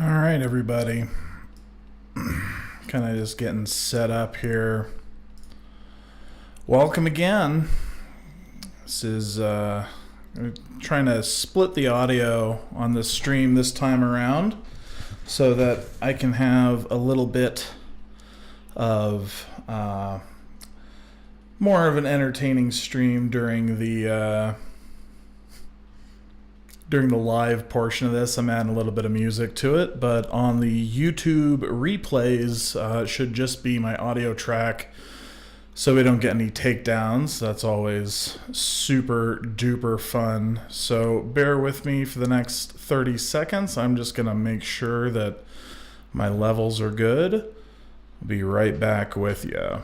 All right, everybody. Kind of just getting set up here. Welcome again. This is trying to split the audio on the stream this time around so that I can have a little bit of more of an entertaining stream during the live portion of this. I'm adding a little bit of music to it, but on the YouTube replays, it should just be my audio track so we don't get any takedowns. That's always super duper fun. So bear with me for the next 30 seconds. I'm just going to make sure that my levels are good. I'll be right back with you.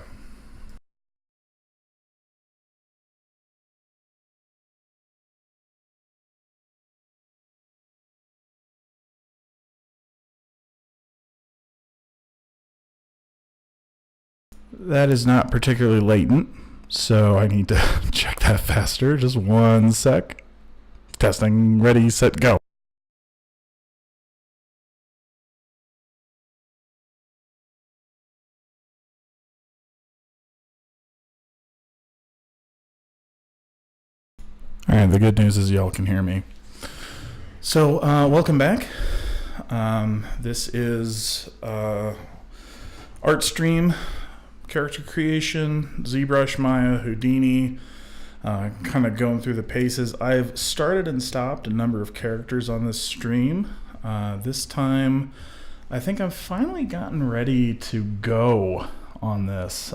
That is not particularly latent, so I need to check that faster. Just one sec. Testing, ready, set, go. All right, the good news is y'all can hear me. So, welcome back. This is art stream, character creation, Zbrush, Maya, Houdini, kind of going through the paces. I've started and stopped a number of characters on this stream. This time, I think I've finally gotten ready to go on this.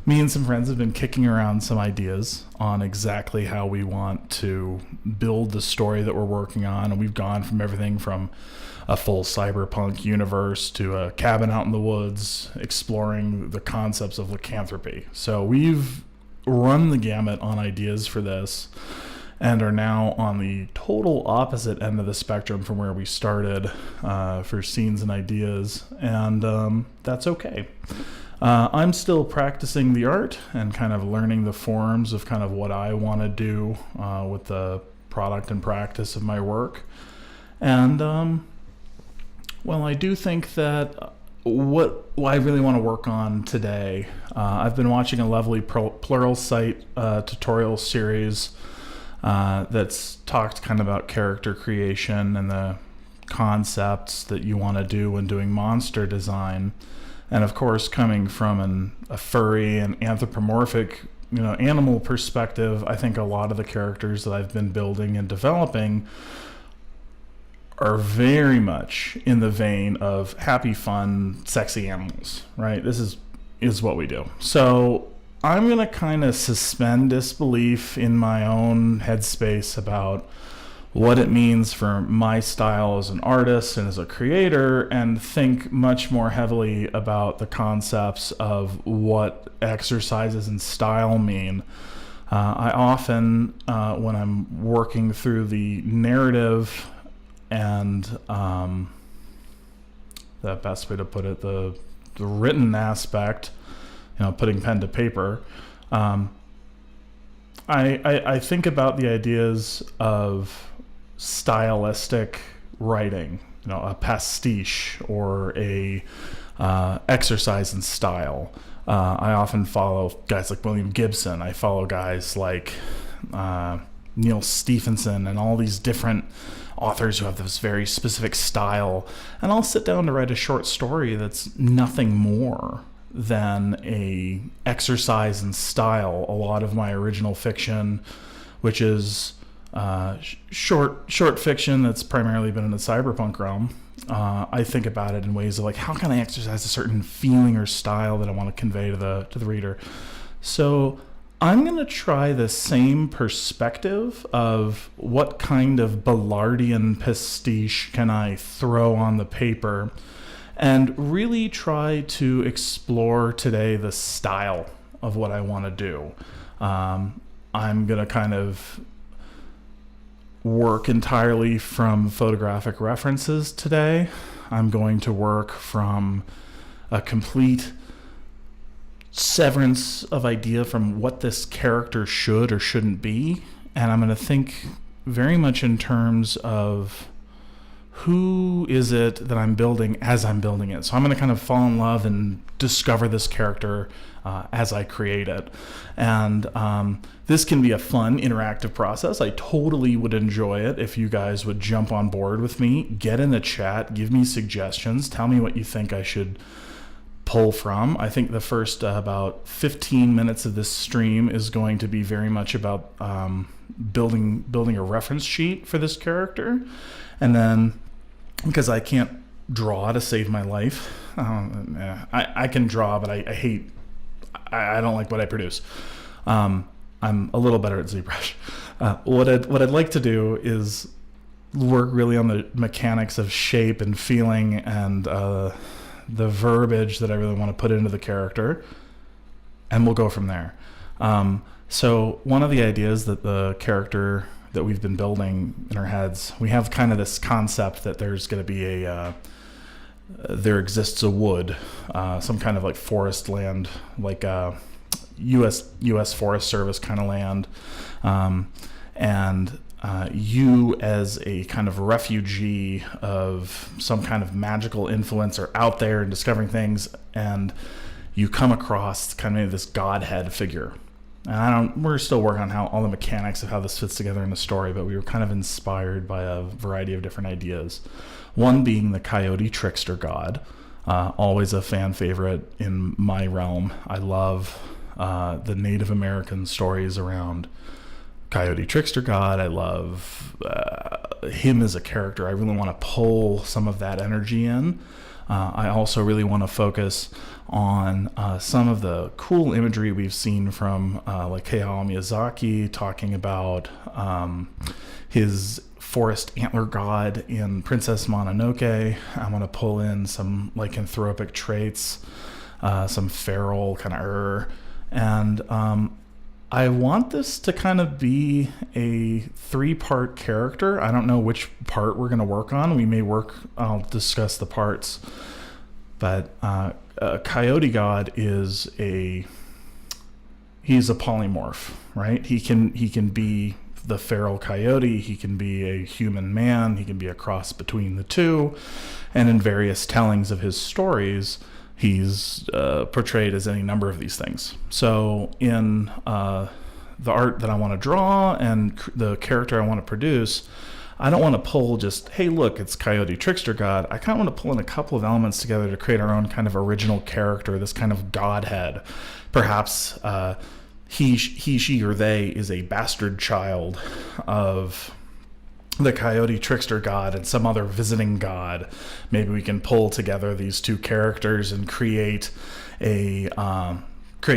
Me and some friends have been kicking around some ideas on exactly how we want to build the story that we're working on, and we've gone from everything from a full cyberpunk universe to a cabin out in the woods exploring the concepts of lycanthropy. So we've run the gamut on ideas for this and are now on the total opposite end of the spectrum from where we started for scenes and ideas, and that's okay. I'm still practicing the art and kind of learning the forms of kind of what I want to do with the product and practice of my work. And well, I do think that what I really want to work on today, I've been watching a lovely Pluralsight tutorial series that's talked kind of about character creation and the concepts that you want to do when doing monster design. And of course, coming from a furry and anthropomorphic, animal perspective, I think a lot of the characters that I've been building and developing are very much in the vein of happy, fun, sexy animals, right? This is what we do. So I'm going to kind of suspend disbelief in my own headspace about what it means for my style as an artist and as a creator, and think much more heavily about the concepts of what exercises and style mean. I often, when I'm working through the narrative and the best way to put it, the written aspect, putting pen to paper, I think about the ideas of stylistic writing, a pastiche or a exercise in style. I often follow guys like William Gibson. I follow guys like Neil Stephenson and all these different authors who have this very specific style. And I'll sit down to write a short story that's nothing more than a exercise in style. A lot of my original fiction, which is short fiction that's primarily been in the cyberpunk realm, I think about it in ways of like, how can I exercise a certain feeling or style that I want to convey to the reader? So I'm going to try the same perspective of what kind of Ballardian pastiche can I throw on the paper, and really try to explore today the style of what I want to do. I'm going to kind of work entirely from photographic references today. I'm going to work from a complete severance of idea from what this character should or shouldn't be, and I'm going to think very much in terms of who is it that I'm building as I'm building it. So I'm going to kind of fall in love and discover this character as I create it. And this can be a fun, interactive process. I totally would enjoy it if you guys would jump on board with me, get in the chat, give me suggestions, tell me what you think I should pull from. I think the first about 15 minutes of this stream is going to be very much about building a reference sheet for this character. And then, because I can't draw to save my life, I can draw, but I don't like what I produce. I'm a little better at Zbrush. What I'd like to do is work really on the mechanics of shape and feeling and the verbiage that I really want to put into the character, and we'll go from there. So one of the ideas that the character that we've been building in our heads, we have kind of this concept that there's going to be there exists a wood, some kind of like forest land, like U.S. Forest Service kind of land, and you as a kind of refugee of some kind of magical influence are out there and discovering things, and you come across kind of this godhead figure. And we're still working on how all the mechanics of how this fits together in the story, but we were kind of inspired by a variety of different ideas. One being the coyote trickster god, always a fan favorite in my realm. I love the Native American stories around coyote trickster god. I love him as a character. I really want to pull some of that energy in. I also really want to focus on some of the cool imagery we've seen from like Hayao Miyazaki, talking about his forest antler god in Princess Mononoke. I want to pull in some lycanthropic traits, some feral kind of and I want this to kind of be a 3-part character. I don't know which part we're going to work on. I'll discuss the parts. But Coyote God he's a polymorph, right? He can be the feral coyote, he can be a human man, he can be a cross between the two. And in various tellings of his stories, he's portrayed as any number of these things. So in the art that I want to draw and the character I want to produce, I don't want to pull just, hey, look, it's Coyote Trickster God. I kind of want to pull in a couple of elements together to create our own kind of original character, this kind of godhead. Perhaps he, she, or they is a bastard child of the Coyote Trickster God and some other visiting god. Maybe we can pull together these two characters and create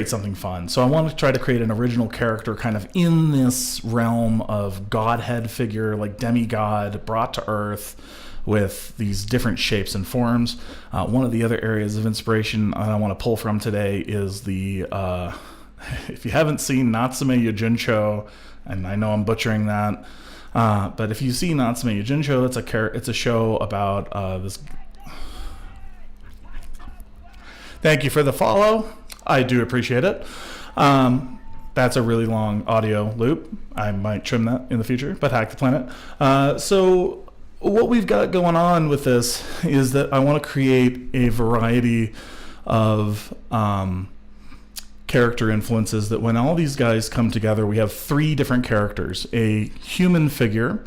something fun. So I want to try to create an original character kind of in this realm of godhead figure, like demigod brought to earth with these different shapes and forms. One of the other areas of inspiration I want to pull from today is the if you haven't seen Natsume Yojincho, and I know I'm butchering that, but if you see Natsume Yojincho, it's a show about this. Thank you for the follow. I do appreciate it. That's a really long audio loop. I might trim that in the future, but hack the planet. So what we've got going on with this is that I want to create a variety of character influences that when all these guys come together, we have 3 different characters. A human figure.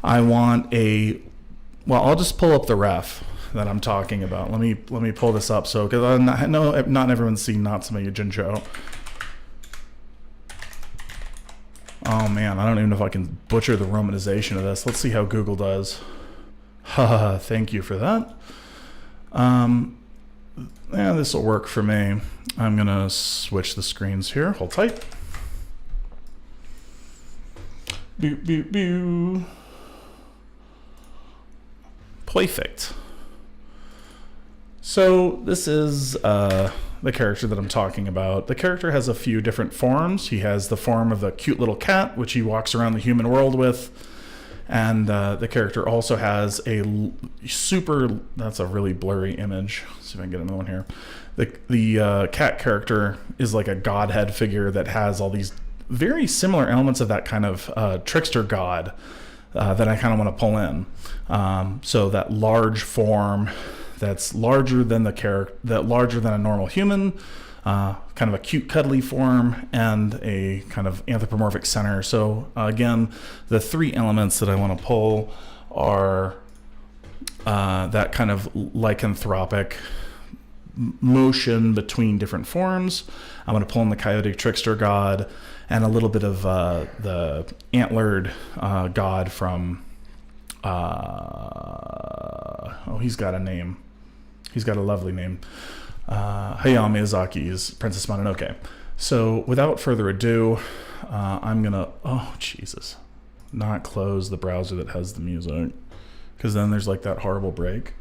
I want I'll just pull up the ref that I'm talking about. Let me pull this up, so because I know not everyone's seen Natsume Yojincho. Oh man, I don't even know if I can butcher the romanization of this. Let's see how Google does. Haha, thank you for that. Yeah, this will work for me. I'm gonna switch the screens here. Hold tight. Boo boo boo. Perfect. So this is the character that I'm talking about. The character has a few different forms. He has the form of the cute little cat, which he walks around the human world with. And the character also has a that's a really blurry image. Let's see if I can get another one here. The cat character is like a godhead figure that has all these very similar elements of that kind of trickster god that I kind of want to pull in. So that large form that's larger than larger than a normal human, kind of a cute, cuddly form, and a kind of anthropomorphic center. So again, the three elements that I want to pull are that kind of lycanthropic motion between different forms. I'm going to pull in the coyote trickster god and a little bit of the antlered god from he's got a name. He's got a lovely name. Hayao Miyazaki's Princess Mononoke. So without further ado, I'm gonna not close the browser that has the music, because then there's like that horrible break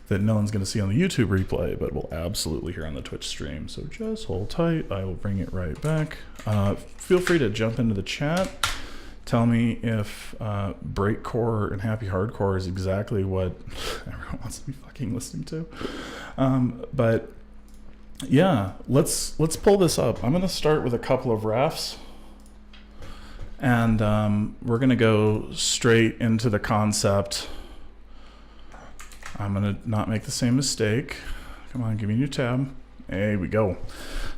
that no one's going to see on the YouTube replay, but we'll absolutely hear on the Twitch stream. So just hold tight. I will bring it right back. Feel free to jump into the chat. Tell me if breakcore and happy hardcore is exactly what everyone wants to be fucking listening to. But yeah, let's pull this up. I'm going to start with a couple of refs, and we're going to go straight into the concept. I'm going to not make the same mistake. Come on, give me a new tab. There we go.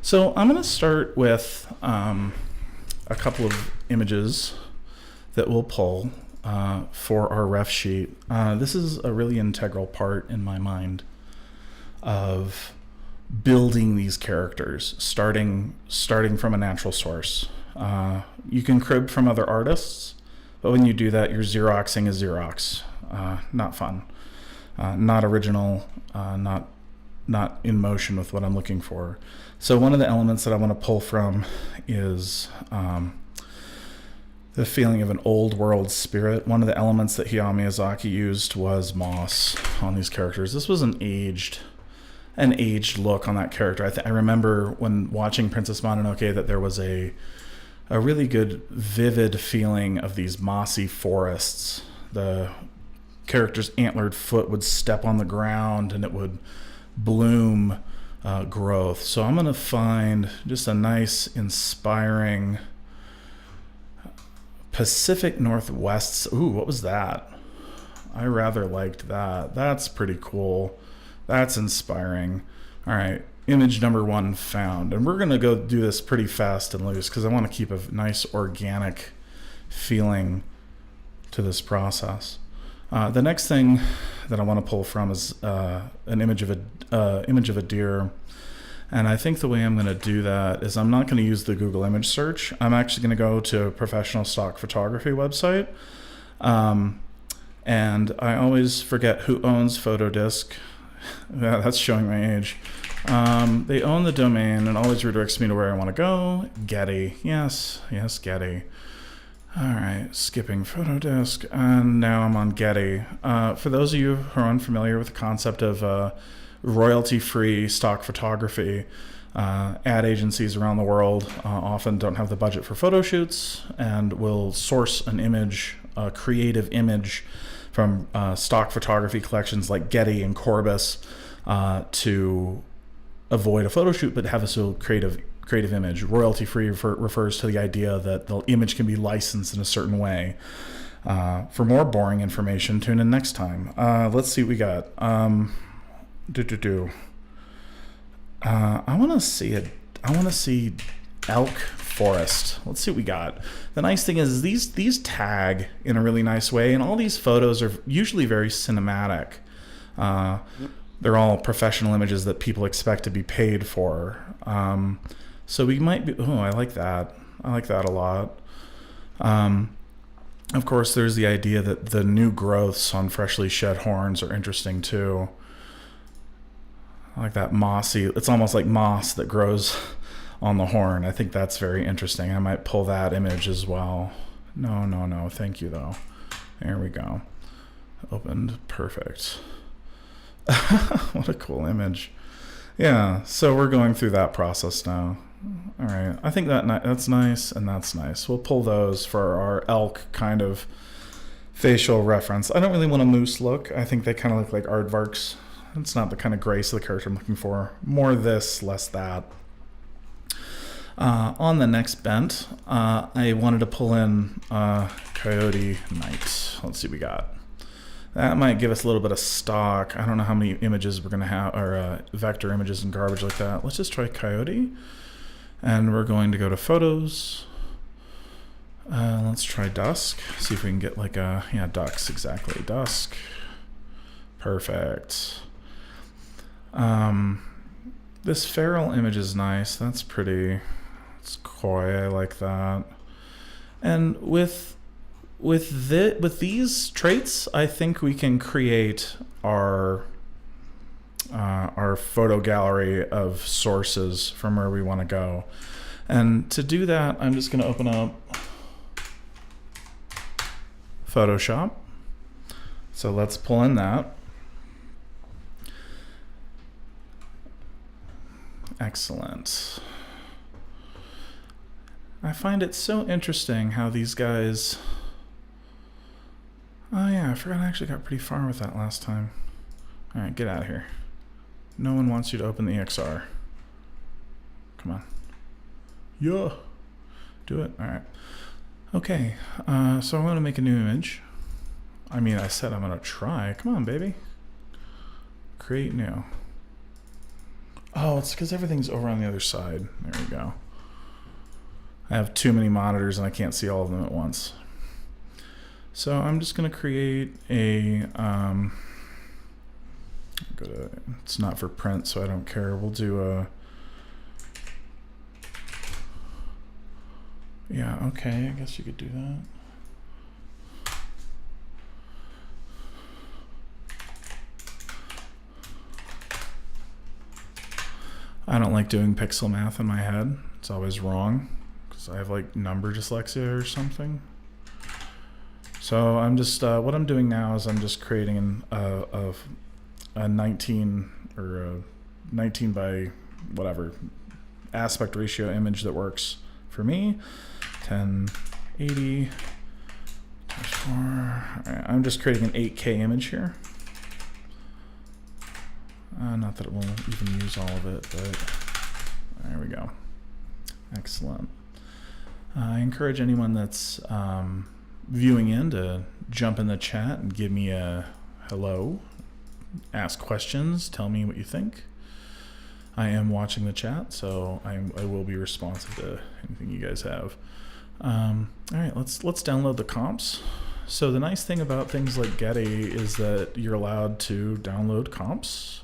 So I'm going to start with a couple of images that we'll pull for our ref sheet. This is a really integral part in my mind of building these characters, starting from a natural source. You can crib from other artists, but when you do that, you're Xeroxing a Xerox. Not fun. Not original, not in motion with what I'm looking for. So one of the elements that I want to pull from is the feeling of an old world spirit. One of the elements that Hayao Miyazaki used was moss on these characters. This was an aged look on that character. I remember when watching Princess Mononoke that there was a really good, vivid feeling of these mossy forests. The character's antlered foot would step on the ground and it would bloom growth. So I'm going to find just a nice, inspiring Pacific Northwest. Ooh, what was that? I rather liked that. That's pretty cool. That's inspiring. All right, image number 1 found. And we're going to go do this pretty fast and loose because I want to keep a nice organic feeling to this process. The next thing that I want to pull from is an image of a deer, and I think the way I'm going to do that is I'm not going to use the Google image search. I'm actually going to go to a professional stock photography website, and I always forget who owns Photodisk. Yeah, that's showing my age. They own the domain and always redirects me to where I want to go. Getty, yes, Getty. All right, skipping Photodisk, and now I'm on Getty. For those of you who are unfamiliar with the concept of royalty-free stock photography, ad agencies around the world often don't have the budget for photo shoots and will source an image, a creative image from stock photography collections like Getty and Corbis to avoid a photo shoot but have a so creative image. Royalty-free refers to the idea that the image can be licensed in a certain way. For more boring information, tune in next time. Let's see what we got. I want to see elk forest. Let's see what we got. The nice thing is these tag in a really nice way, and all these photos are usually very cinematic. They're all professional images that people expect to be paid for. So we might be, I like that. I like that a lot. Of course, there's the idea that the new growths on freshly shed horns are interesting too. I like that mossy, it's almost like moss that grows on the horn. I think that's very interesting. I might pull that image as well. No, thank you though. There we go. Opened, perfect. What a cool image. Yeah, so we're going through that process now. All right, I think that's nice and that's nice. We'll pull those for our elk kind of facial reference. I don't really want a moose look. I think they kind of look like aardvarks. It's not the kind of grace of the character I'm looking for. More this, less that. On the next bent, I wanted to pull in Coyote Night. Let's see what we got. That might give us a little bit of stock. I don't know how many images we're going to have, or vector images and garbage like that. Let's just try Coyote. And we're going to go to Photos. Let's try Dusk. See if we can get like a, yeah, ducks, exactly. Dusk. Perfect. This feral image is nice. That's pretty. It's coy. I like that. And with these traits, I think we can create our photo gallery of sources from where we want to go. And to do that, I'm just going to open up Photoshop. So let's pull in that. Excellent. I find it so interesting how these guys... Oh yeah, I forgot I actually got pretty far with that last time. Alright, get out of here. No one wants you to open the EXR. Come on. Yeah. Do it. Alright. Okay, so I'm going to make a new image. I mean, I said I'm going to try. Come on, baby. Create new. Oh, it's because everything's over on the other side. There we go. I have too many monitors and I can't see all of them at once. So I'm just going to create a, it's not for print, so I don't care. We'll do a, yeah, okay, I guess you could do that. I don't like doing pixel math in my head. It's always wrong because I have like number dyslexia or something. So I'm just, what I'm doing now is I'm just creating a 19 or a 19 by whatever aspect ratio image that works for me. 1080 times 4. All right, I'm just creating an 8K image here. Not that it will even use all of it, but there we go. Excellent. I encourage anyone that's viewing in to jump in the chat and give me a hello, ask questions, tell me what you think. I am watching the chat, so I will be responsive to anything you guys have. All right, let's download the comps. So the nice thing about things like Getty is that you're allowed to download comps.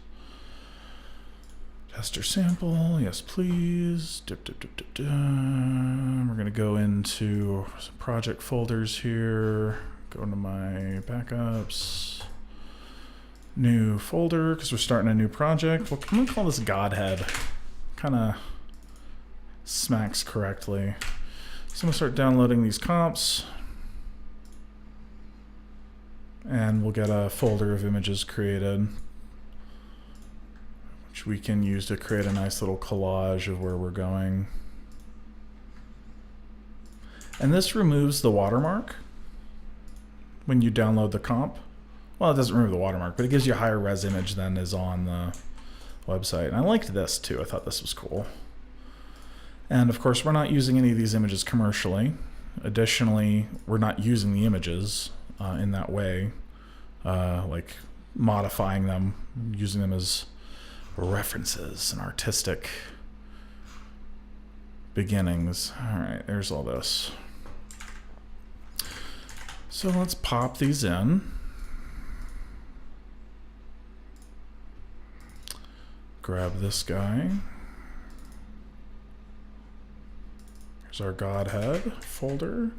Tester sample, yes please. We're gonna go into some project folders here. Go into my backups. New folder, because we're starting a new project. Well, I'm gonna call this Godhead. Kind of smacks correctly. So I'm gonna start downloading these comps. And we'll get a folder of images created, which we can use to create a nice little collage of where we're going. And this removes the watermark when you download the comp. Well, it doesn't remove the watermark, but it gives you a higher res image than is on the website. And I liked this too. I thought this was cool. And of course, we're not using any of these images commercially. Additionally, we're not using the images in that way, like modifying them, using them as references and artistic beginnings. All right, there's all this. So let's pop these in. Grab this guy. Here's our Godhead folder.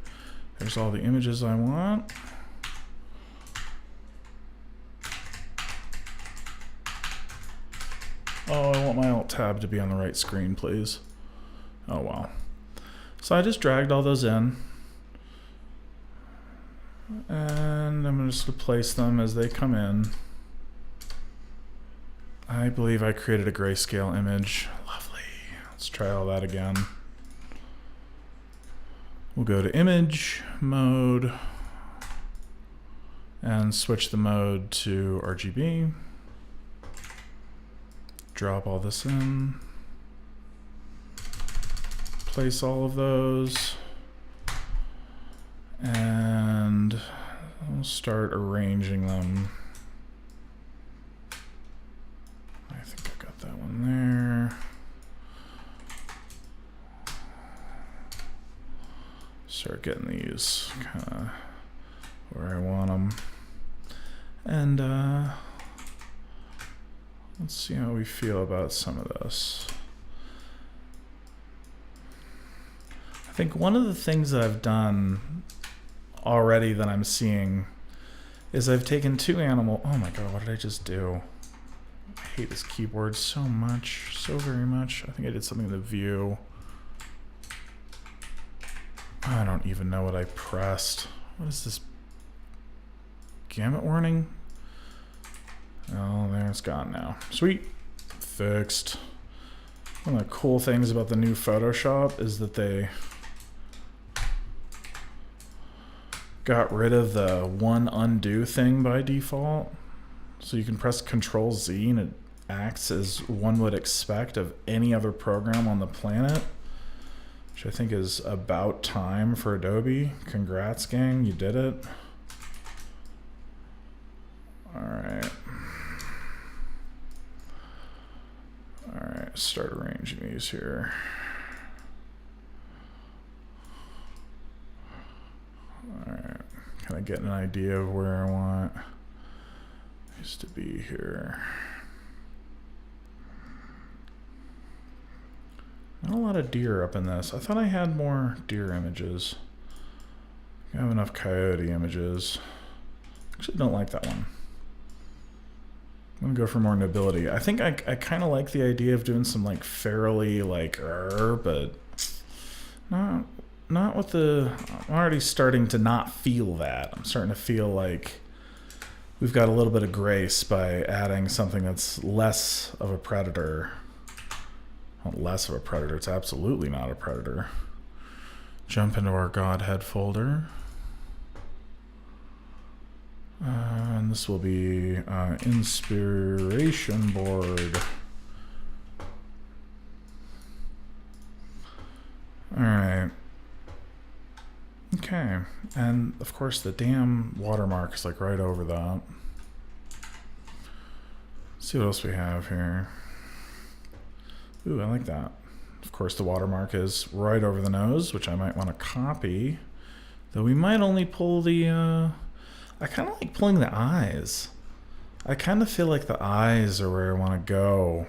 There's all the images I want. Oh, I want my Alt tab to be on the right screen, please. Oh, wow. So I just dragged all those in. And I'm going to just place them as they come in. I believe I created a grayscale image. Lovely. Let's try all that again. We'll go to image mode and switch the mode to RGB. Drop all this in. place all of those. And I'll start arranging them. I think I got that one there. Start getting these kind of where I want them. And let's see how we feel about some of this. I think one of the things that I've done already that I'm seeing is I've taken two animal. Oh my god, what did I just do? I hate this keyboard so much, so very much. I think I did something in the view. I don't even know what I pressed. What is this? Gamut warning? Oh, there, it's gone now. Sweet. Fixed. One of the cool things about the new Photoshop is that they got rid of the one undo thing by default. So you can press Control Z and it acts as one would expect of any other program on the planet, which I think is about time for Adobe. Congrats, gang, you did it. All right. All right, start arranging these here. All right, kind of getting an idea of where I want these to be here. Not a lot of deer up in this. I thought I had more deer images. I have enough coyote images. Actually, don't like that one. I'm gonna go for more nobility. I think I kind of like the idea of doing some like fairly like but not with the. I'm already starting to not feel that. I'm starting to feel like we've got a little bit of grace by adding something that's less of a predator. Not less of a predator. It's absolutely not a predator. Jump into our Godhead folder. And this will be inspiration board. All right. Okay. And of course the damn watermark is like right over that. Let's see what else we have here. Ooh, I like that. Of course the watermark is right over the nose, which I might want to copy. Though we might only pull the I kind of like pulling the eyes. I kind of feel like the eyes are where I want to go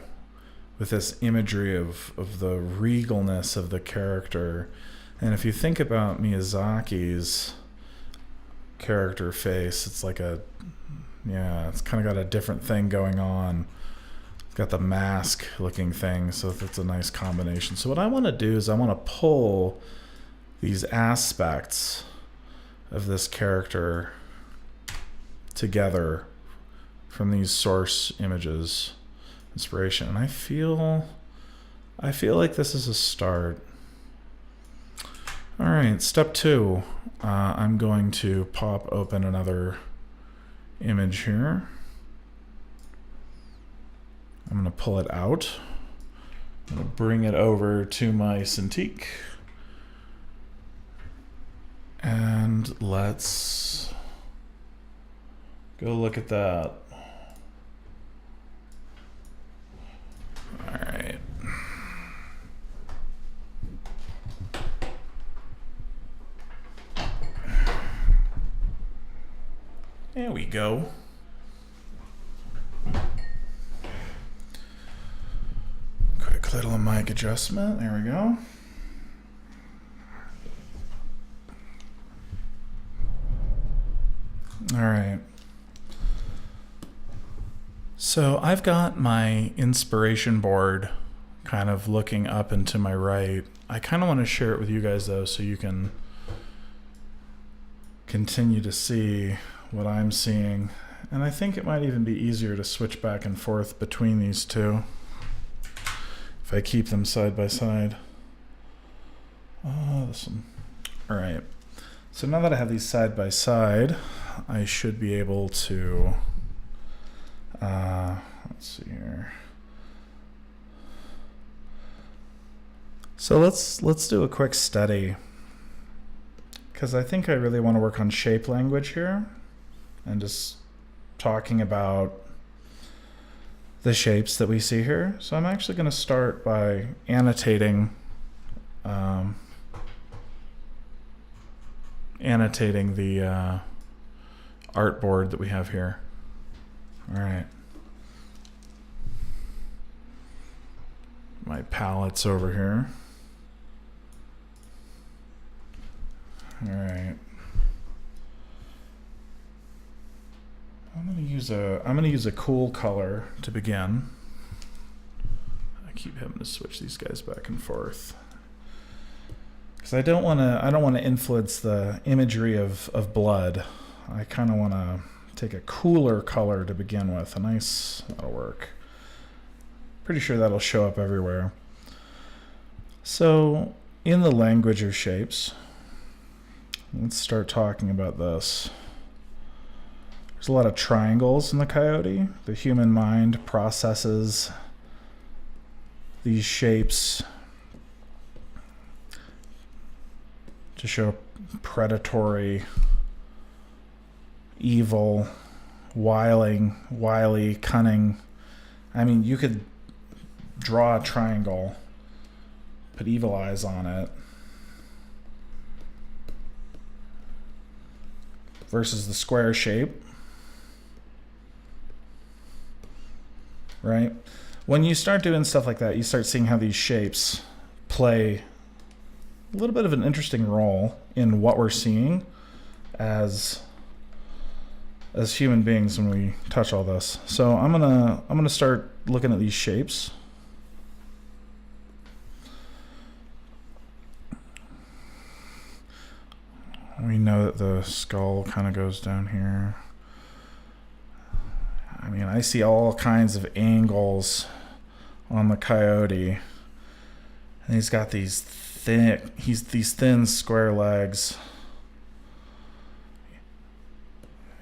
with this imagery of the regalness of the character. And if you think about Miyazaki's character face, it's like a, yeah, it's kind of got a different thing going on. It's got the mask looking thing, so that's a nice combination. So what I want to do is I want to pull these aspects of this character together from these source images, inspiration, and I feel like this is a start. All right, step 2. I'm going to pop open another image here. I'm going to pull it out. I'm going to bring it over to my Cintiq, and let's go look at that. All right. There we go. Quick little mic adjustment. There we go. All right. So I've got my inspiration board kind of looking up and to my right. I kind of want to share it with you guys though, so you can continue to see what I'm seeing. And I think it might even be easier to switch back and forth between these two if I keep them side by side. This one. All right. So now that I have these side by side, I should be able to, let's see here. So let's do a quick study, because I think I really want to work on shape language here and just talking about the shapes that we see here. So I'm actually going to start by annotating the artboard that we have here. All right. My palette's over here. All right. I'm gonna use a cool color to begin. I keep having to switch these guys back and forth because I don't want to influence the imagery of blood. I kind of want to take a cooler color to begin with. A nice, that'll work. Pretty sure that'll show up everywhere. So in the language of shapes, let's start talking about this. There's a lot of triangles in the coyote. The human mind processes these shapes to show predatory, evil, wily, cunning. I mean, you could draw a triangle, put evil eyes on it, versus the square shape. Right? When you start doing stuff like that, you start seeing how these shapes play a little bit of an interesting role in what we're seeing as human beings when we touch all this. So I'm gonna start looking at these shapes. We know that the skull kind of goes down here. I mean, I see all kinds of angles on the coyote, and he's got these thin square legs.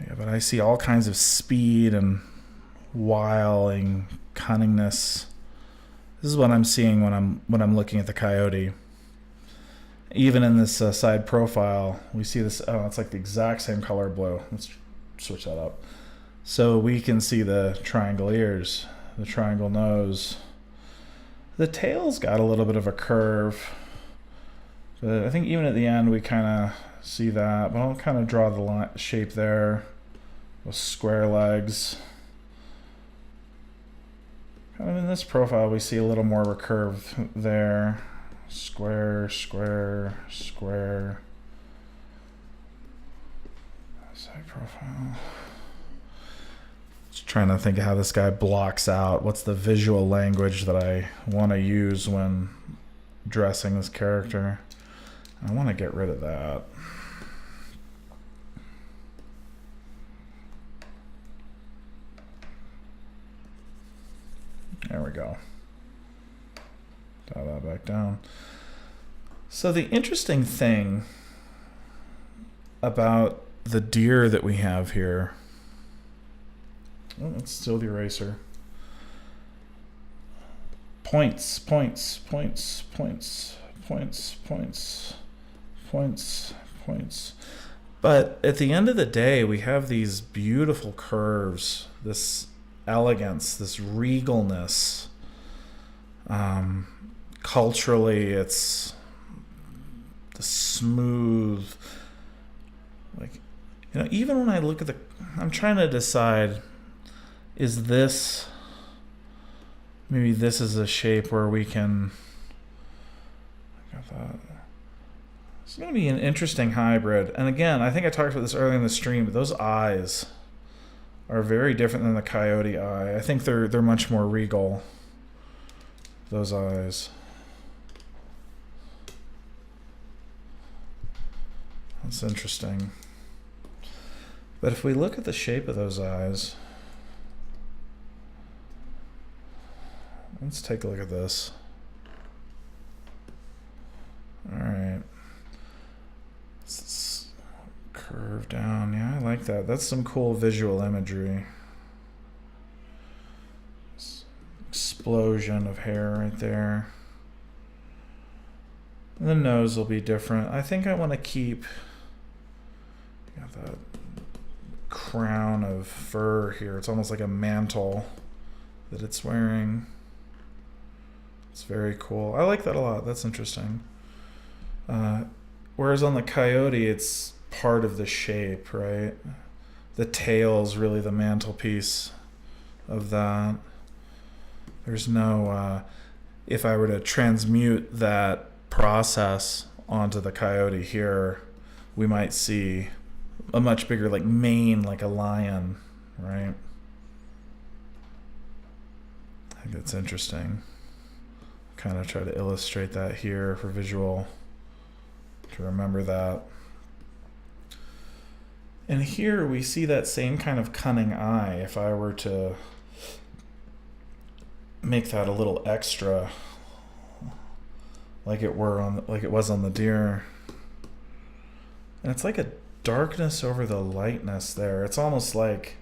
Yeah, but I see all kinds of speed and wiling, cunningness. This is what I'm seeing when I'm looking at the coyote. Even in this side profile, we see this. Oh, it's like the exact same color blue. Let's switch that up. So we can see the triangle ears, the triangle nose. The tail's got a little bit of a curve, but I think even at the end we kind of see that. But I'll kind of draw the shape there with square legs. Kind of in this profile we see a little more of a curve there. Square, square, square. Side profile. Just trying to think of how this guy blocks out. What's the visual language that I want to use when dressing this character? I want to get rid of that. There we go. Dial that back down. So the interesting thing about the deer that we have here, oh, it's still the eraser. Points, points, points, points, points, points, points, points. But at the end of the day, we have these beautiful curves, this elegance, this regalness. Culturally, it's the smooth, like, you know, even when I look at I'm trying to decide, is this, maybe this is a shape where we can, I thought, it's going to be an interesting hybrid. And again, I think I talked about this earlier in the stream, but those eyes are very different than the coyote eye. I think they're much more regal, those eyes. That's interesting. But if we look at the shape of those eyes, let's take a look at this. All right. Let's curve down. Yeah, I like that. That's some cool visual imagery. Explosion of hair right there. And the nose will be different. I think I want to keep that crown of fur here. It's almost like a mantle that it's wearing. It's very cool. I like that a lot. That's interesting. Whereas on the coyote, it's part of the shape, right? The tail is really the mantelpiece of that. There's no, if I were to transmute that process onto the coyote here, we might see a much bigger like mane, like a lion, right? I think that's interesting. Kind of try to illustrate that here for visual, to remember that. And here we see that same kind of cunning eye. If I were to make that a little extra, like it was on the deer, and it's like a darkness over the lightness there. It's almost like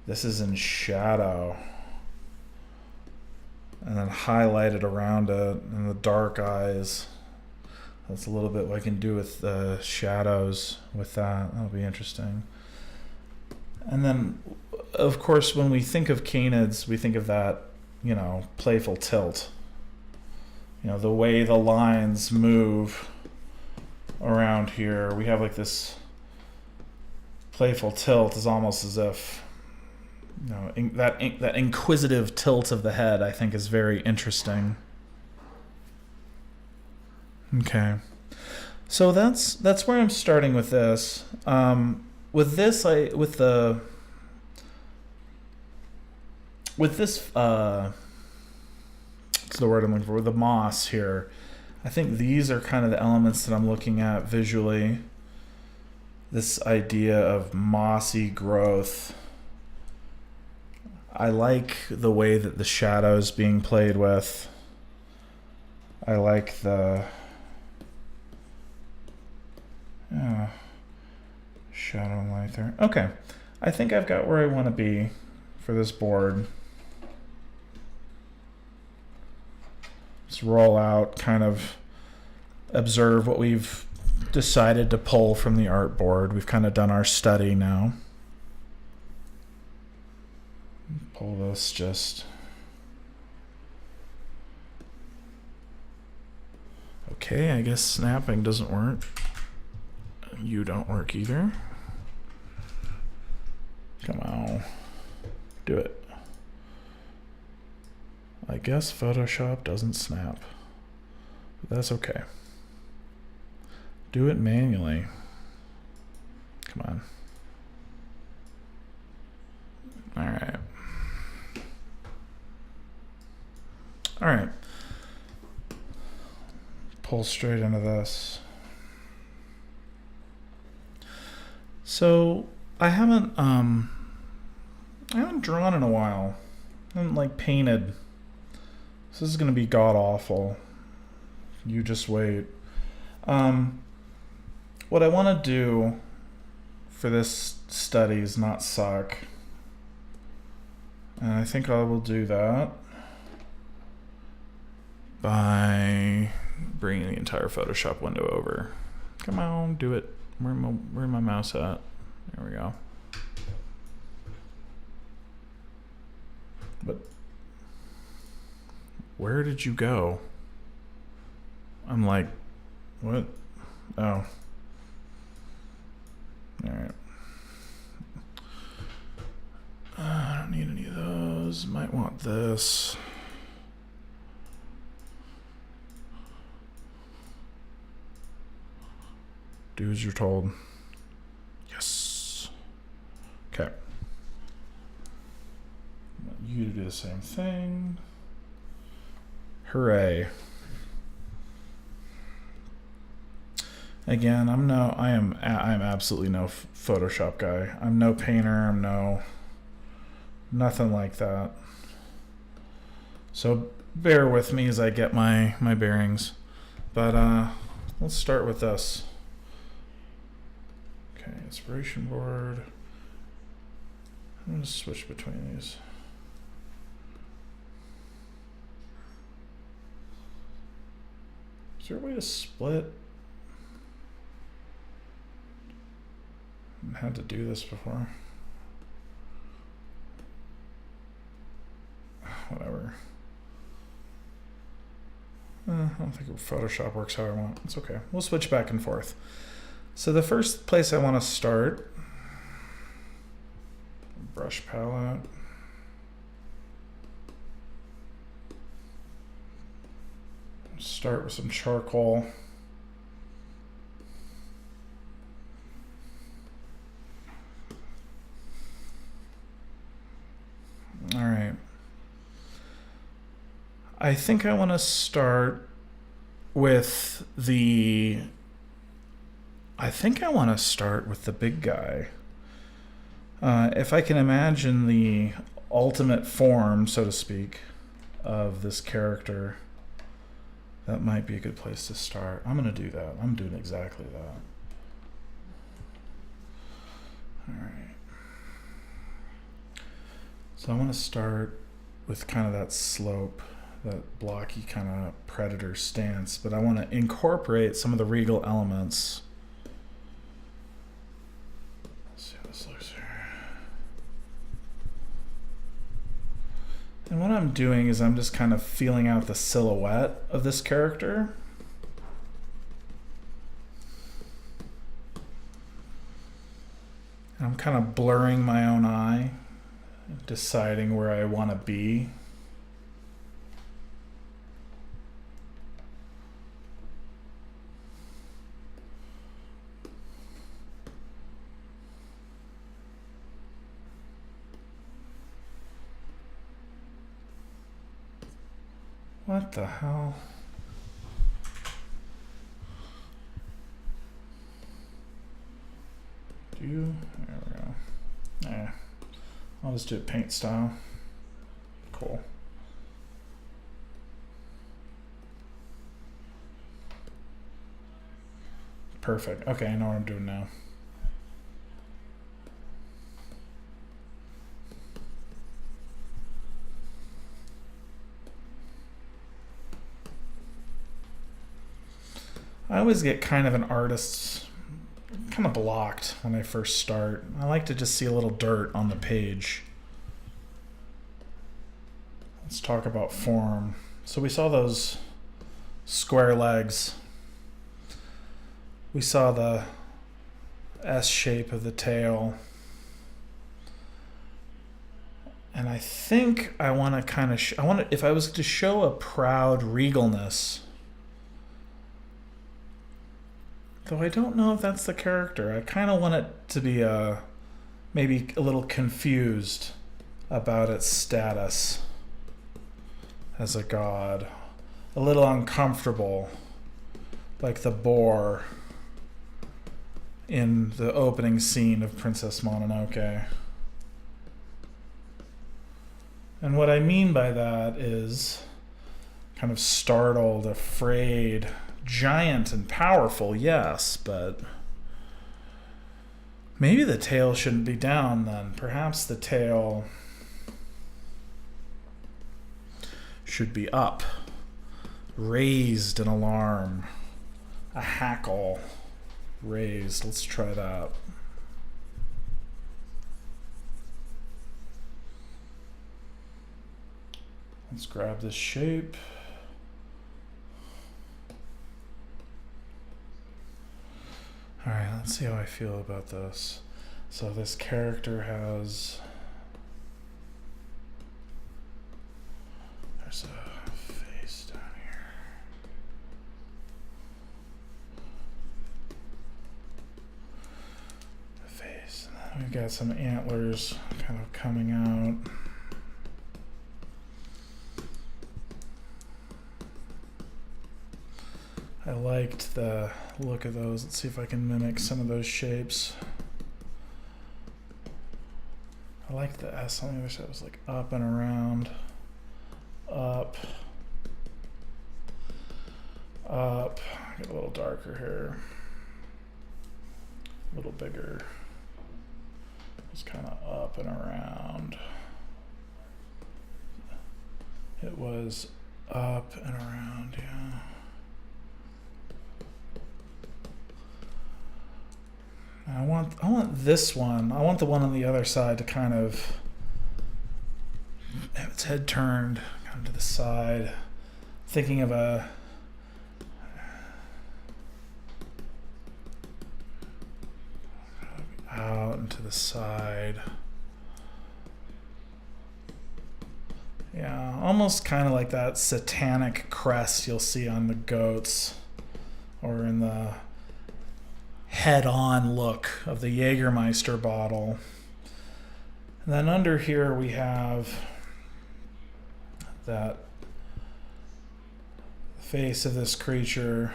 this is in shadow, and then highlighted around it, and the dark eyes. That's a little bit what I can do with the shadows with that. That'll be interesting. And then, of course, when we think of canids, we think of that, playful tilt. The way the lines move around here. We have like this playful tilt is almost as if, that inquisitive tilt of the head, I think, is very interesting. Okay, so that's where I'm starting with this. With this, what's the word I'm looking for? With the moss here, I think these are kind of the elements that I'm looking at visually. This idea of mossy growth. I like the way that the shadow's being played with. I like the shadow and light there. Okay, I think I've got where I want to be for this board. Let's roll out, kind of observe what we've decided to pull from the artboard. We've kind of done our study now. Pull this just... Okay, I guess snapping doesn't work. You don't work either. Come on. Do it. I guess Photoshop doesn't snap. But that's okay. Do it manually. Come on. All right. All right. Pull straight into this. So I haven't drawn in a while. I haven't painted. This is gonna be god awful. You just wait. What I want to do for this study is not suck, and I think I will do that by bringing the entire Photoshop window over. Come on, do it. Where's my mouse at? There we go. But where did you go? I'm like, what? Oh. Alright. I don't need any of those. Might want this. Do as you're told. Yes. Okay. I want you to do the same thing. Hooray. Again, I am absolutely no Photoshop guy. I'm no painter. I'm nothing like that. So bear with me as I get my bearings. But let's start with this. Okay, inspiration board. I'm gonna switch between these. Is there a way to split? I've had to do this before. Whatever. I don't think Photoshop works how I want. It's okay. We'll switch back and forth. So the first place I want to start, brush palette. Start with some charcoal. All right. I think I want to start with the big guy. If I can imagine the ultimate form, so to speak, of this character, that might be a good place to start. I'm going to do that. I'm doing exactly that. All right. So I want to start with kind of that slope, that blocky kind of predator stance, but I want to incorporate some of the regal elements. Let's see how this looks here. And what I'm doing is I'm just kind of feeling out the silhouette of this character. I'm kind of blurring my own eye, deciding where I want to be. What the hell? There we go. Yeah. I'll just do it paint style. Cool. Perfect. Okay, I know what I'm doing now. I always get kind of an artist's kind of blocked when I first start. I like to just see a little dirt on the page. Let's talk about form. So we saw those square legs. We saw the S shape of the tail. And I think I want to kind of, if I was to show a proud regalness, though I don't know if that's the character. I kind of want it to be maybe a little confused about its status as a god. A little uncomfortable, like the boar in the opening scene of Princess Mononoke. And what I mean by that is kind of startled, afraid, giant and powerful, yes, but maybe the tail shouldn't be down then. Perhaps the tail should be up, raised in alarm, a hackle raised. Let's try that. Let's grab this shape. All right, let's see how I feel about this. So this character has, there's a face down here. The face, and then we've got some antlers kind of coming out. I liked the look of those. Let's see if I can mimic some of those shapes. I liked the S on the other side. It was like up and around, up, up. Get a little darker here, a little bigger. It's kind of up and around. It was up and around, yeah. I want this one. I want the one on the other side to kind of have its head turned kind of to the side. Thinking of a out and to the side. Yeah, almost kind of like that satanic crest you'll see on the goats or in the head-on look of the Jägermeister bottle. And then under here we have that face of this creature,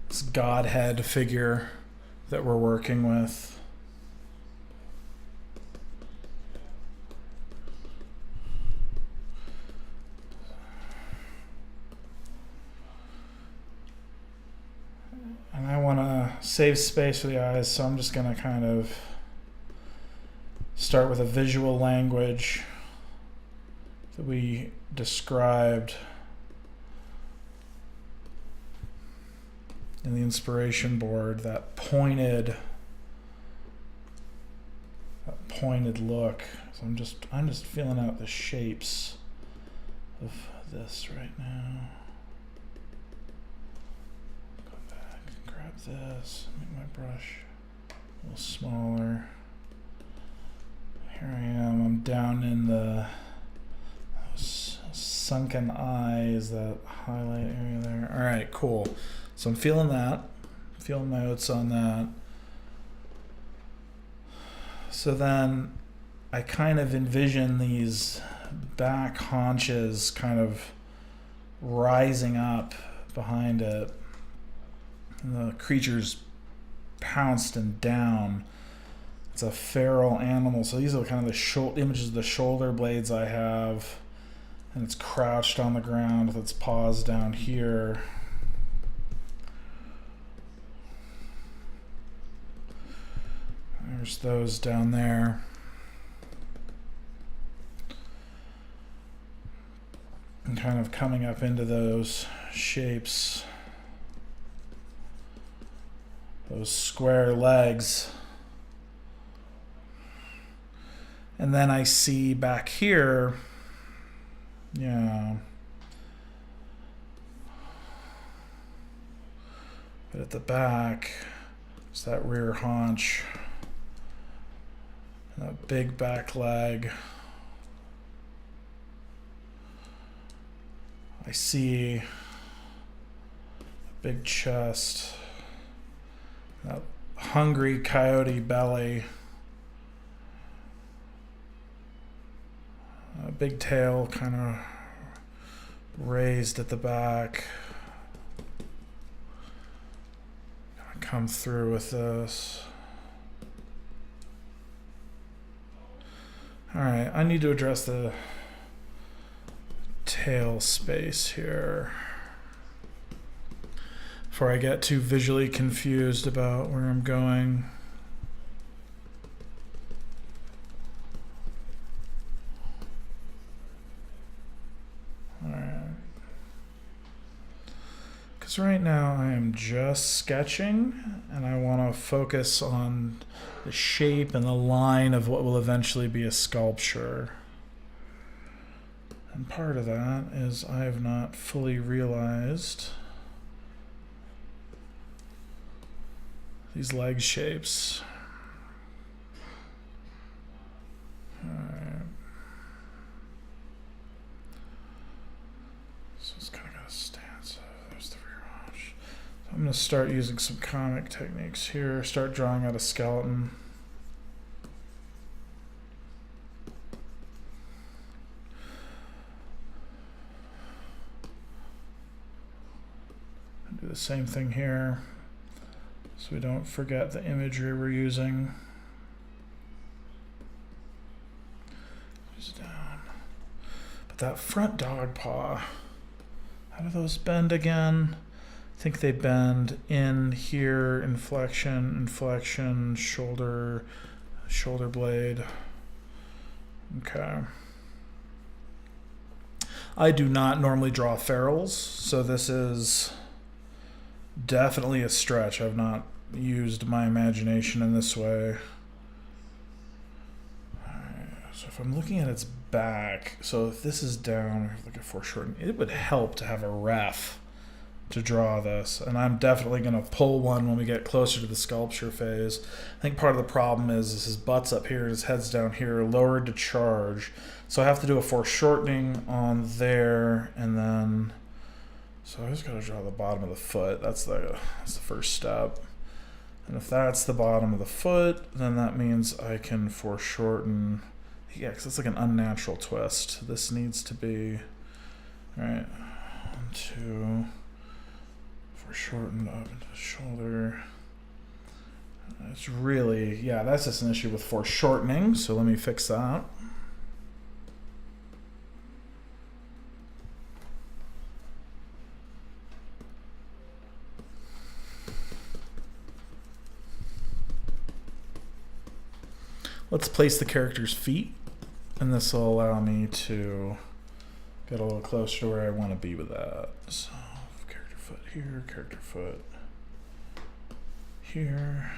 this godhead figure that we're working with. And I want to save space for the eyes, so I'm just going to kind of start with a visual language that we described in the inspiration board, that pointed look. So I'm just feeling out the shapes of this right now. Go back, grab this, make my brush a little smaller. Here I am, I'm down in the sunken eyes, that highlight area there. All right, cool. So I'm feeling that, feeling my oats on that. So then I kind of envision these back haunches kind of rising up behind it. And the creature's pounced and down. It's a feral animal. So these are kind of the images of the shoulder blades I have. And it's crouched on the ground with its paws down here. There's those down there. And kind of coming up into those shapes. Those square legs. And then I see back here, yeah. But at the back, it's that rear haunch. That big back leg. I see a big chest. That hungry coyote belly. A big tail kind of raised at the back. Gonna come through with this. All right, I need to address the tail space here before I get too visually confused about where I'm going. All right. Because right now I am just sketching and I want to focus on the shape and the line of what will eventually be a sculpture. And part of that is I have not fully realized these leg shapes. All right. So it's kind of got a stance. There's the rear haunch. So I'm going to start using some comic techniques here. Start drawing out a skeleton. Do the same thing here so we don't forget the imagery we're using. Just down. But that front dog paw, how do those bend again? I think they bend in here, inflection, shoulder blade. Okay. I do not normally draw ferals, so this is definitely a stretch. I've not used my imagination in this way. Alright, so if I'm looking at its back, so if this is down, or look at foreshortening, it would help to have a ref to draw this, and I'm definitely going to pull one when we get closer to the sculpture phase. I think part of the problem is his butt's up here, his head's down here, lowered to charge, so I have to do a foreshortening on there, and then so I just got to draw the bottom of the foot. That's the first step, and if that's the bottom of the foot, then that means I can foreshorten. Yeah, because it's like an unnatural twist. This needs to be right. 1, 2. Shortened up into the shoulder. It's really, yeah, that's just an issue with foreshortening, so let me fix that. Let's place the character's feet, and this will allow me to get a little closer to where I want to be with that. So foot here, character foot here.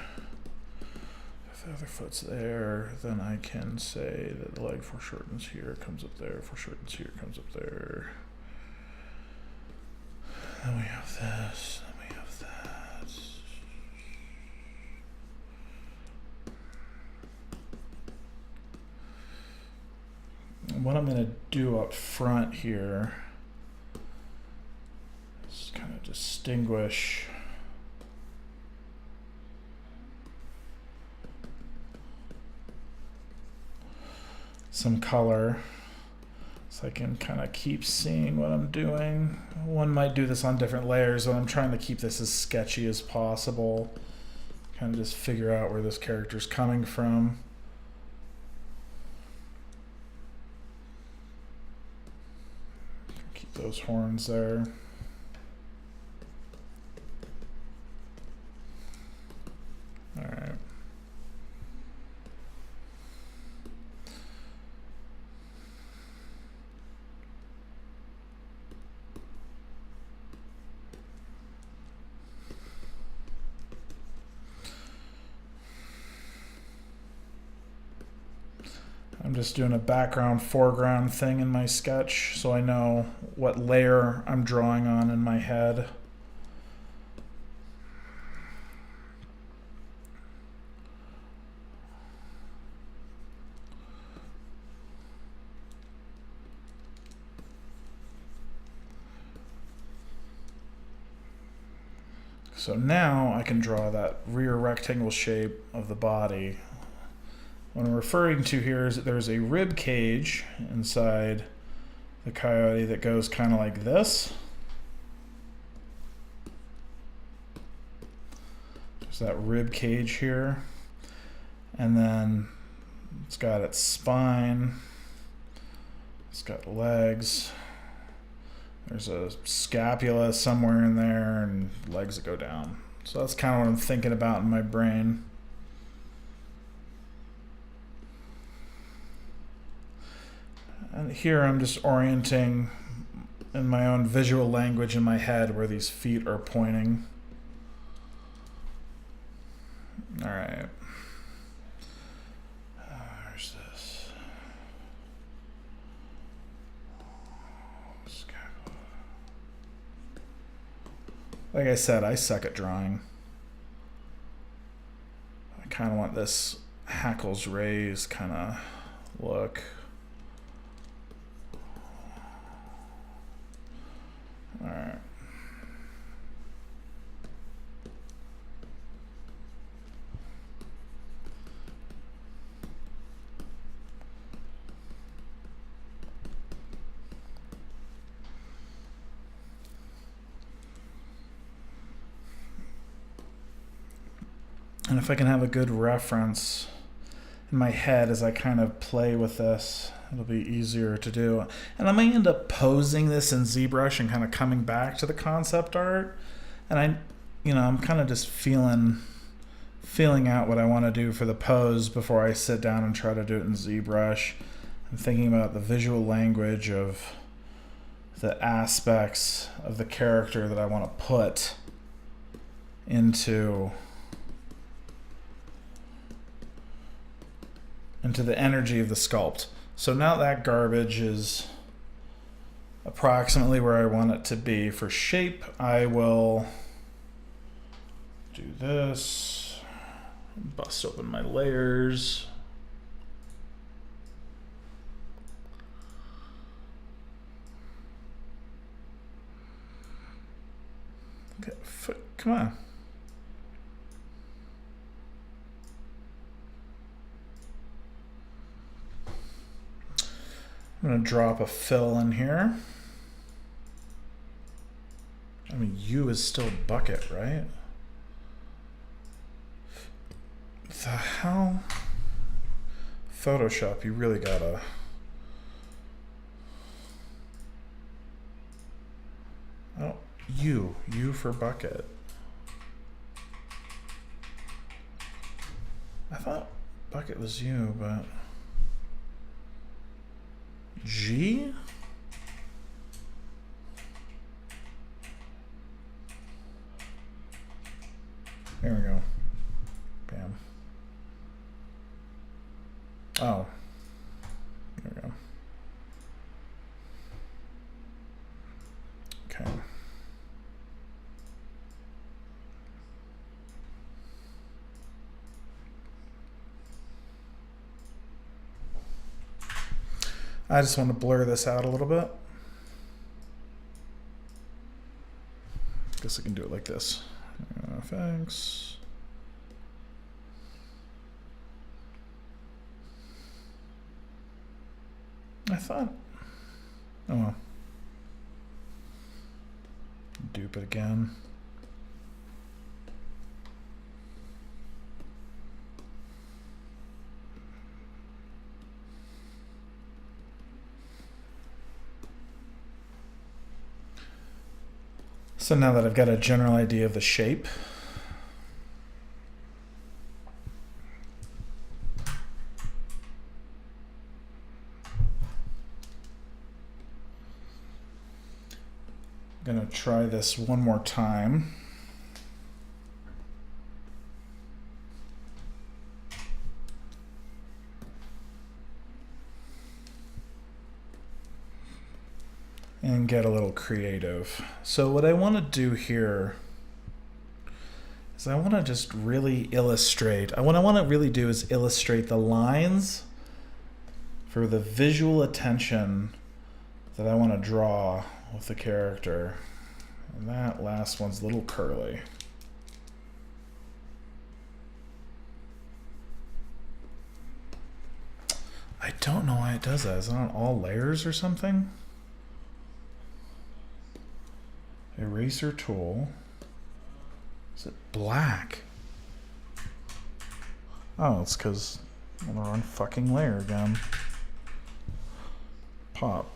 If the other foot's there, then I can say that the leg foreshortens here, comes up there, foreshortens here, comes up there. Then we have this, then we have that. And what I'm going to do up front here, kind of distinguish some color so I can kind of keep seeing what I'm doing. One might do this on different layers, but I'm trying to keep this as sketchy as possible. Kind of just figure out where this character's coming from. Keep those horns there. All right. I'm just doing a background foreground thing in my sketch so I know what layer I'm drawing on in my head. So now I can draw that rear rectangle shape of the body. What I'm referring to here is that there's a rib cage inside the coyote that goes kind of like this. There's that rib cage here. And then it's got its spine. It's got legs. There's a scapula somewhere in there and legs that go down. So that's kind of what I'm thinking about in my brain. And here I'm just orienting in my own visual language in my head where these feet are pointing. All right. There's this. Like I said, I suck at drawing. I kind of want this hackles raised kind of look. All right. And if I can have a good reference in my head as I kind of play with this, it'll be easier to do. And I may end up posing this in Zbrush and kind of coming back to the concept art. And I'm kind of just feeling out what I want to do for the pose before I sit down and try to do it in Zbrush. I'm thinking about the visual language of the aspects of the character that I want to put into into the energy of the sculpt. So now that garbage is approximately where I want it to be. For shape, I will do this, bust open my layers. Okay, come on. I'm going to drop a fill in here. I mean, U is still bucket, right? The hell? Photoshop, you really gotta... Oh, U for bucket. I thought bucket was U, but... G? There we go. Bam. Oh. There we go. Okay. I just want to blur this out a little bit. Guess I can do it like this. Thanks. I thought, oh well. Dupe it again. So now that I've got a general idea of the shape, I'm going to try this one more time. And get a little creative. So what I want to do here is I want to just really illustrate. What I want to really do is illustrate the lines for the visual attention that I want to draw with the character. And that last one's a little curly. I don't know why it does that. Is it on all layers or something? Eraser tool. Is it black? Oh, it's because I'm on the wrong fucking layer again. Pop.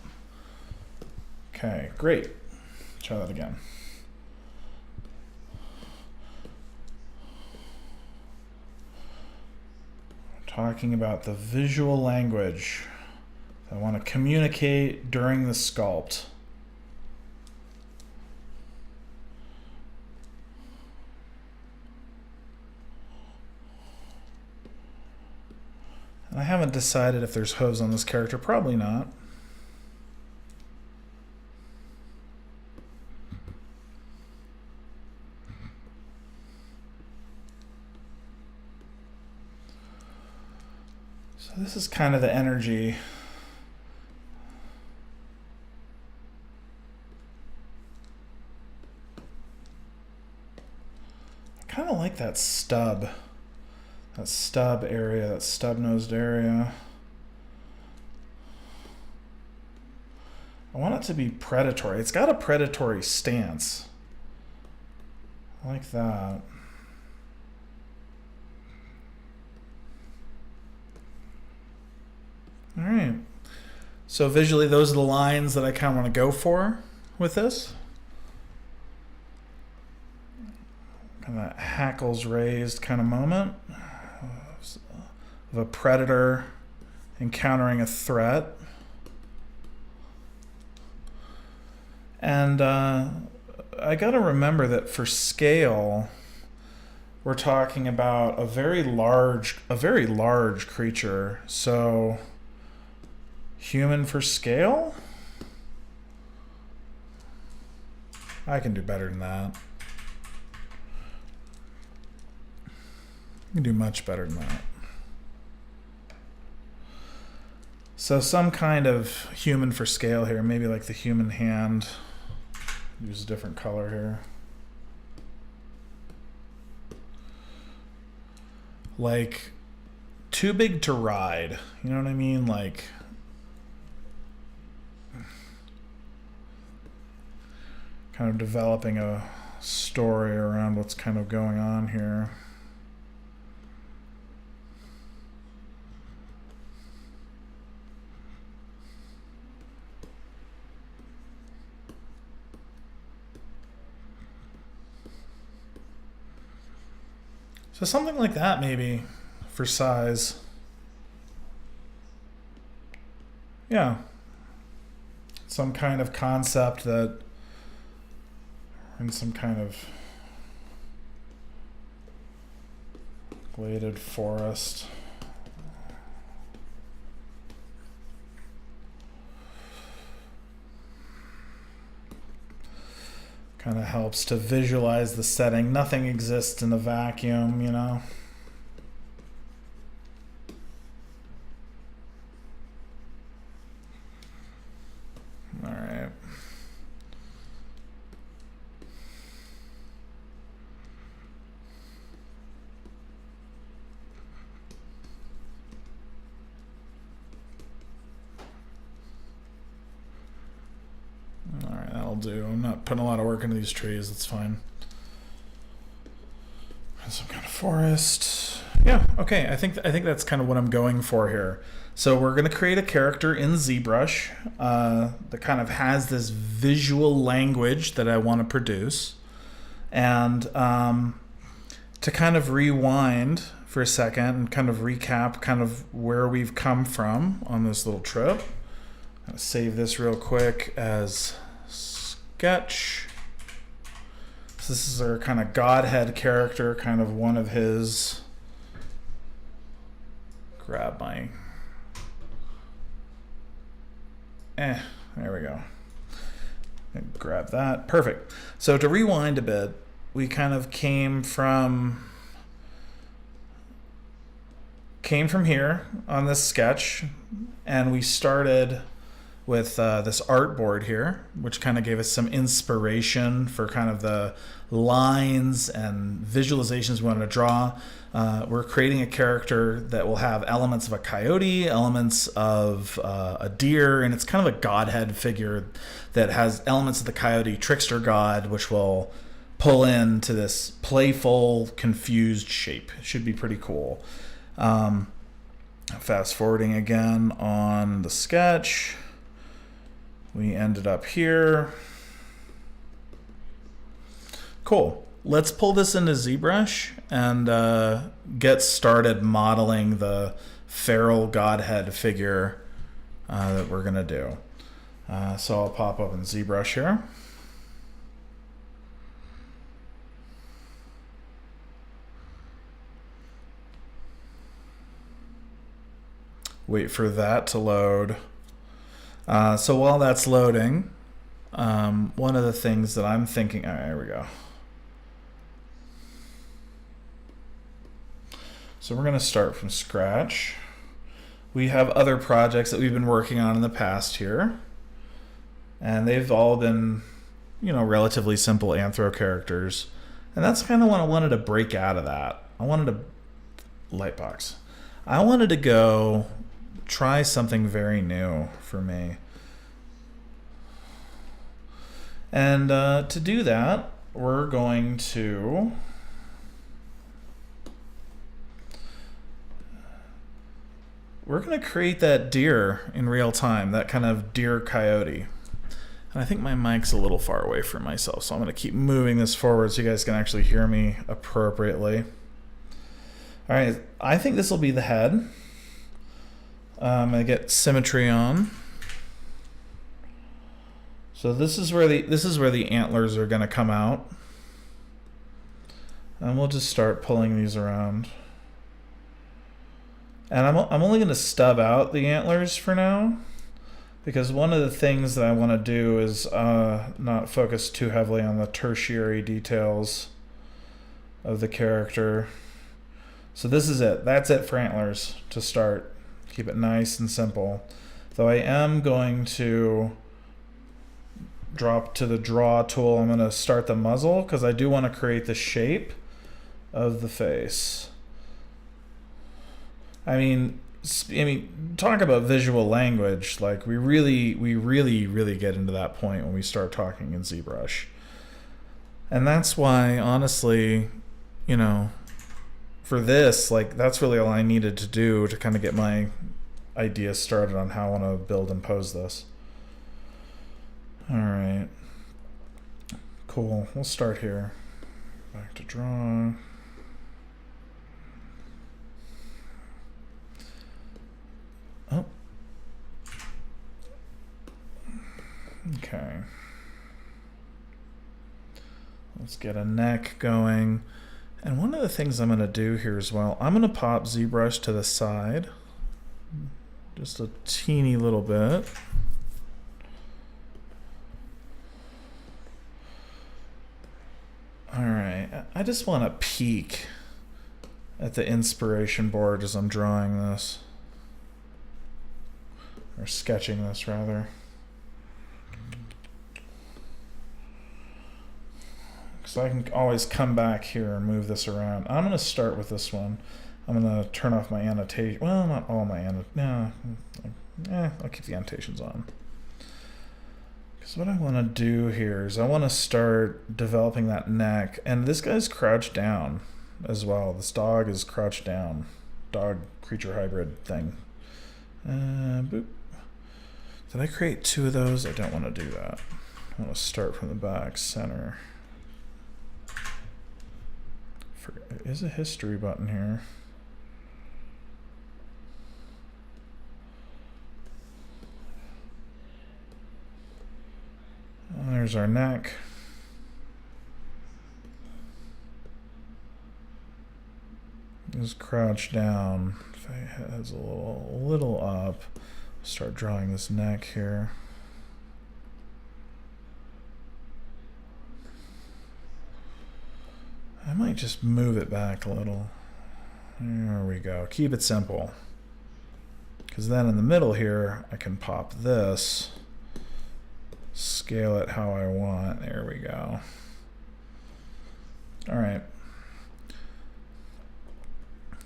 Okay, great. Try that again. Talking about the visual language I want to communicate during the sculpt. And I haven't decided if there's hooves on this character. Probably not. So this is kind of the energy. I kind of like that stub. That stub area, that stub-nosed area. I want it to be predatory. It's got a predatory stance. I like that. All right. So visually, those are the lines that I kind of want to go for with this. Kind of that hackles raised kind of moment of a predator encountering a threat. And I got to remember that for scale, we're talking about a very large creature. So human for scale? I can do better than that. I can do much better than that. So some kind of human for scale here, maybe like the human hand. Use a different color here. Like too big to ride. You know what I mean? Like kind of developing a story around what's kind of going on here. So something like that maybe for size. Yeah. Some kind of concept that in some kind of gladed forest. Kind of helps to visualize the setting. Nothing exists in a vacuum, you know. All right. Do. I'm not putting a lot of work into these trees. That's fine. Some kind of forest. Yeah. Okay. I think that's kind of what I'm going for here. So we're going to create a character in Zbrush that kind of has this visual language that I want to produce, and to kind of rewind for a second and kind of recap kind of where we've come from on this little trip. I'm going to save this real quick as sketch. So this is our kind of godhead character, kind of one of his. Grab my. There we go. Grab that. Perfect. So to rewind a bit, we kind of came from here on this sketch, and we started with this artboard here, which kind of gave us some inspiration for kind of the lines and visualizations we wanted to draw. We're creating a character that will have elements of a coyote, elements of a deer, and it's kind of a godhead figure that has elements of the coyote trickster god, which will pull into this playful, confused shape. It should be pretty cool. Fast forwarding again on the sketch. We ended up here. Cool. Let's pull this into Zbrush and get started modeling the feral godhead figure that we're going to do. So I'll pop up in Zbrush here. Wait for that to load. So while that's loading, one of the things that I'm thinking, all right, here we go. So we're going to start from scratch. We have other projects that we've been working on in the past here, and they've all been, you know, relatively simple anthro characters. And that's kind of when I wanted to break out of that. I wanted to lightbox. I wanted to go try something very new for me. And to do that, we're going to create that deer in real time, that kind of deer coyote. And I think my mic's a little far away from myself, so I'm going to keep moving this forward so you guys can actually hear me appropriately. All right, I think this will be the head. I'm going to get symmetry on. So this is where the antlers are going to come out. And we'll just start pulling these around. And I'm only going to stub out the antlers for now, because one of the things that I want to do is not focus too heavily on the tertiary details of the character. So this is it. That's it for antlers to start. Keep it nice and simple. Though I am going to drop to the draw tool. I'm going to start the muzzle because I do want to create the shape of the face. I mean, talk about visual language. Like we really get into that point when we start talking in ZBrush. And that's why, honestly, you know, for this, like that's really all I needed to do to kind of get my ideas started on how I want to build and pose this. All right, cool. We'll start here. Back to draw. Oh. Okay. Let's get a neck going. And one of the things I'm going to do here as well, I'm going to pop ZBrush to the side. Just a teeny little bit. All right. I just want to peek at the inspiration board as I'm drawing this. Or sketching this, rather. So I can always come back here and move this around. I'm going to start with this one. I'm going to turn off my annotation. Well, not all my annotations. No, I'll keep the annotations on. Because what I want to do here is I want to start developing that neck. And this guy's crouched down as well. This dog is crouched down. Dog creature hybrid thing. Boop. Did I create two of those? I don't want to do that. I want to start from the back center. There is a history button here. And there's our neck. Just crouch down. Head's a little up. Start drawing this neck here. I might just move it back a little. There we go. Keep it simple. Because then in the middle here, I can pop this, scale it how I want. There we go. All right.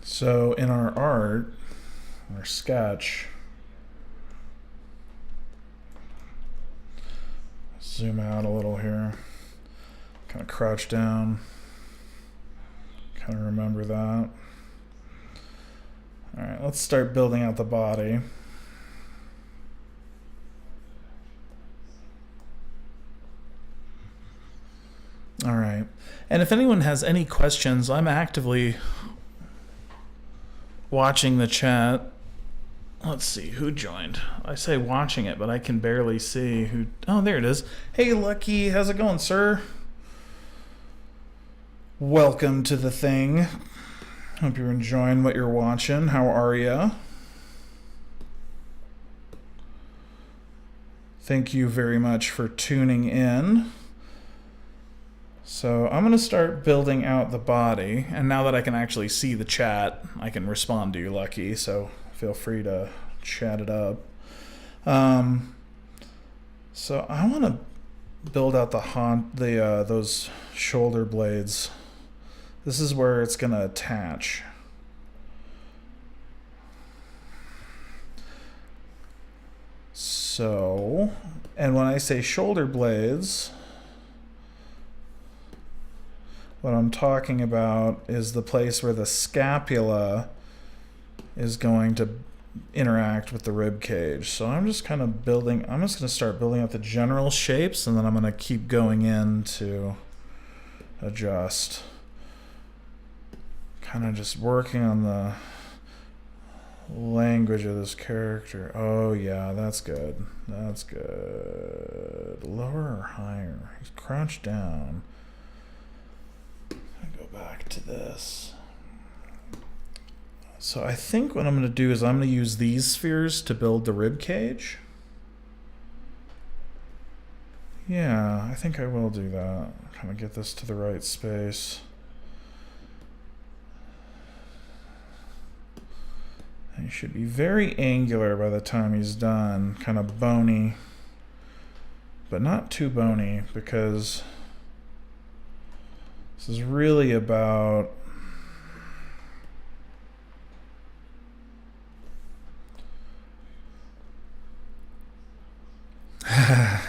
So in our art, our sketch, zoom out a little here, kind of crouch down. Kind of remember that. All right, let's start building out the body. All right, and if anyone has any questions, I'm actively watching the chat. Let's see who joined. I say watching it, but I can barely see who. Oh, there it is. Hey, Lucky, how's it going, sir? Welcome to the thing. Hope you're enjoying what you're watching. How are ya? Thank you very much for tuning in. So I'm going to start building out the body. And now that I can actually see the chat, I can respond to you, Lucky. So feel free to chat it up. So I want to build out those shoulder blades. This is where it's going to attach. So, and when I say shoulder blades, what I'm talking about is the place where the scapula is going to interact with the rib cage. So I'm just kind of building, I'm just going to start building out the general shapes, and then I'm going to keep going in to adjust. Kind of just working on the language of this character. Oh yeah, that's good. That's good. Lower or higher? He's crouched down. Go back to this. So I think what I'm going to do is I'm going to use these spheres to build the rib cage. Yeah, I think I will do that. Kind of get this to the right space. He should be very angular by the time he's done. Kind of bony, but not too bony, because this is really about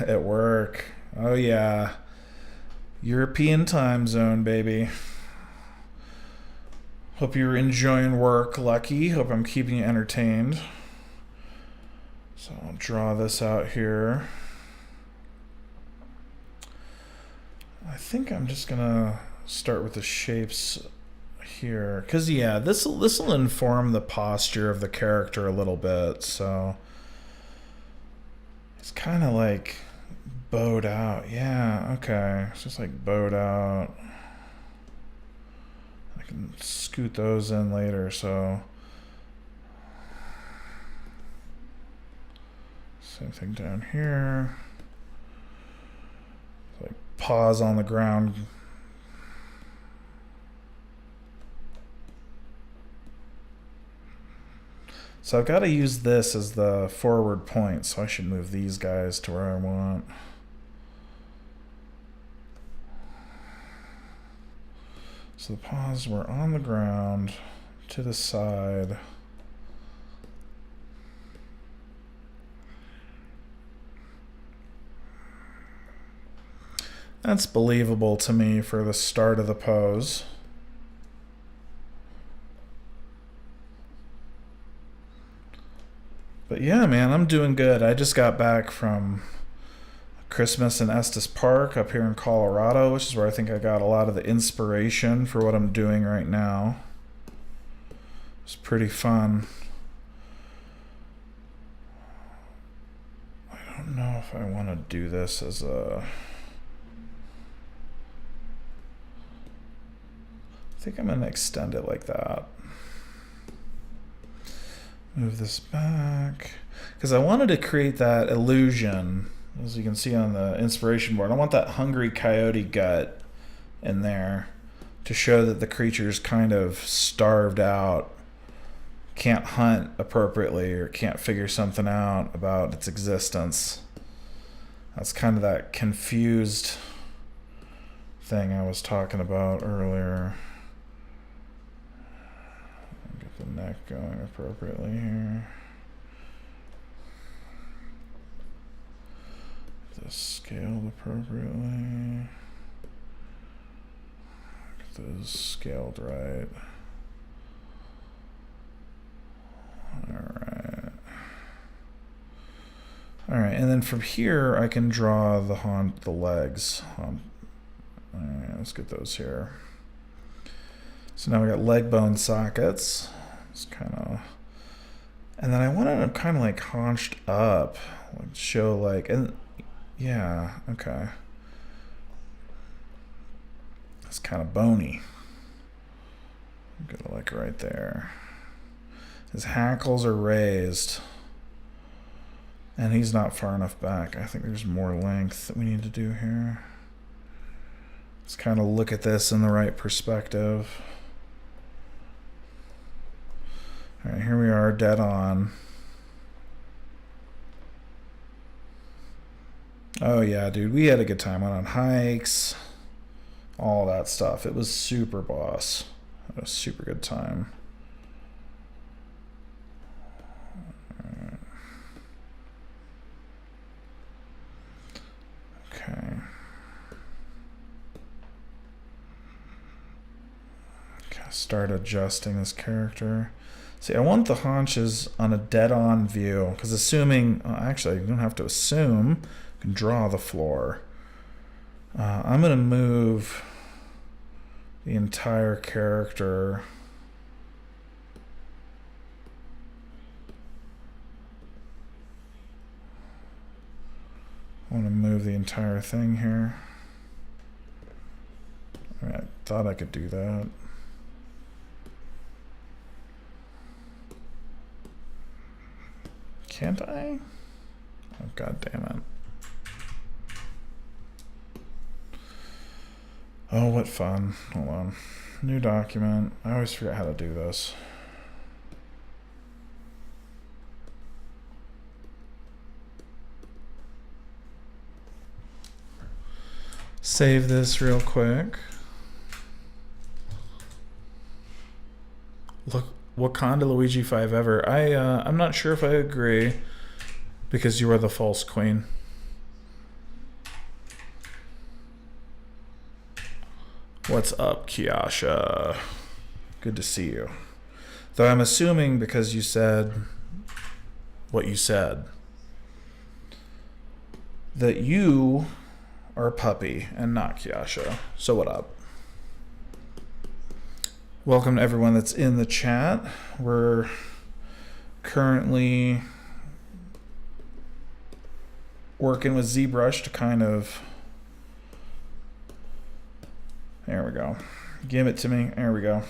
at work. Oh yeah, European time zone, baby. Hope you're enjoying work, Lucky. Hope I'm keeping you entertained. So I'll draw this out here. I think I'm just gonna start with the shapes here, because yeah, this will inform the posture of the character a little bit. So it's kind of like bowed out. Yeah, okay. It's just like bowed out. I can scoot those in later, so same thing down here. Like paws on the ground. So I've got to use this as the forward point, so I should move these guys to where I want. So the paws were on the ground, to the side. That's believable to me for the start of the pose. But yeah, man, I'm doing good. I just got back from Christmas in Estes Park up here in Colorado, which is where I think I got a lot of the inspiration for what I'm doing right now. It's pretty fun. I don't know if I want to do this as a... I think I'm going to extend it like that. Move this back. Because I wanted to create that illusion. As you can see on the inspiration board, I want that hungry coyote gut in there to show that the creature's kind of starved out, can't hunt appropriately, or can't figure something out about its existence. That's kind of that confused thing I was talking about earlier. Get the neck going appropriately here. This scaled appropriately. Get those scaled right. Alright. Alright, and then from here I can draw the legs. Alright, let's get those here. So now we got leg bone sockets. It's kind of... And then I wanted them kind of like haunched up. Like show like... and. Yeah, okay. It's kind of bony. Go to like right there. His hackles are raised. And he's not far enough back. I think there's more length that we need to do here. Let's kind of look at this in the right perspective. All right, here we are, dead on. Oh yeah, dude, we had a good time. Went on hikes, all that stuff. It was super boss. It was a super good time. Right. Okay. Start adjusting this character. See, I want the haunches on a dead-on view, because assuming, actually, you don't have to assume. You can draw the floor. I'm going to move the entire character. I want to move the entire thing here. All right, thought I could do that. Can't I? Oh, God damn it. Oh, what fun. Hold on. New document. I always forget how to do this. Save this real quick. Look, Wakanda Luigi 5 ever. I'm not sure if I agree because you are the false queen. What's up, Kiasha? Good to see you. Though I'm assuming because you said what you said that you are a puppy and not Kiasha. So what up? Welcome to everyone that's in the chat. We're currently working with Zbrush to kind of... There we go. Give it to me. There we go.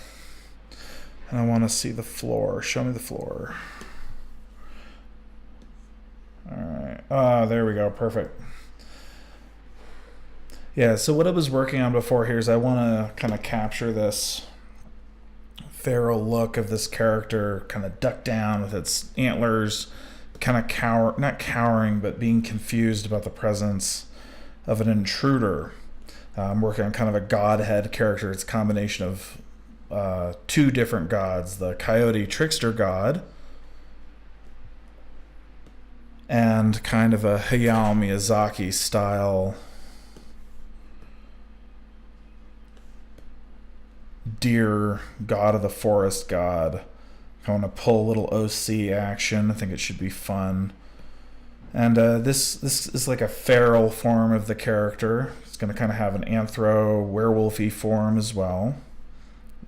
And I want to see the floor. Show me the floor. All right. There we go. Perfect. Yeah, so what I was working on before here is I want to kind of capture this feral look of this character, kind of ducked down with its antlers, kind of not cowering, but being confused about the presence of an intruder. I'm working on kind of a godhead character. It's a combination of two different gods, the coyote trickster god and kind of a Hayao Miyazaki style deer god of the forest god. I want to pull a little OC action. I think it should be fun. And this is like a feral form of the character. It's going to kind of have an anthro werewolfy form as well.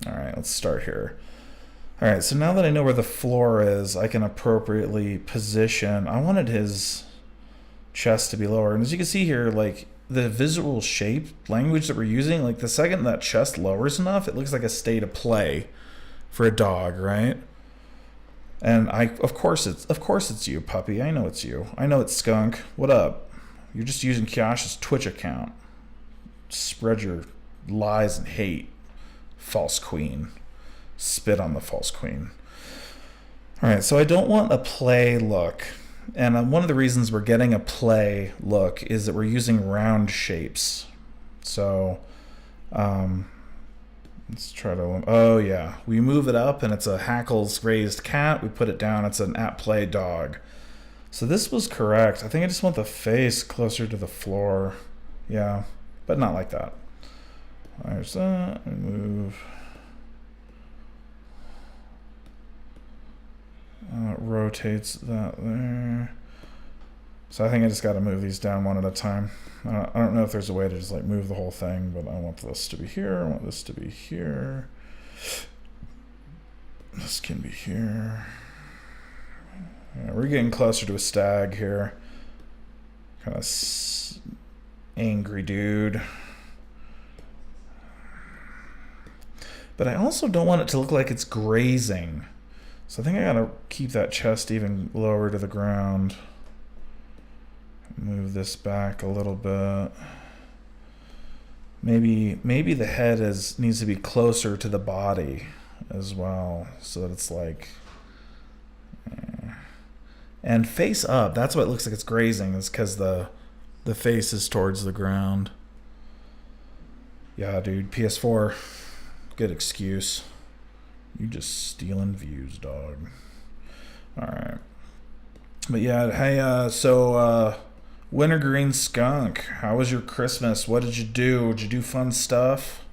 All right, let's start here. All right, so now that I know where the floor is, I can appropriately position. I wanted his chest to be lower. And as you can see here, like the visual shape language that we're using, like the second that chest lowers enough, it looks like a state of play for a dog, right? And of course it's you, puppy. I know it's you. I know it's Skunk. What up? You're just using Kiasha's Twitch account. Spread your lies and hate. False queen. Spit on the false queen. All right, so I don't want a play look. And one of the reasons we're getting a play look is that we're using round shapes. So let's try to... Oh, yeah. We move it up, and it's a Hackles raised cat. We put it down. It's an at-play dog. So this was correct. I think I just want the face closer to the floor. Yeah, but not like that. There's that. Move... rotates that there. So I think I just got to move these down one at a time. I don't know if there's a way to just like move the whole thing, but I want this to be here. I want this to be here. This can be here. Yeah, we're getting closer to a stag here. Kind of angry dude. But I also don't want it to look like it's grazing. So I think I gotta keep that chest even lower to the ground. Move this back a little bit. Maybe the head needs to be closer to the body as well, so that it's like... And face up. That's what it looks like it's grazing, is because the face is towards the ground. Yeah, dude. PS4. Good excuse. You just stealing views, dog. All right. But yeah, hey, so Wintergreen Skunk, how was your Christmas? What did you do? Did you do fun stuff?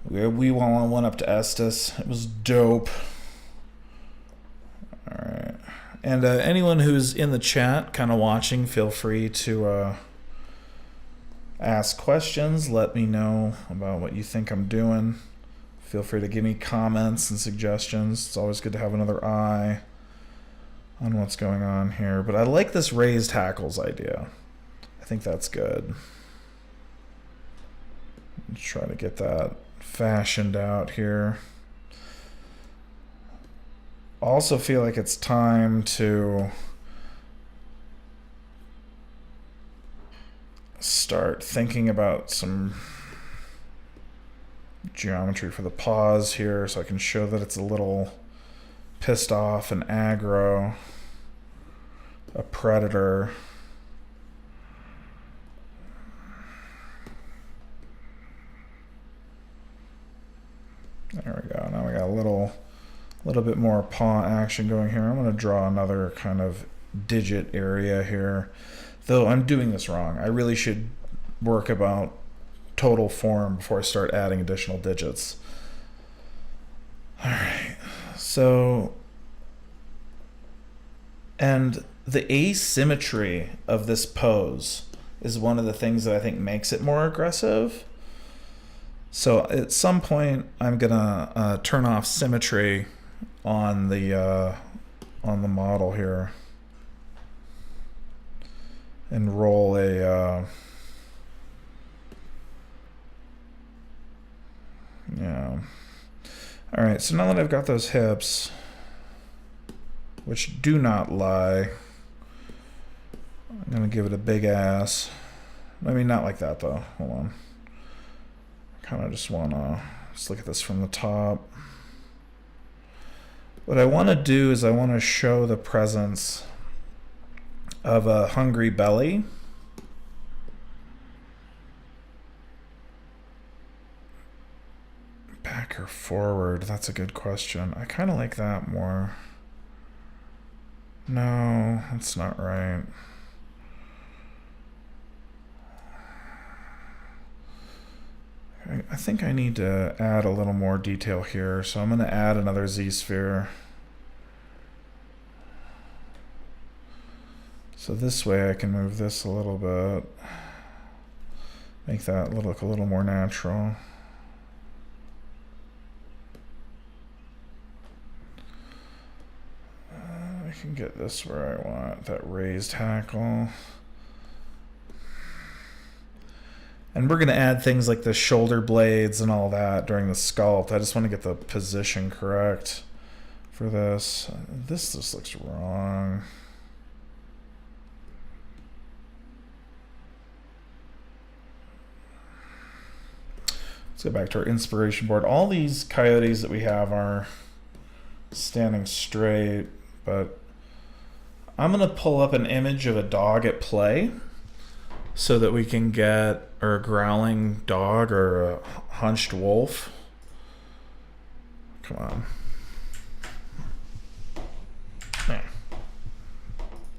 We went up to Estes. It was dope. All right. And anyone who's in the chat kind of watching, feel free to ask questions. Let me know about what you think I'm doing. Feel free to give me comments and suggestions. It's always good to have another eye on what's going on here. But I like this raised hackles idea. I think that's good. try to get that fashioned out here. Also feel like it's time to start thinking about some geometry for the paws here so I can show that it's a little pissed off and aggro, a predator. There we go. Now we got a little bit more paw action going here. I'm going to draw another kind of digit area here. Though I'm doing this wrong. I really should work about total form before I start adding additional digits. All right. So, and the asymmetry of this pose is one of the things that I think makes it more aggressive. So at some point, I'm gonna turn off symmetry on the model here and roll a yeah. All right, so now that I've got those hips, which do not lie, I'm gonna give it a big ass. I mean, not like that though. Hold on. Kind of just wanna look at this from the top. What I want to do is I want to show the presence of a hungry belly. Back or forward? That's a good question. I kind of like that more. No, that's not right. I think I need to add a little more detail here, so I'm going to add another Z-sphere. So this way I can move this a little bit, make that look a little more natural. I can get this where I want, that raised hackle. And we're going to add things like the shoulder blades and all that during the sculpt. I just want to get the position correct for this. This just looks wrong. Let's go back to our inspiration board. All these coyotes that we have are standing straight, but I'm going to pull up an image of a dog at play so that we can get, or a growling dog or a hunched wolf. Come on. Yeah.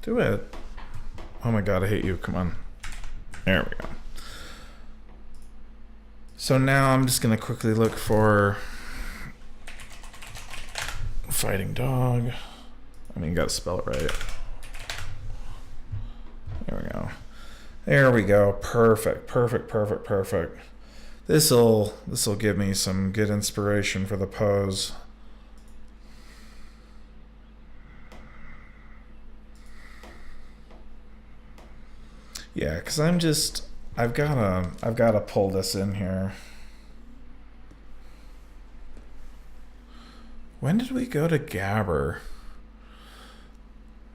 Do it. Oh my God, I hate you. Come on. There we go. So now I'm just going to quickly look for fighting dog. I mean, you got to spell it right. There we go. There we go. Perfect. Perfect. Perfect. Perfect. This'll give me some good inspiration for the pose. Yeah, because I've gotta pull this in here. When did we go to Gabber?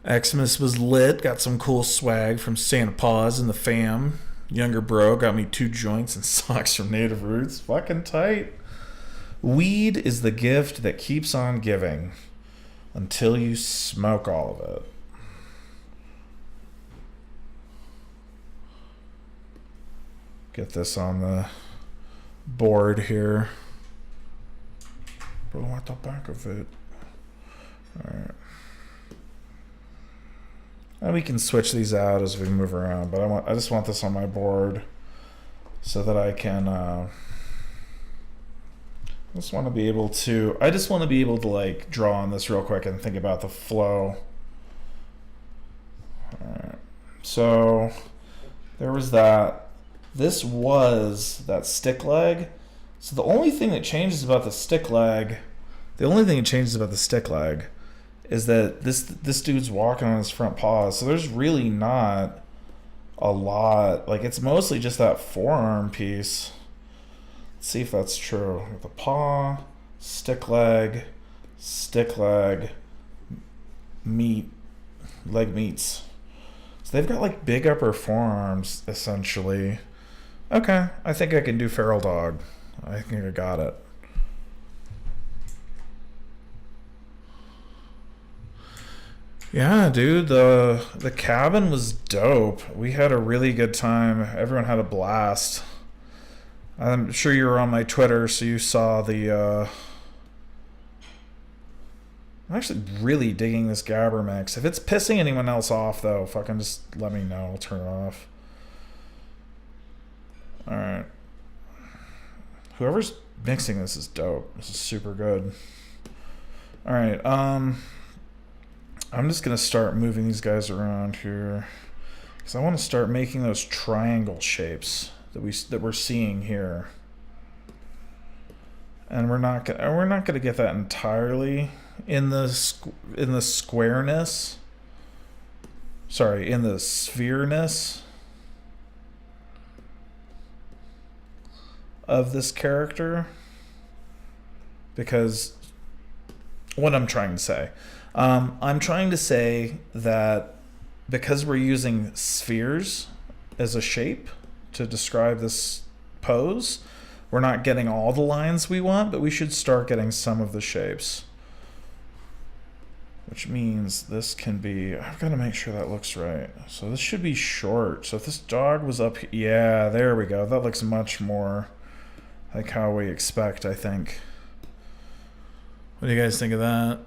Xmas was lit, got some cool swag from Santa Paws and the fam. Younger bro got me 2 joints and socks from Native Roots. Fucking tight. Weed is the gift that keeps on giving until you smoke all of it. Get this on the board here. But I want the back of it. Alright. And we can switch these out as we move around, but I just want this on my board so that I can I just want to be able to like draw on this real quick and think about the flow. Alright. So there was that. This was that stick leg. So the only thing that changes about the stick leg is that this dude's walking on his front paws. So there's really not a lot. Like, it's mostly just that forearm piece. Let's see if that's true. The paw, stick leg, meat, leg meats. So they've got like big upper forearms, essentially. Okay, I think I can do feral dog. I think I got it. Yeah, dude, the cabin was dope. We had a really good time. Everyone had a blast. I'm sure you were on my Twitter, so you saw the I'm actually really digging this Gabber mix. If it's pissing anyone else off, though, fucking just let me know. I'll turn it off. Alright. Whoever's mixing this is dope. This is super good. Alright, I'm just going to start moving these guys around here. Because I want to start making those triangle shapes that we're seeing here. And we're not going to get that entirely in the squareness. Sorry, in the sphereness of this character. Because what I'm trying to say. I'm trying to say that because we're using spheres as a shape to describe this pose, we're not getting all the lines we want, but we should start getting some of the shapes. Which means this can be, I've got to make sure that looks right. So this should be short. So if this dog was up, yeah, there we go. That looks much more like how we expect, I think. What do you guys think of that?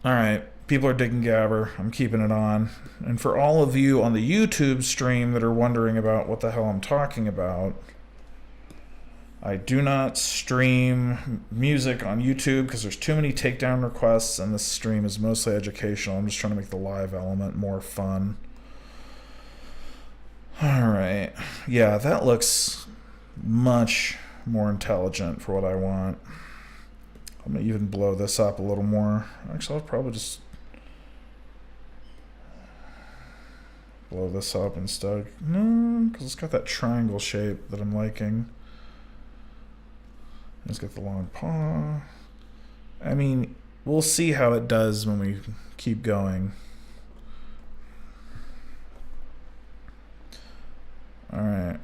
All right, people are digging Gabber. I'm keeping it on. And for all of you on the YouTube stream that are wondering about what the hell I'm talking about, I do not stream music on YouTube because there's too many takedown requests, and this stream is mostly educational. I'm just trying to make the live element more fun. All right. Yeah, that looks much more intelligent for what I want. I'm going to even blow this up a little more. Actually, I'll probably just blow this up instead. No, because it's got that triangle shape that I'm liking. Let's get the long paw. I mean, we'll see how it does when we keep going. All right.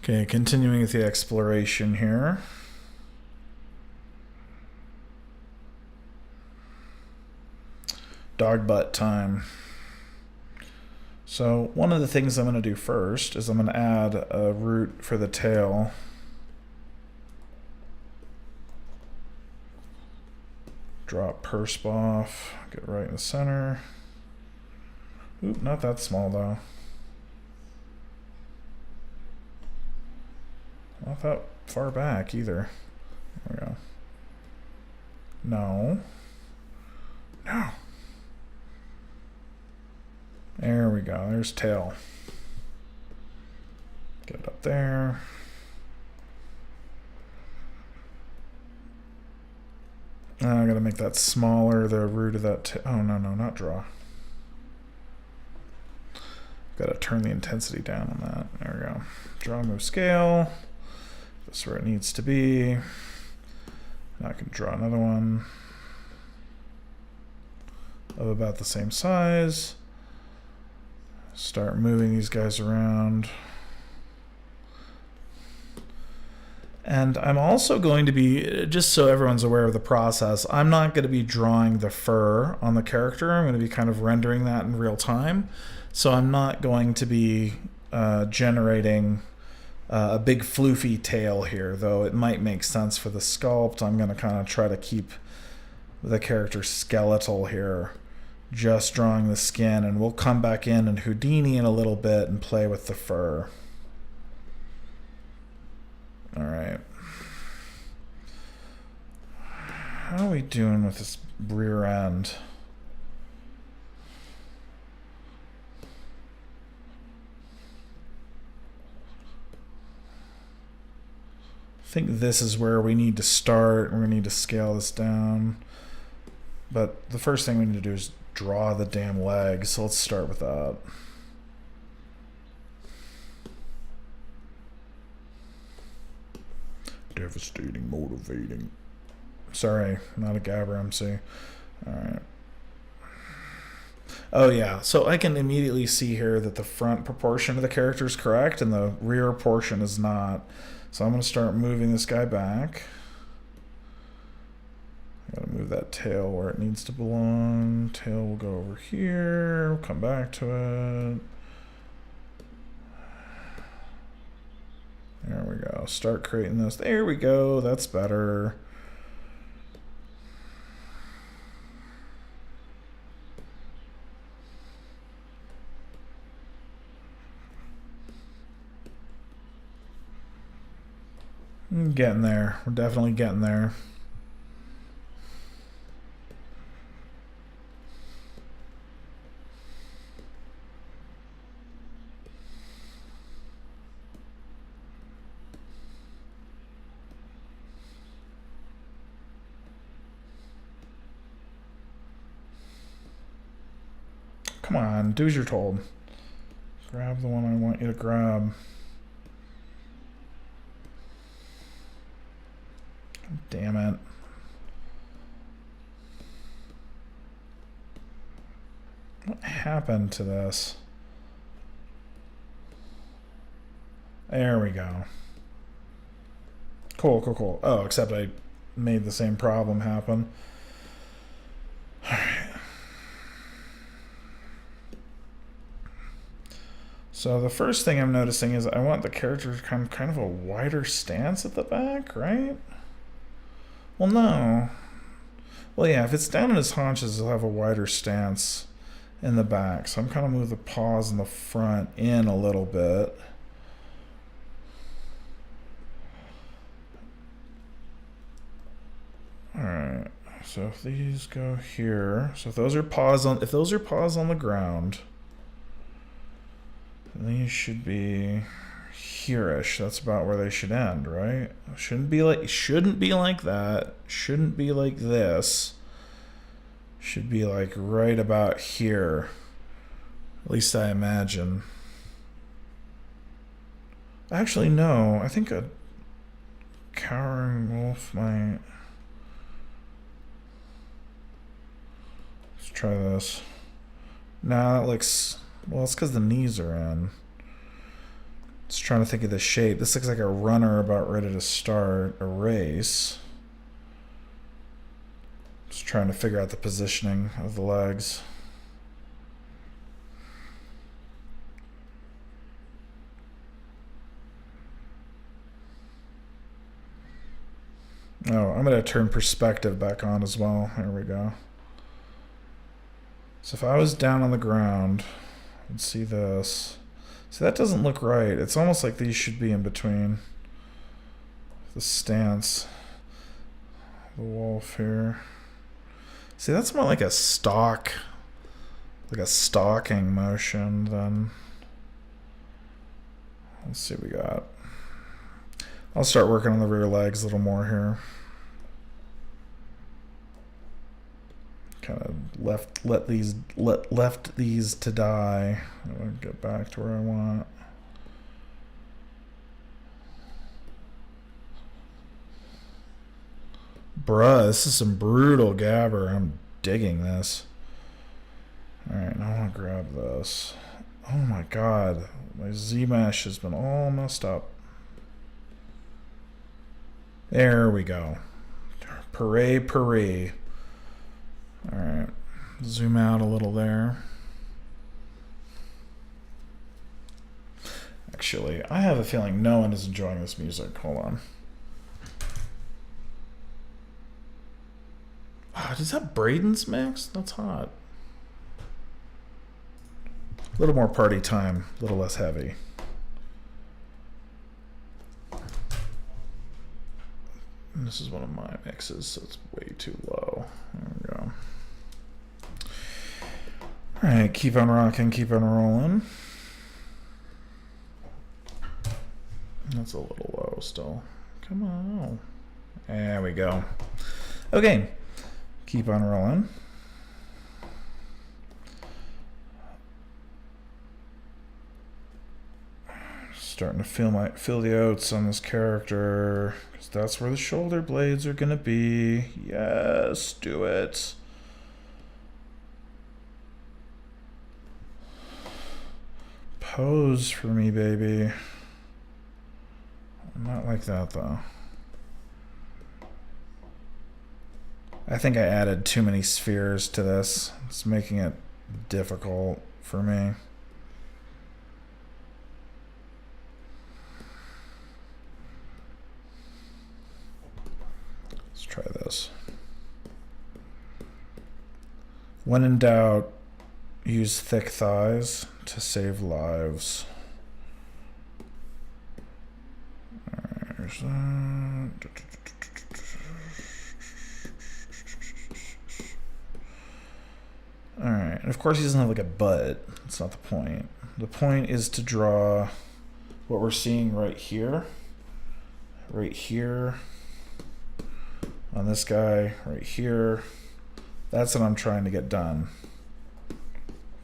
Okay, continuing with the exploration here. Dog butt time. So one of the things I'm going to do first is I'm going to add a root for the tail. Drop persp off, get right in the center. Oop, not that small though. Not that far back either. There we go. No. No. There we go. There's tail. Get it up there. Now I gotta make that smaller, the root of that. Oh, no, not draw. Gotta turn the intensity down on that. There we go. Draw, move, scale. That's where it needs to be. Now I can draw another one of about the same size. Start moving these guys around. And I'm also going to be, just so everyone's aware of the process, I'm not going to be drawing the fur on the character. I'm going to be kind of rendering that in real time. So I'm not going to be generating a big floofy tail here, though it might make sense for the sculpt. I'm going to kind of try to keep the character skeletal here, just drawing the skin, and we'll come back in Houdini in a little bit and play with the fur. All right. How are we doing with this rear end? I think this is where we need to start. We're going to need to scale this down. But the first thing we need to do is draw the damn leg. So let's start with that. Devastating, motivating. Sorry, not a Gabber MC. Alright. Oh yeah, so I can immediately see here that the front proportion of the character is correct and the rear portion is not. So I'm going to start moving this guy back. I gotta move that tail where it needs to belong. Tail will go over here. We'll come back to it. There we go. Start creating this. There we go. That's better. Getting there. We're definitely getting there. Come on, do as you're told. Grab the one I want you to grab. Damn it. What happened to this? There we go. Cool, cool, cool. Oh, except I made the same problem happen. Alright. So the first thing I'm noticing is I want the character to come kind of a wider stance at the back, right? Well, no. Well, yeah, if it's down on his haunches, he'll have a wider stance in the back. So I'm kind of move the paws in the front in a little bit. Alright, so if these go here, so if those are paws on the ground, these should be here-ish. That's about where they should end, right? Shouldn't be like that. Shouldn't be like this. Should be like right about here. At least I imagine. Actually, no. I think a cowering wolf might. Let's try this. Nah, that looks. Well, it's because the knees are in. Just trying to think of the shape. This looks like a runner about ready to start a race. Just trying to figure out the positioning of the legs. Oh, I'm going to turn perspective back on as well. There we go. So if I was down on the ground, I'd see this. See, that doesn't look right. It's almost like these should be in between. The stance. The wolf here. See, that's more like a stalk. Like a stalking motion than... Let's see what we got. I'll start working on the rear legs a little more here. Kind of left these to die. I'm gonna get back to where I want. Bruh, this is some brutal gabber. I'm digging this. Alright, now I want to grab this. Oh my god. My Z-mesh has been all messed up. There we go. Parade. Alright. Zoom out a little there. Actually, I have a feeling no one is enjoying this music. Hold on. Oh, does that Braden's mix? That's hot. A little more party time, a little less heavy. And this is one of my mixes, so it's way too low. There we go. Alright, keep on rocking, keep on rolling. That's a little low still. Come on. There we go. Okay. Keep on rolling. starting to feel the oats on this character, because that's where the shoulder blades are gonna be. Yes, do it. Pose for me, baby. Not like that though. I think I added too many spheres to this. It's making it difficult for me. Let's try this. When in doubt, use thick thighs to save lives. There's that. Alright, and of course he doesn't have like a butt. That's not the point. The point is to draw what we're seeing right here, on this guy, right here. That's what I'm trying to get done.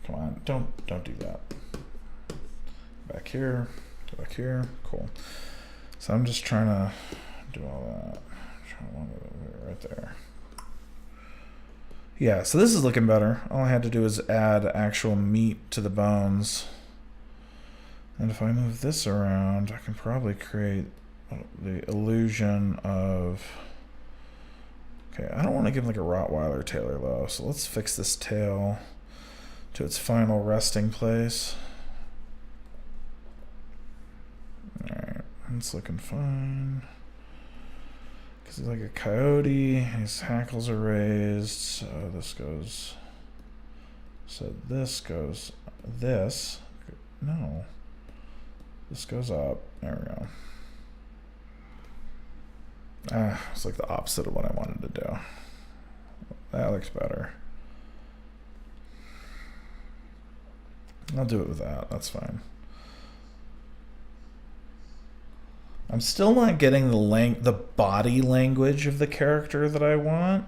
Come on, don't do that. Back here, go back here, cool. So I'm just trying to do all that. Right there. Yeah, so this is looking better. All I had to do is add actual meat to the bones. And if I move this around, I can probably create the illusion of... Okay, I don't want to give like a Rottweiler tail though, so let's fix this tail to its final resting place. Alright, it's looking fine. Because he's like a coyote, his hackles are raised, so this goes, this goes up, there we go. It's like the opposite of what I wanted to do. That looks better. I'll do it with that, that's fine. I'm still not getting the body language of the character that I want,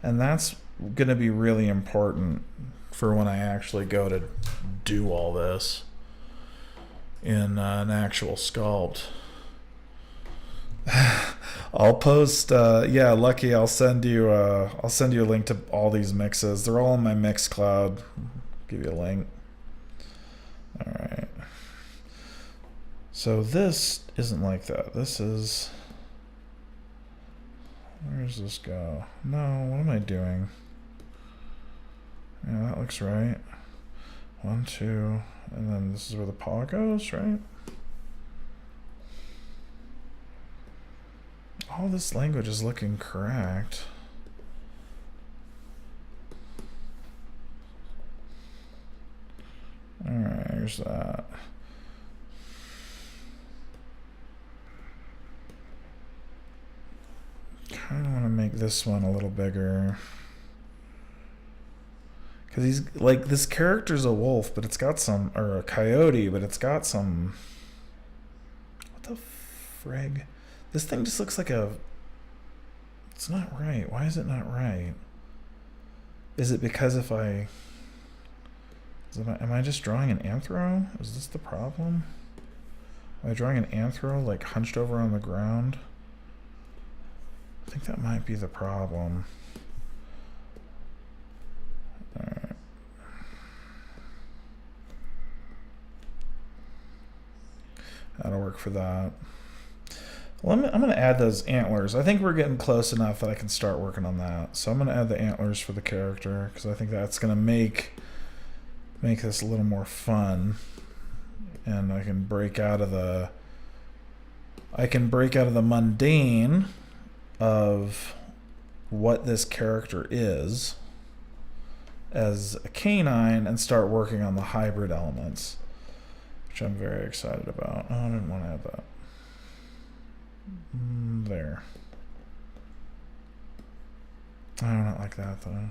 and that's going to be really important for when I actually go to do all this in an actual sculpt. I'll post. Yeah, Lucky. I'll send you a link to all these mixes. They're all in my Mixcloud. Give you a link. All right. So this isn't like that. This is... Where does this go? No, what am I doing? Yeah, that looks right. 1, 2, and then this is where the paw goes, right? All this language is looking correct. Alright, here's that. Kind of want to make this one a little bigger. Because he's like, this character's a wolf, but it's got some, or a coyote, but it's got some, what the frig? This thing just looks like a, it's not right. Why is it not right? Is it because if am I just drawing an anthro? Is this the problem? Am I drawing an anthro like hunched over on the ground? I think that might be the problem. Alright. That'll work for that. Well, I'm going to add those antlers. I think we're getting close enough that I can start working on that. So I'm going to add the antlers for the character because I think that's going to make this a little more fun. And I can break out of the mundane of what this character is as a canine and start working on the hybrid elements, which I'm very excited about. Oh, I didn't want to add that. There. I don't like that though.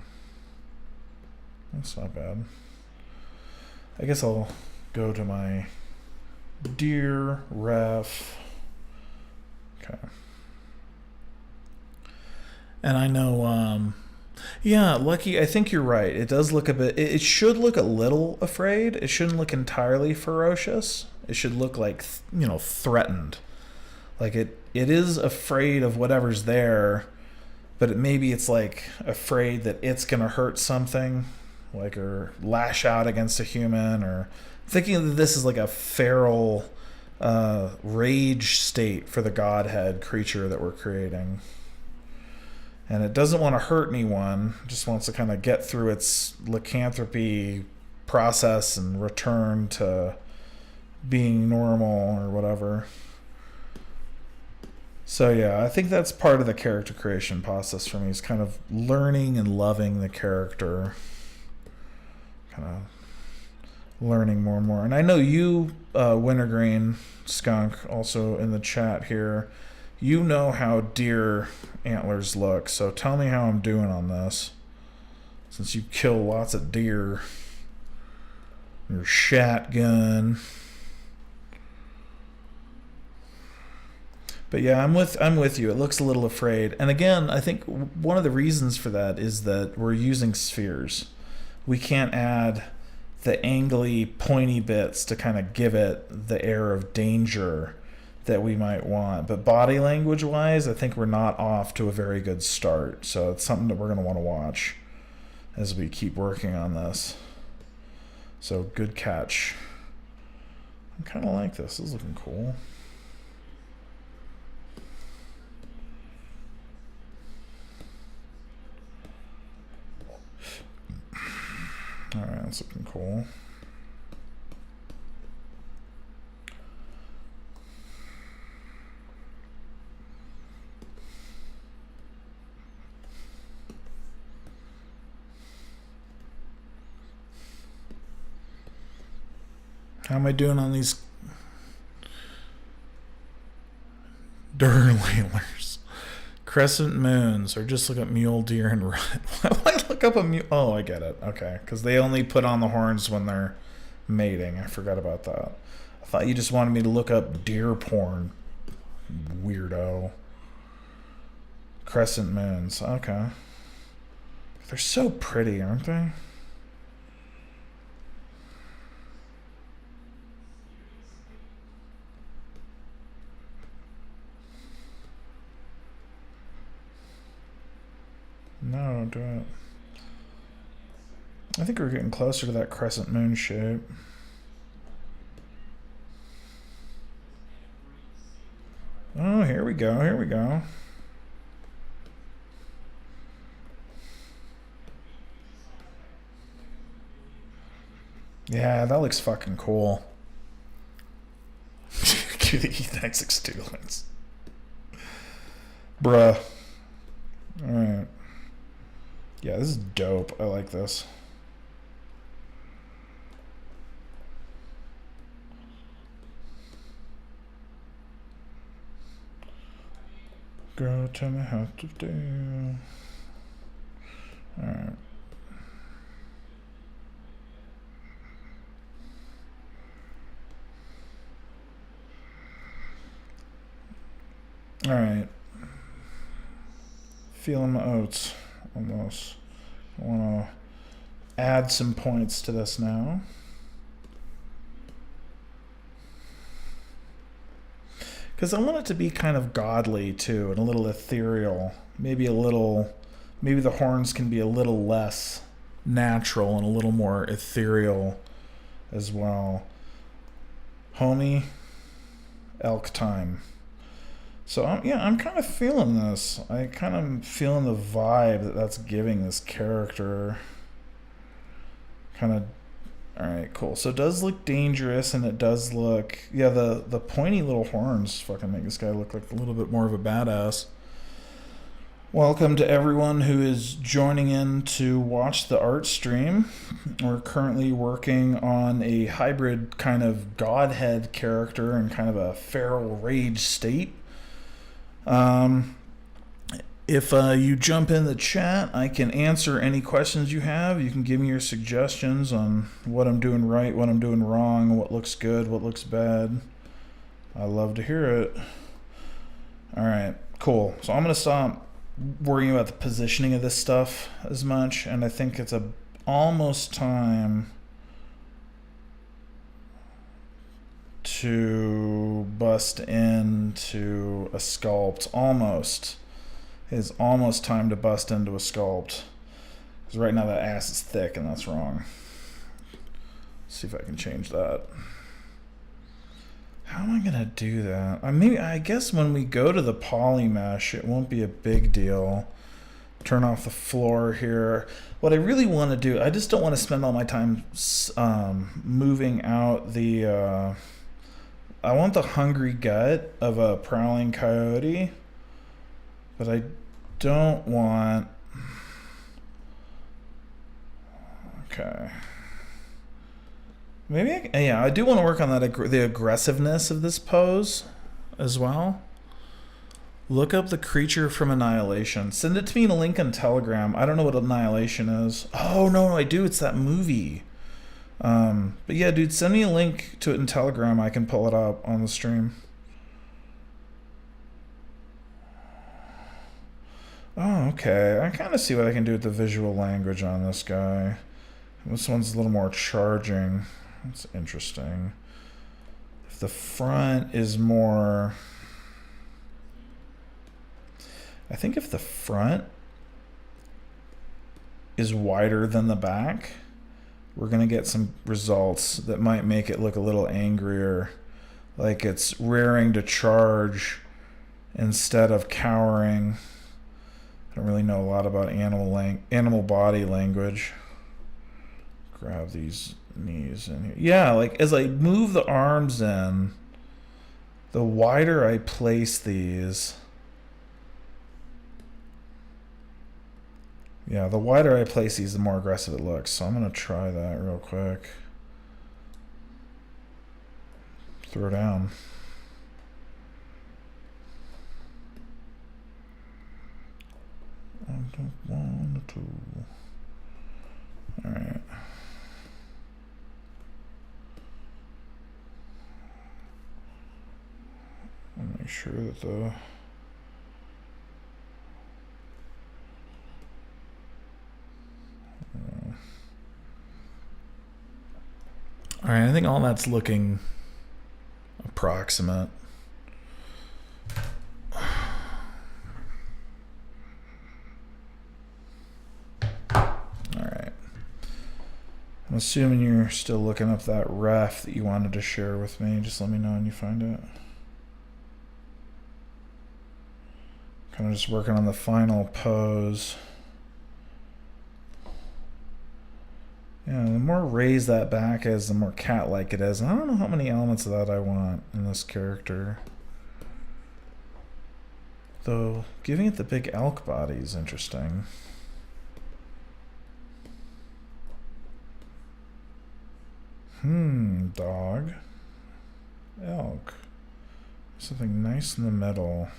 That's not bad. I guess I'll go to my deer ref. Okay. And I know Yeah, Lucky, I think you're right. It does look a bit, it should look a little afraid. It shouldn't look entirely ferocious. It should look like, threatened. Like it is afraid of whatever's there, but maybe it's like afraid that it's going to hurt something, like, or lash out against a human, or thinking that this is like a feral rage state for the godhead creature that we're creating. And it doesn't want to hurt anyone, it just wants to kind of get through its lycanthropy process and return to being normal or whatever. So yeah, I think that's part of the character creation process for me, is kind of learning and loving the character. Kind of learning more and more. And I know you, Wintergreen Skunk, also in the chat here, you know how deer antlers look, so tell me how I'm doing on this. Since you kill lots of deer. Your shotgun. But yeah, I'm with you. It looks a little afraid. And again, I think one of the reasons for that is that we're using spheres. We can't add the angly, pointy bits to kind of give it the air of danger that we might want. But body language wise, I think we're not off to a very good start. So it's something that we're going to want to watch as we keep working on this. So good catch. I kind of like this. This is looking cool. Alright, that's looking cool. How am I doing on these Durlalers? Crescent moons, or just look up mule deer and rut. Why would I look up a mule? Oh, I get it. Okay, because they only put on the horns when they're mating. I forgot about that. I thought you just wanted me to look up deer porn. Weirdo. Crescent moons. Okay. They're so pretty, aren't they? No, don't do it. I think we're getting closer to that crescent moon shape. Oh, here we go, here we go. Yeah, that looks fucking cool. Cue the E96 students. Bruh. Alright. Yeah, this is dope. I like this. Girl, tell me how to do. Alright. Alright. Feeling my oats on this. I want to add some points to this now. Because I want it to be kind of godly too, and a little ethereal. Maybe the horns can be a little less natural and a little more ethereal as well. Homie, elk time. So I'm kind of feeling this. I kind of feeling the vibe that that's giving this character. Kind of. All right, cool. So it does look dangerous, and it does look, yeah, the pointy little horns fucking make this guy look like a little bit more of a badass. Welcome to everyone who is joining in to watch the art stream. We're currently working on a hybrid kind of godhead character and kind of a feral rage state. If you jump in the chat, I can answer any questions you have. You can give me your suggestions on what I'm doing right, what I'm doing wrong, what looks good, what looks bad. I love to hear it. All right, cool. So I'm going to stop worrying about the positioning of this stuff as much, and I think it's almost time to bust into a sculpt. It's almost time to bust into a sculpt. Because right now that ass is thick and that's wrong. Let's see if I can change that. How am I gonna do that? I guess when we go to the poly mesh, it won't be a big deal. Turn off the floor here. What I really want to do, I just don't want to spend all my time moving out the. I want the hungry gut of a prowling coyote, but I don't want. Okay. Maybe I do want to work on that the aggressiveness of this pose as well. Look up the creature from Annihilation. Send it to me in a link on Telegram. I don't know what Annihilation is. Oh no, I do. It's that movie. But yeah, dude, send me a link to it in Telegram. I can pull it up on the stream. Oh, okay. I kind of see what I can do with the visual language on this guy. This one's a little more charging. That's interesting. If the front is more... I think if the front is wider than the back, we're going to get some results that might make it look a little angrier. Like it's rearing to charge instead of cowering. I don't really know a lot about animal body language. Grab these knees in here. Yeah, like as I move the arms in, the wider I place these, the wider I place these, the more aggressive it looks. So I'm going to try that real quick. Throw down. I don't want to. All right. I'll make sure that the all right, I think all that's looking approximate. Alright. I'm assuming you're still looking up that ref that you wanted to share with me. Just let me know when you find it. Kind of just working on the final pose. Yeah, the more raised that back is, the more cat-like it is. And I don't know how many elements of that I want in this character. Though, giving it the big elk body is interesting. Dog. Elk. Something nice in the middle.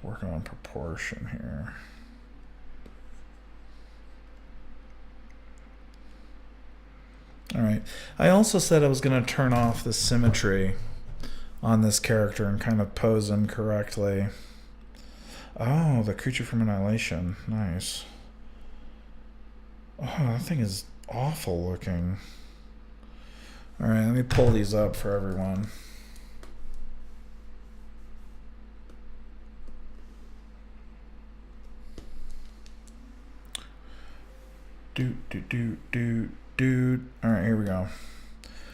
Working on proportion here. All right. I also said I was going to turn off the symmetry on this character and kind of pose him correctly. Oh, the creature from Annihilation. Nice. Oh, that thing is awful looking. All right, let me pull these up for everyone. All right, here we go.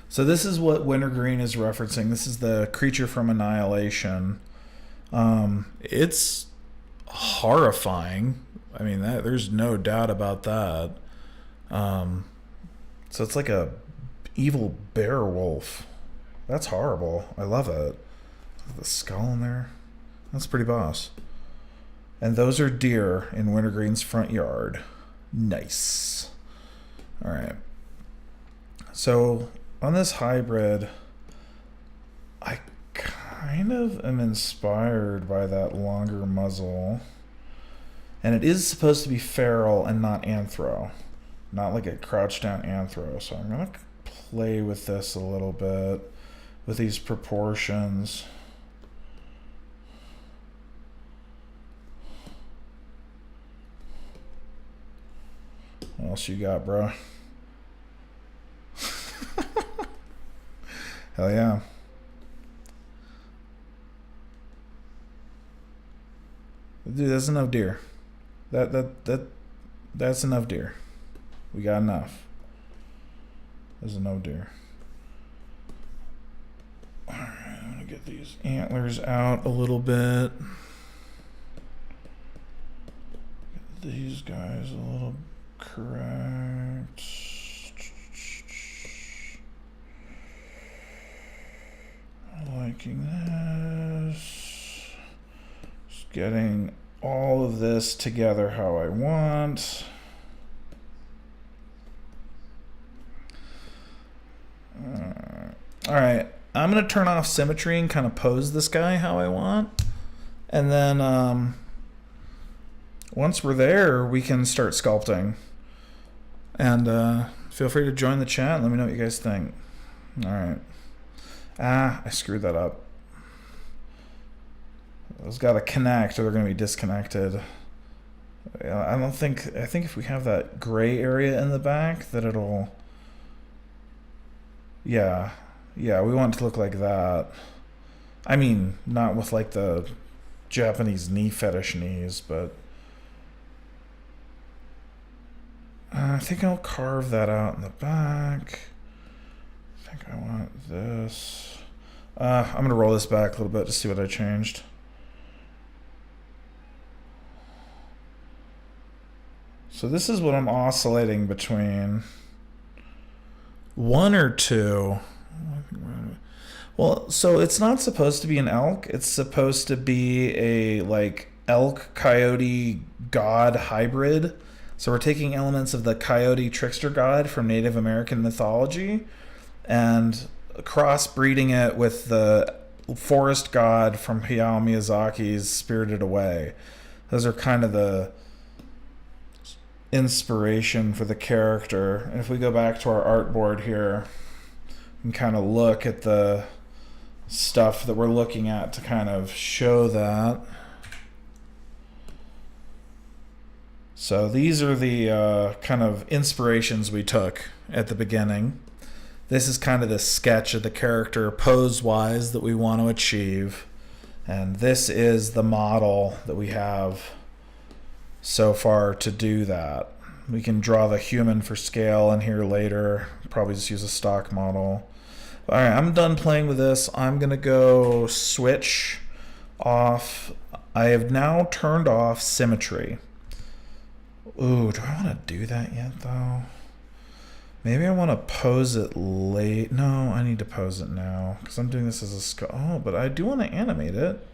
So this is what Wintergreen is referencing. This is the creature from Annihilation. It's horrifying. I mean, there's no doubt about that. So it's like a evil bear wolf. That's horrible. I love it. The skull in there. That's pretty boss. And those are deer in Wintergreen's front yard. Nice. All right. So on this hybrid, I kind of am inspired by that longer muzzle. And it is supposed to be feral and not anthro. not like a crouch down anthro. So I'm gonna play with this a little bit with these proportions. What else you got, bro? Hell yeah. Dude, that's enough deer. That's enough deer. We got enough. There's enough deer. Alright, I'm gonna get these antlers out a little bit. Get these guys a little correct. Liking this. Just getting all of this together how I want. All right, I'm gonna turn off symmetry and kind of pose this guy how I want, and then once we're there, we can start sculpting. And feel free to join the chat and let me know what you guys think. All right. I screwed that up. Those got to connect or they're going to be disconnected. I think if we have that gray area in the back that it'll... Yeah, we want it to look like that. I mean, not with like the Japanese knee fetish knees, but... I think I'll carve that out in the back. I think I want this. I'm going to roll this back a little bit to see what I changed. So this is what I'm oscillating between. 1 or 2. Well, so it's not supposed to be an elk. It's supposed to be a like elk coyote god hybrid. So we're taking elements of the coyote trickster god from Native American mythology and crossbreeding it with the forest god from Hayao Miyazaki's Spirited Away. Those are kind of the inspiration for the character. And if we go back to our artboard here and kind of look at the stuff that we're looking at to kind of show that. So these are the kind of inspirations we took at the beginning. This is kind of the sketch of the character pose-wise that we want to achieve. And this is the model that we have so far to do that. We can draw the human for scale in here later. Probably just use a stock model. All right, I'm done playing with this. I'm going to go switch off. I have now turned off symmetry. Ooh, do I want to do that yet, though? Maybe I want to pose it late. No, I need to pose it now because I'm doing this as a oh, but I do want to animate it.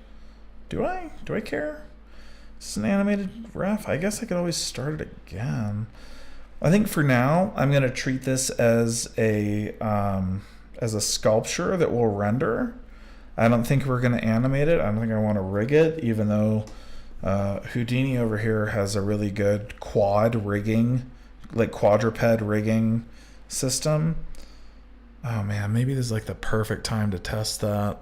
Do I? Do I care? It's an animated ref. I guess I could always start it again. I think for now, I'm going to treat this as a sculpture that will render. I don't think we're going to animate it. I don't think I want to rig it, even though Houdini over here has a really good quad rigging, like quadruped rigging system. Oh man, maybe this is like the perfect time to test that.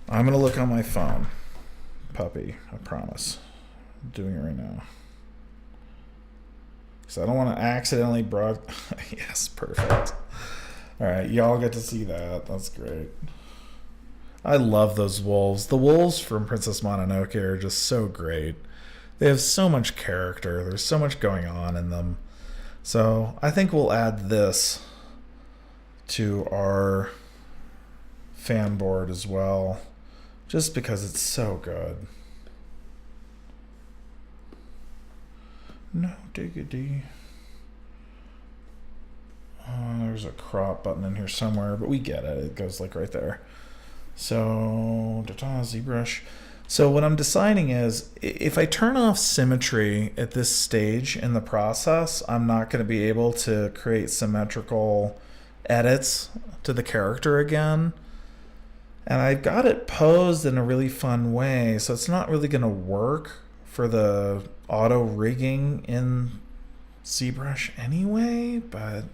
I'm gonna look on my phone, puppy, I promise. I'm doing it right now. So I don't want to accidentally yes, perfect. All right, y'all get to see that. That's great. I love those wolves. The wolves from Princess Mononoke are just so great. They have so much character. There's so much going on in them. So I think we'll add this to our fan board as well, just because it's so good. No diggity. There's a crop button in here somewhere, but we get it. It goes like right there. So, Zbrush. So what I'm deciding is, if I turn off symmetry at this stage in the process, I'm not going to be able to create symmetrical edits to the character again. And I've got it posed in a really fun way, so it's not really going to work for the auto rigging in Zbrush anyway, but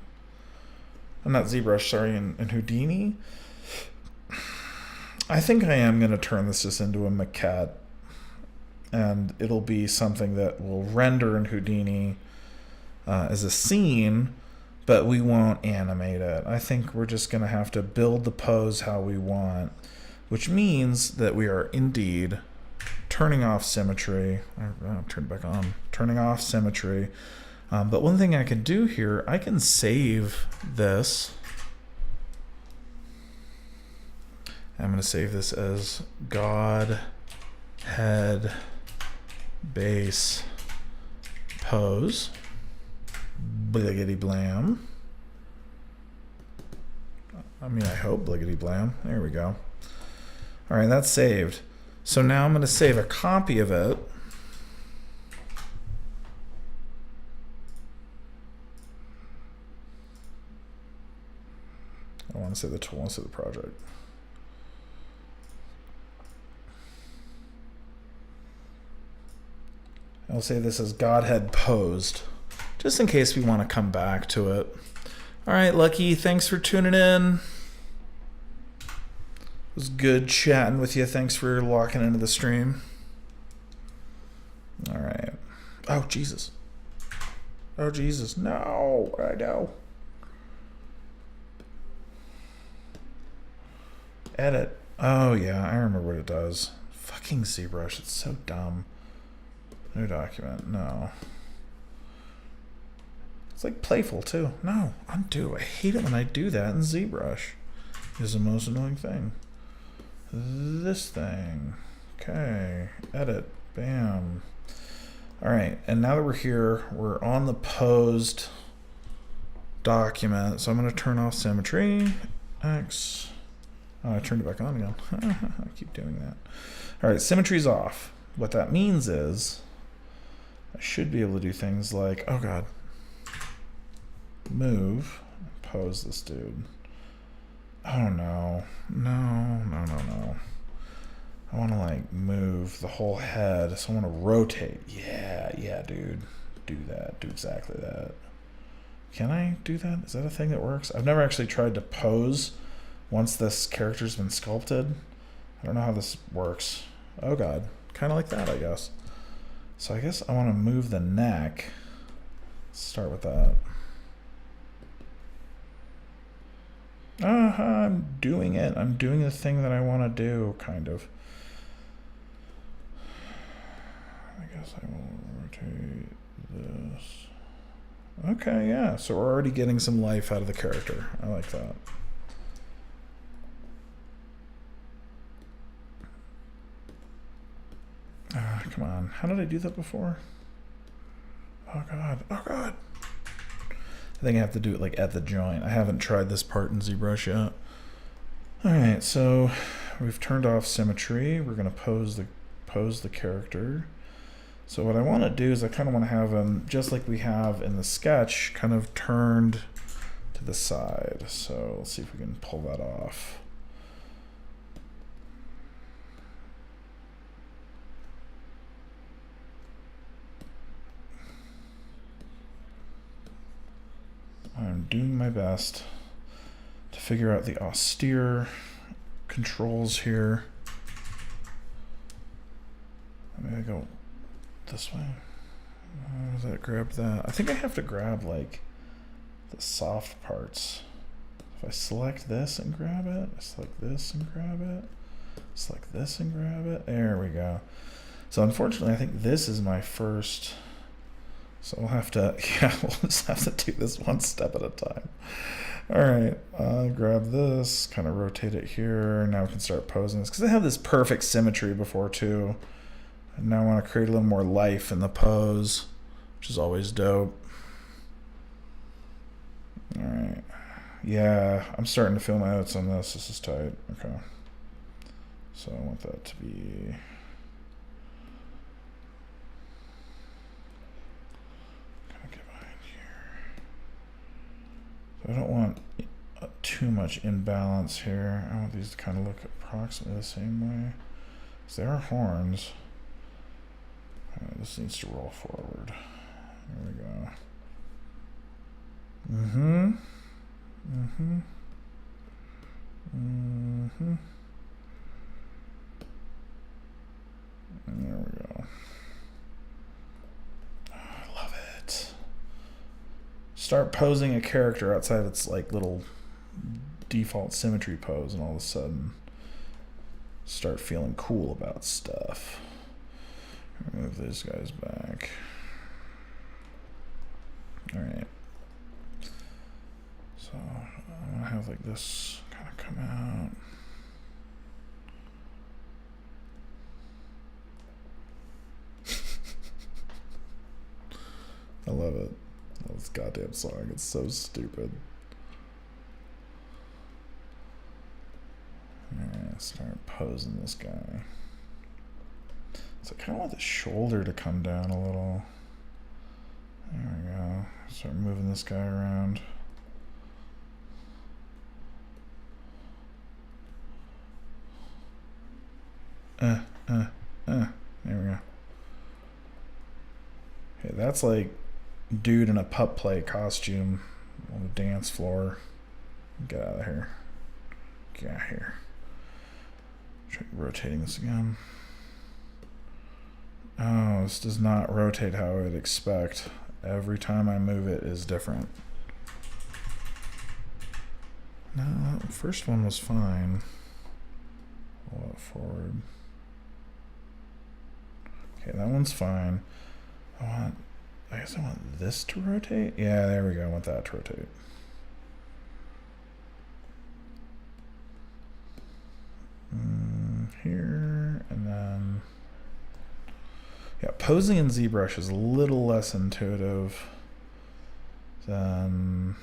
not Zbrush, sorry, in Houdini. I think I am going to turn this just into a maquette, and it'll be something that will render in Houdini as a scene, but we won't animate it. I think we're just going to have to build the pose how we want, which means that we are indeed turning off symmetry. Turn it back on. Turning off symmetry. But one thing I can do here, I can save this. I'm going to save this as God head base pose. Bliggity blam. I mean, I hope bliggity blam. There we go. All right, that's saved. So now I'm going to save a copy of it. I want to say the tool, I want to say the project. I'll say this as Godhead posed, just in case we want to come back to it. All right, Lucky, thanks for tuning in. It was good chatting with you. Thanks for locking into the stream. All right. Oh, Jesus. Oh, Jesus. No, I know. Edit. Oh, yeah, I remember what it does. Fucking ZBrush. It's so dumb. New document. No. It's like playful, too. No, undo. I hate it when I do that in ZBrush. It's the most annoying thing. This thing. Okay. Edit. Bam. All right. And now that we're here, we're on the posed document. So I'm going to turn off symmetry. X. Oh, I turned it back on again. I keep doing that. All right. Symmetry's off. What that means is I should be able to do things like, oh, God. Move. Pose this dude. Oh, no. No, no, no, no. I want to, like, move the whole head. So I want to rotate. Yeah, yeah, dude. Do that. Do exactly that. Can I do that? Is that a thing that works? I've never actually tried to pose once this character's been sculpted. I don't know how this works. Oh, God. Kind of like that, I guess. So I guess I want to move the neck. Let's start with that. I'm doing it. I'm doing the thing that I want to do, kind of. I guess I will rotate this. Okay, yeah. So we're already getting some life out of the character. I like that. Come on. How did I do that before? Oh, God. Oh, God. I think I have to do it like at the joint. I haven't tried this part in ZBrush yet. All right, so we've turned off symmetry. We're going to pose the character. So what I want to do is I kind of want to have him, just like we have in the sketch, kind of turned to the side. So let's see if we can pull that off. I'm doing my best to figure out the austere controls here. Maybe I go this way. Does that grab that? I think I have to grab like the soft parts. If I select this and grab it, I select this and grab it, select this and grab it. There we go. So unfortunately, I think this is my first. So we'll have to, yeah, we'll just have to do this one step at a time. All right, grab this, kind of rotate it here. Now we can start posing this because I have this perfect symmetry before too. And now I want to create a little more life in the pose, which is always dope. All right, yeah, I'm starting to feel my oats on this. This is tight. Okay, so I want that to be. I don't want too much imbalance here. I want these to kind of look approximately the same way. So there are horns. This needs to roll forward. There we go. Mm-hmm. Mm-hmm. Mm-hmm. And there we go. Oh, I love it. Start posing a character outside its like little default symmetry pose, and all of a sudden start feeling cool about stuff. Move these guys back. Alright. So I'm gonna have like this kind of come out. I love it. I love this goddamn song. It's so stupid. Alright, start posing this guy. So I kind of want the shoulder to come down a little. There we go. Start moving this guy around. There we go. Okay, that's like dude in a pup play costume on the dance floor. Get out of here. Get out of here. Try rotating this again. Oh, this does not rotate how I would expect. Every time I move it is different. No, the first one was fine. Roll it forward. Okay, that one's fine. I guess I want this to rotate? Yeah, there we go. I want that to rotate. Here, and then... Yeah, posing in Zbrush is a little less intuitive than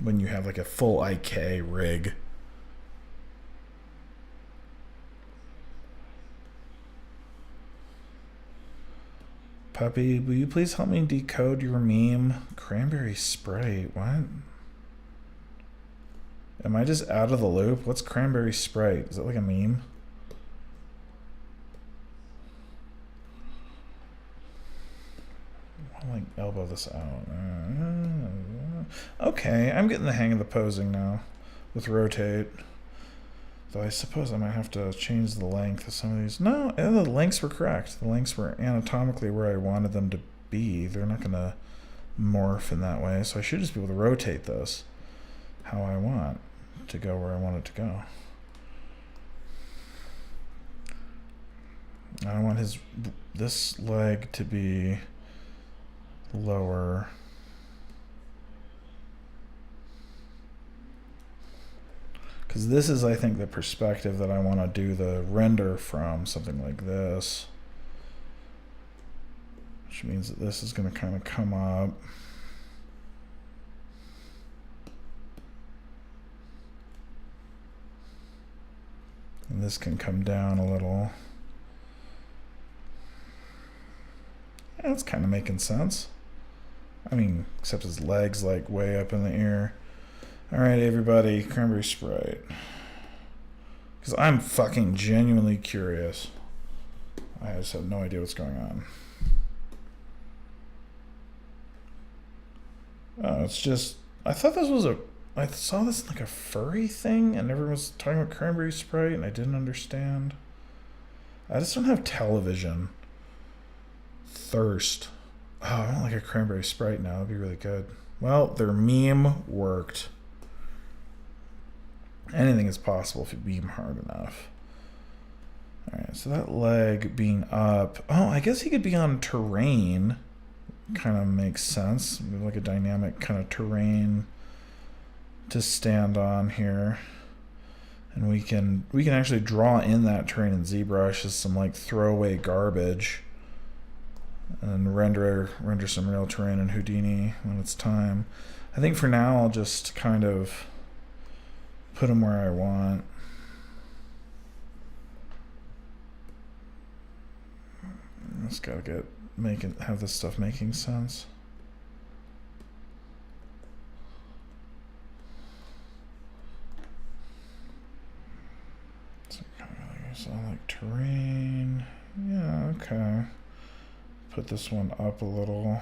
when you have like a full IK rig. Puppy, will you please help me decode your meme? Cranberry Sprite, what? Am I just out of the loop? What's Cranberry Sprite? Is it like a meme? I'll like elbow this out. Okay, I'm getting the hang of the posing now with rotate. Though I suppose I might have to change the length of some of these. No, the lengths were correct. The lengths were anatomically where I wanted them to be. They're not going to morph in that way. So I should just be able to rotate this how I want to go where I want it to go. I want this leg to be lower. Because this is, I think, the perspective that I want to do the render from, something like this. Which means that this is going to kind of come up. And this can come down a little. Yeah, that's kind of making sense. I mean, except his legs like way up in the air. Alright, everybody, Cranberry Sprite. Because I'm fucking genuinely curious. I just have no idea what's going on. Oh, it's just... I thought this was a... I saw this like a furry thing, and everyone was talking about Cranberry Sprite, and I didn't understand. I just don't have television. Thirst. Oh, I want like a Cranberry Sprite now. That'd be really good. Well, their meme worked. Anything is possible if you beam hard enough. Alright, so that leg being up. Oh, I guess he could be on terrain. Kind of makes sense. Like a dynamic kind of terrain to stand on here. And we can actually draw in that terrain in ZBrush as some like throwaway garbage. And render some real terrain in Houdini when it's time. I think for now I'll just kind of put them where I want. Just gotta have this stuff making sense. like terrain. Yeah, okay. Put this one up a little.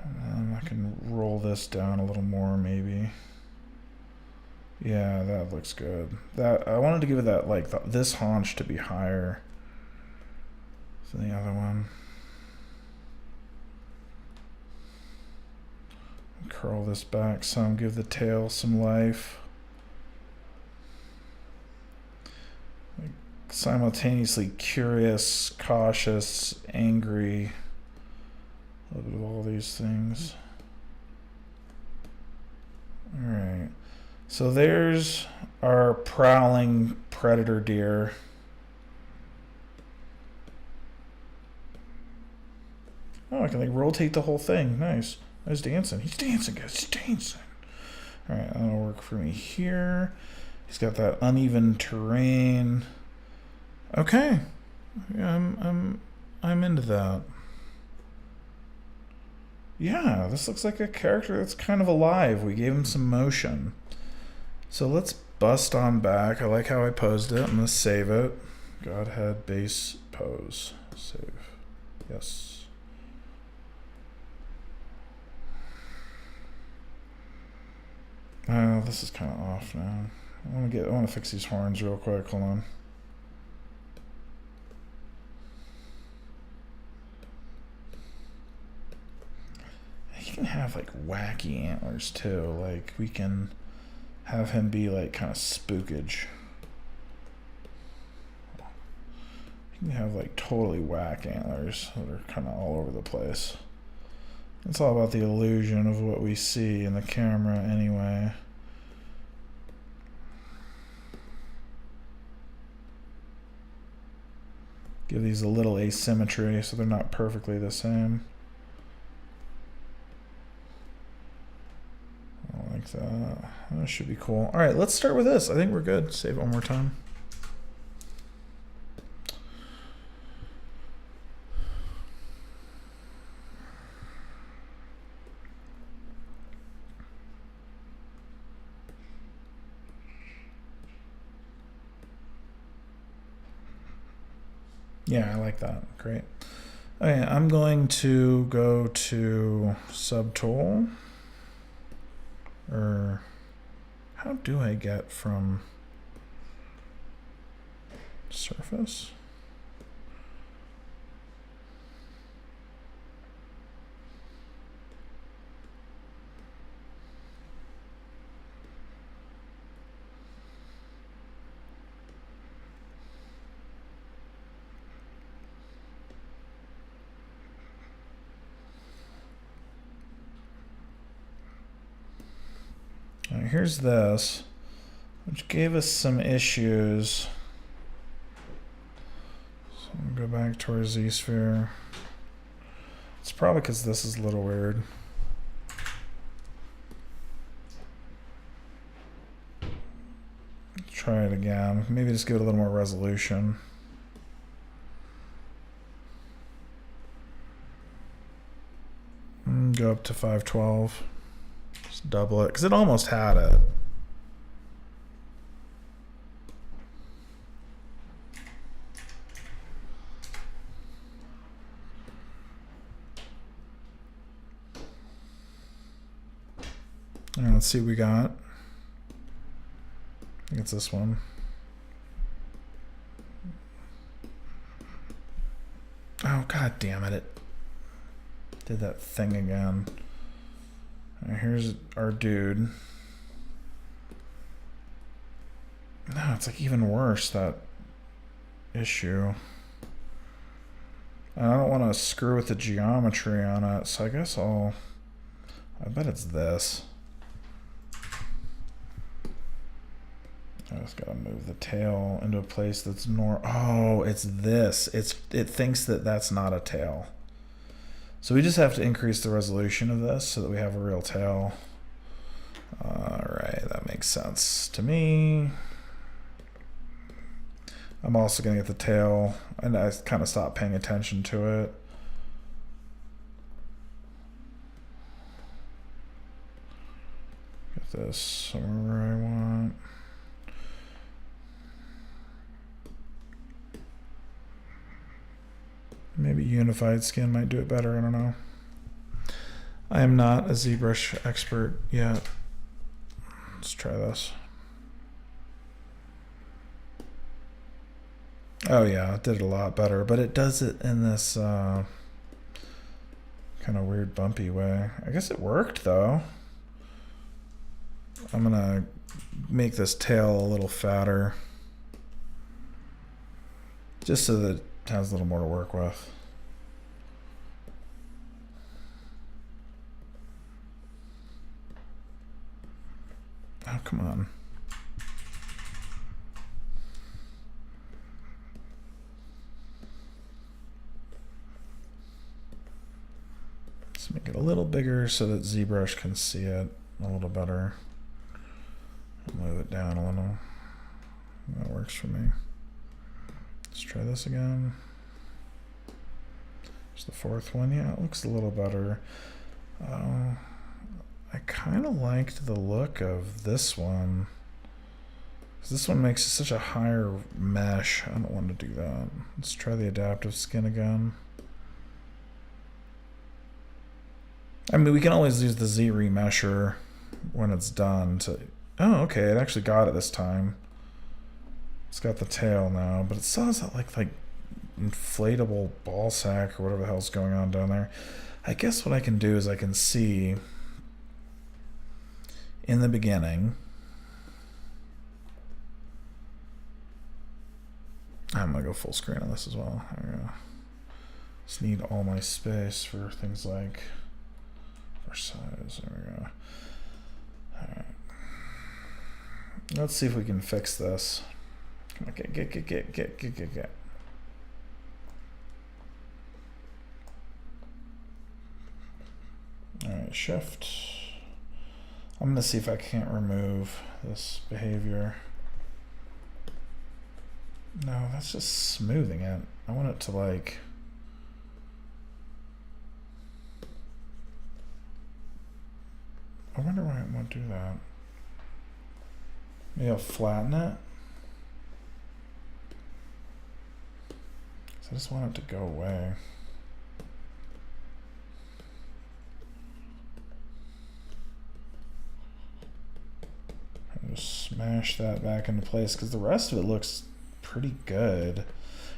And I can roll this down a little more, maybe. Yeah, that looks good. That I wanted to give it that, like, this haunch to be higher than the other one. Curl this back some, give the tail some life. Like, simultaneously curious, cautious, angry. A little bit of all these things. All right. So there's our prowling predator deer. Oh, I can like rotate the whole thing. Nice. He's dancing. He's dancing, guys. He's dancing. All right, that'll work for me here. He's got that uneven terrain. Okay, yeah, I'm into that. Yeah, this looks like a character that's kind of alive. We gave him some motion. So let's bust on back. I like how I posed it. I'm gonna save it. Godhead base pose. Save. Yes. Oh, this is kind of off now. I want to fix these horns real quick. Hold on. He can have like wacky antlers too. Like we can have him be like kind of spookage. You can have like totally whack antlers that are kind of all over the place. It's all about the illusion of what we see in the camera anyway. Give these a little asymmetry so they're not perfectly the same. I like that. That should be cool. All right, let's start with this. I think we're good. Save it one more time. Yeah, I like that. Great. Okay, I'm going to go to subtool. Or how do I get from surface? Here's this, which gave us some issues. So I'm gonna go back to our Z-sphere. It's probably because this is a little weird. Let's try it again. Maybe just give it a little more resolution. And go up to 512. Double it because it almost had it. All right, let's see what we got. I think it's this one. Oh, god damn it. It did that thing again. Right, here's our dude. No, it's like even worse, that issue. And I don't want to screw with the geometry on it, so I guess I bet it's this. I just gotta move the tail into a place that's oh, it's this. It thinks that that's not a tail. So we just have to increase the resolution of this so that we have a real tail. All right, that makes sense to me. I'm also gonna get the tail, and I kind of stopped paying attention to it. Get this somewhere where I want. Maybe unified skin might do it better, I don't know. I am not a ZBrush expert yet. Let's try this. Oh yeah, it did it a lot better, but it does it in this kind of weird bumpy way. I guess it worked though. I'm gonna make this tail a little fatter, just so that it has a little more to work with. Oh, come on. Let's make it a little bigger so that ZBrush can see it a little better. Move it down a little. That works for me. Let's try this again. There's the fourth one. Yeah, it looks a little better. I kind of liked the look of this one. This one makes such a higher mesh. I don't want to do that. Let's try the adaptive skin again. I mean, we can always use the Z remesher when it's done to... Oh, okay, it actually got it this time. It's got the tail now, but it still has that like inflatable ball sack or whatever the hell's going on down there. I guess what I can do is I can see in the beginning. I'm gonna go full screen on this as well. There we go. Just need all my space for things like our size. There we go. All right. Let's see if we can fix this. Come on, get. All right, shift. I'm gonna see if I can't remove this behavior. No, that's just smoothing it. I want it to like... I wonder why it won't do that. Maybe I'll flatten it. So I just want it to go away. And just smash that back into place because the rest of it looks pretty good.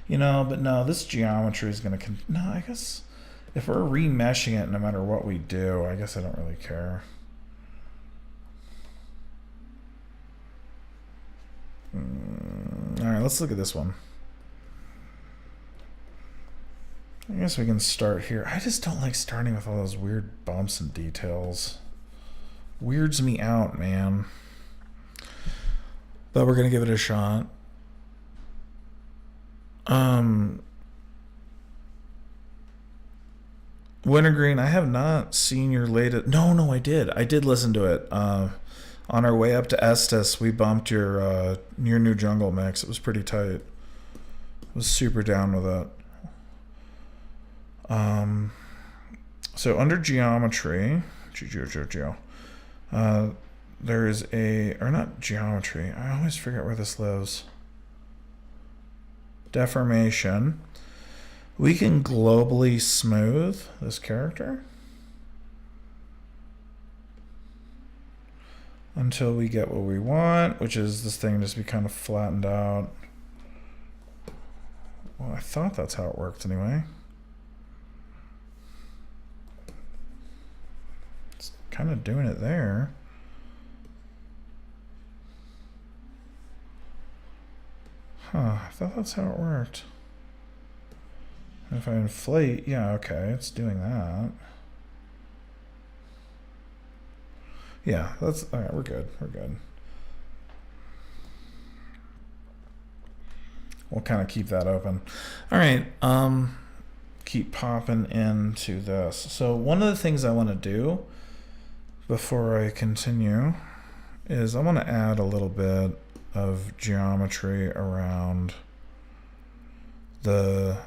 You know, but no, this geometry is going to... No, I guess if we're remeshing it no matter what we do, I guess I don't really care. All right, let's look at this one. I guess we can start here. I just don't like starting with all those weird bumps and details. Weirds me out, man. But we're gonna give it a shot. Wintergreen, I have not seen your latest... No, I did. I did listen to it. On our way up to Estes, we bumped your new jungle mix. It was pretty tight. I was super down with it. So under geometry, there is a, or not geometry, I always forget where this lives. Deformation. We can globally smooth this character until we get what we want, which is this thing just be kind of flattened out. Well, I thought that's how it worked anyway. It's kind of doing it there. Huh, I thought that's how it worked. If I inflate, yeah, okay, it's doing that. Yeah, that's all right. We're good. We're good. We'll kind of keep that open. All right. Keep popping into this. So one of the things I want to do before I continue is I want to add a little bit of geometry around the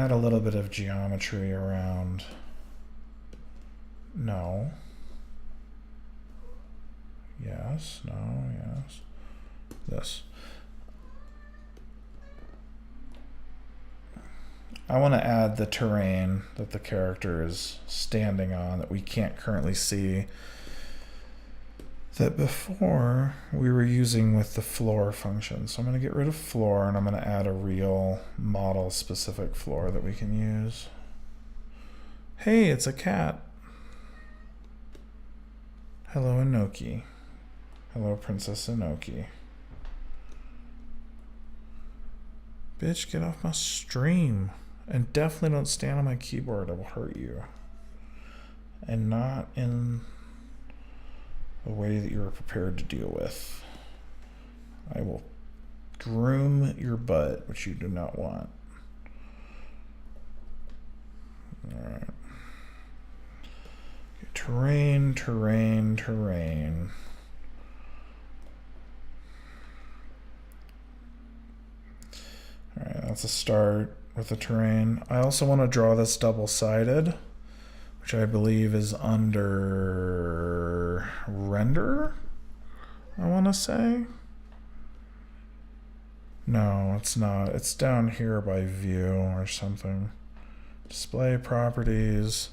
add a little bit of geometry around. No. Yes, no, yes. This. I want to add the terrain that the character is standing on that we can't currently see, that before we were using with the floor function. So I'm going to get rid of floor, and I'm going to add a real model specific floor that we can use. Hey, it's a cat. Hello, Inoki. Hello, Princess Inoki. Bitch, get off my stream. And definitely don't stand on my keyboard. It will hurt you. And not in the way that you are prepared to deal with. I will groom your butt, which you do not want. Alright. Terrain, terrain, terrain. Alright, that's a start with the terrain. I also want to draw this double-sided, which I believe is under render, I want to say. No, it's not. It's down here by view or something. Display properties,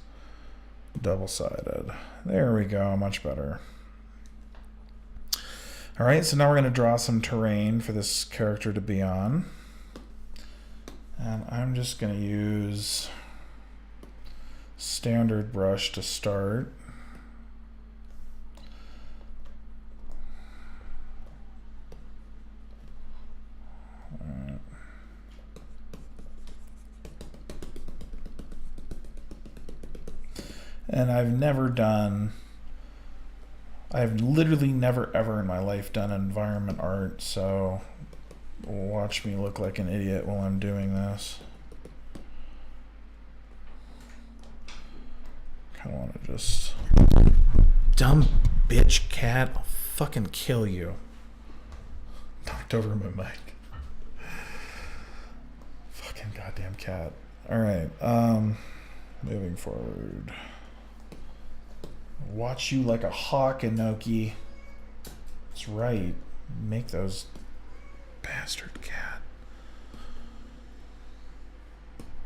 double-sided. There we go, much better. All right, so now we're going to draw some terrain for this character to be on. And I'm just going to use standard brush to start. Right. And I've literally never ever in my life done environment art, so watch me look like an idiot while I'm doing this. Kind of want to just... Dumb bitch cat, I'll fucking kill you. Knocked over my mic. Fucking goddamn cat. Alright, moving forward. Watch you like a hawk, Inoki. That's right. Make those... Bastard cat.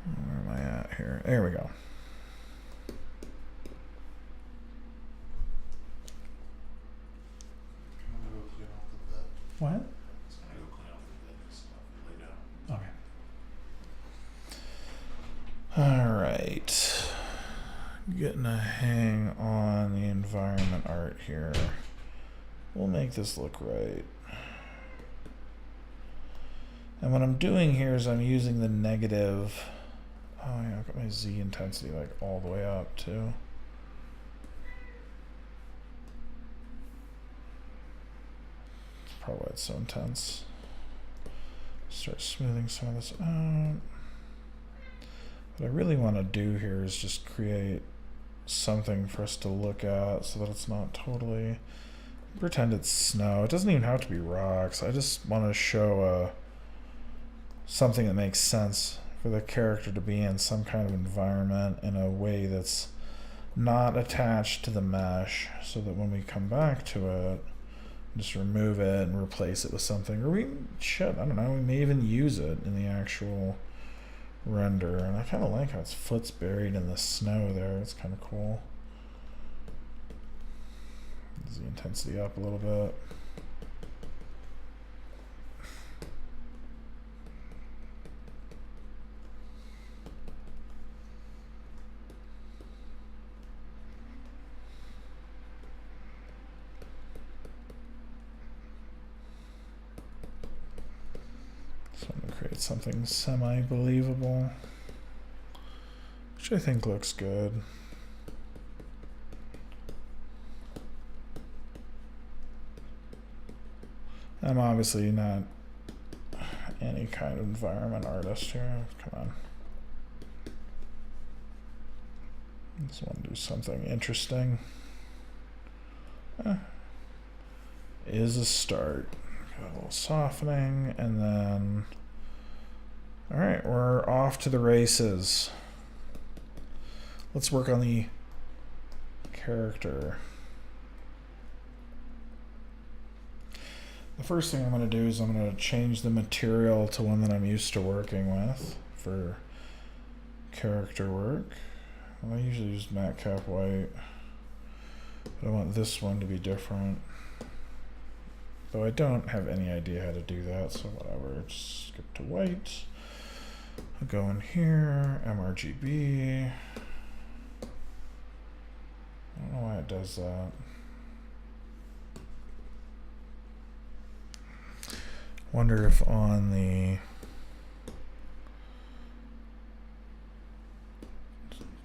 Where am I at here? There we go. What? Okay. All right. Getting a hang on the environment art here. We'll make this look right. And what I'm doing here is I'm using the negative. Oh yeah, I've got my Z intensity like all the way up too. That's probably why it's so intense. Start smoothing some of this out. What I really want to do here is just create something for us to look at so that it's not totally... Pretend it's snow. It doesn't even have to be rocks. I just want to show something that makes sense for the character to be in some kind of environment in a way that's not attached to the mesh, so that when we come back to it, just remove it and replace it with something. Or I don't know, we may even use it in the actual render. And I kind of like how its foot's buried in the snow there. It's kind of cool. Ease the intensity up a little bit. So I'm going to create something semi-believable, which I think looks good. I'm obviously not any kind of environment artist here. Come on. Just want to do something interesting. Is a start. Got a little softening, and then All right, we're off to the races. Let's work on the character. The first thing I'm going to do is I'm going to change the material to one that I'm used to working with for character work. I usually use matte cap white, but I want this one to be different. Though I don't have any idea how to do that, so whatever. Just skip to white. I'll go in here, MRGB. I don't know why it does that. Wonder if on the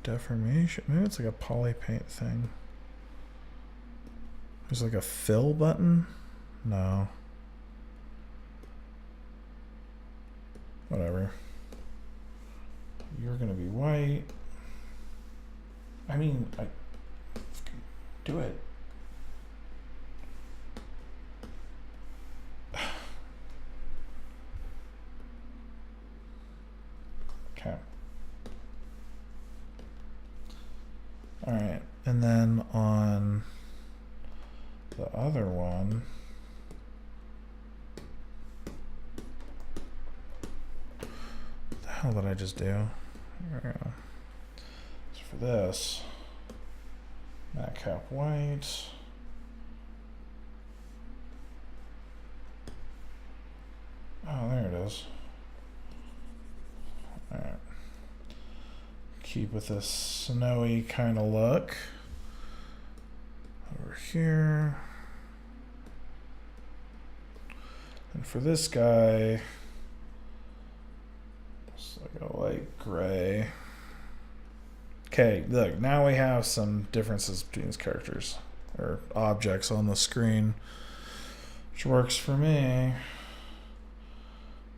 deformation, maybe it's like a poly paint thing. There's like a fill button. No. Whatever. You're gonna be white. I mean, do it. Okay. All right, and then on the other one, what the hell did I just do? There we go. So for this, matte cap white. Oh, there it is. All right. Keep with this snowy kind of look. Over here. And for this guy, it's like a light gray. Okay, look, now we have some differences between these characters or objects on the screen, which works for me.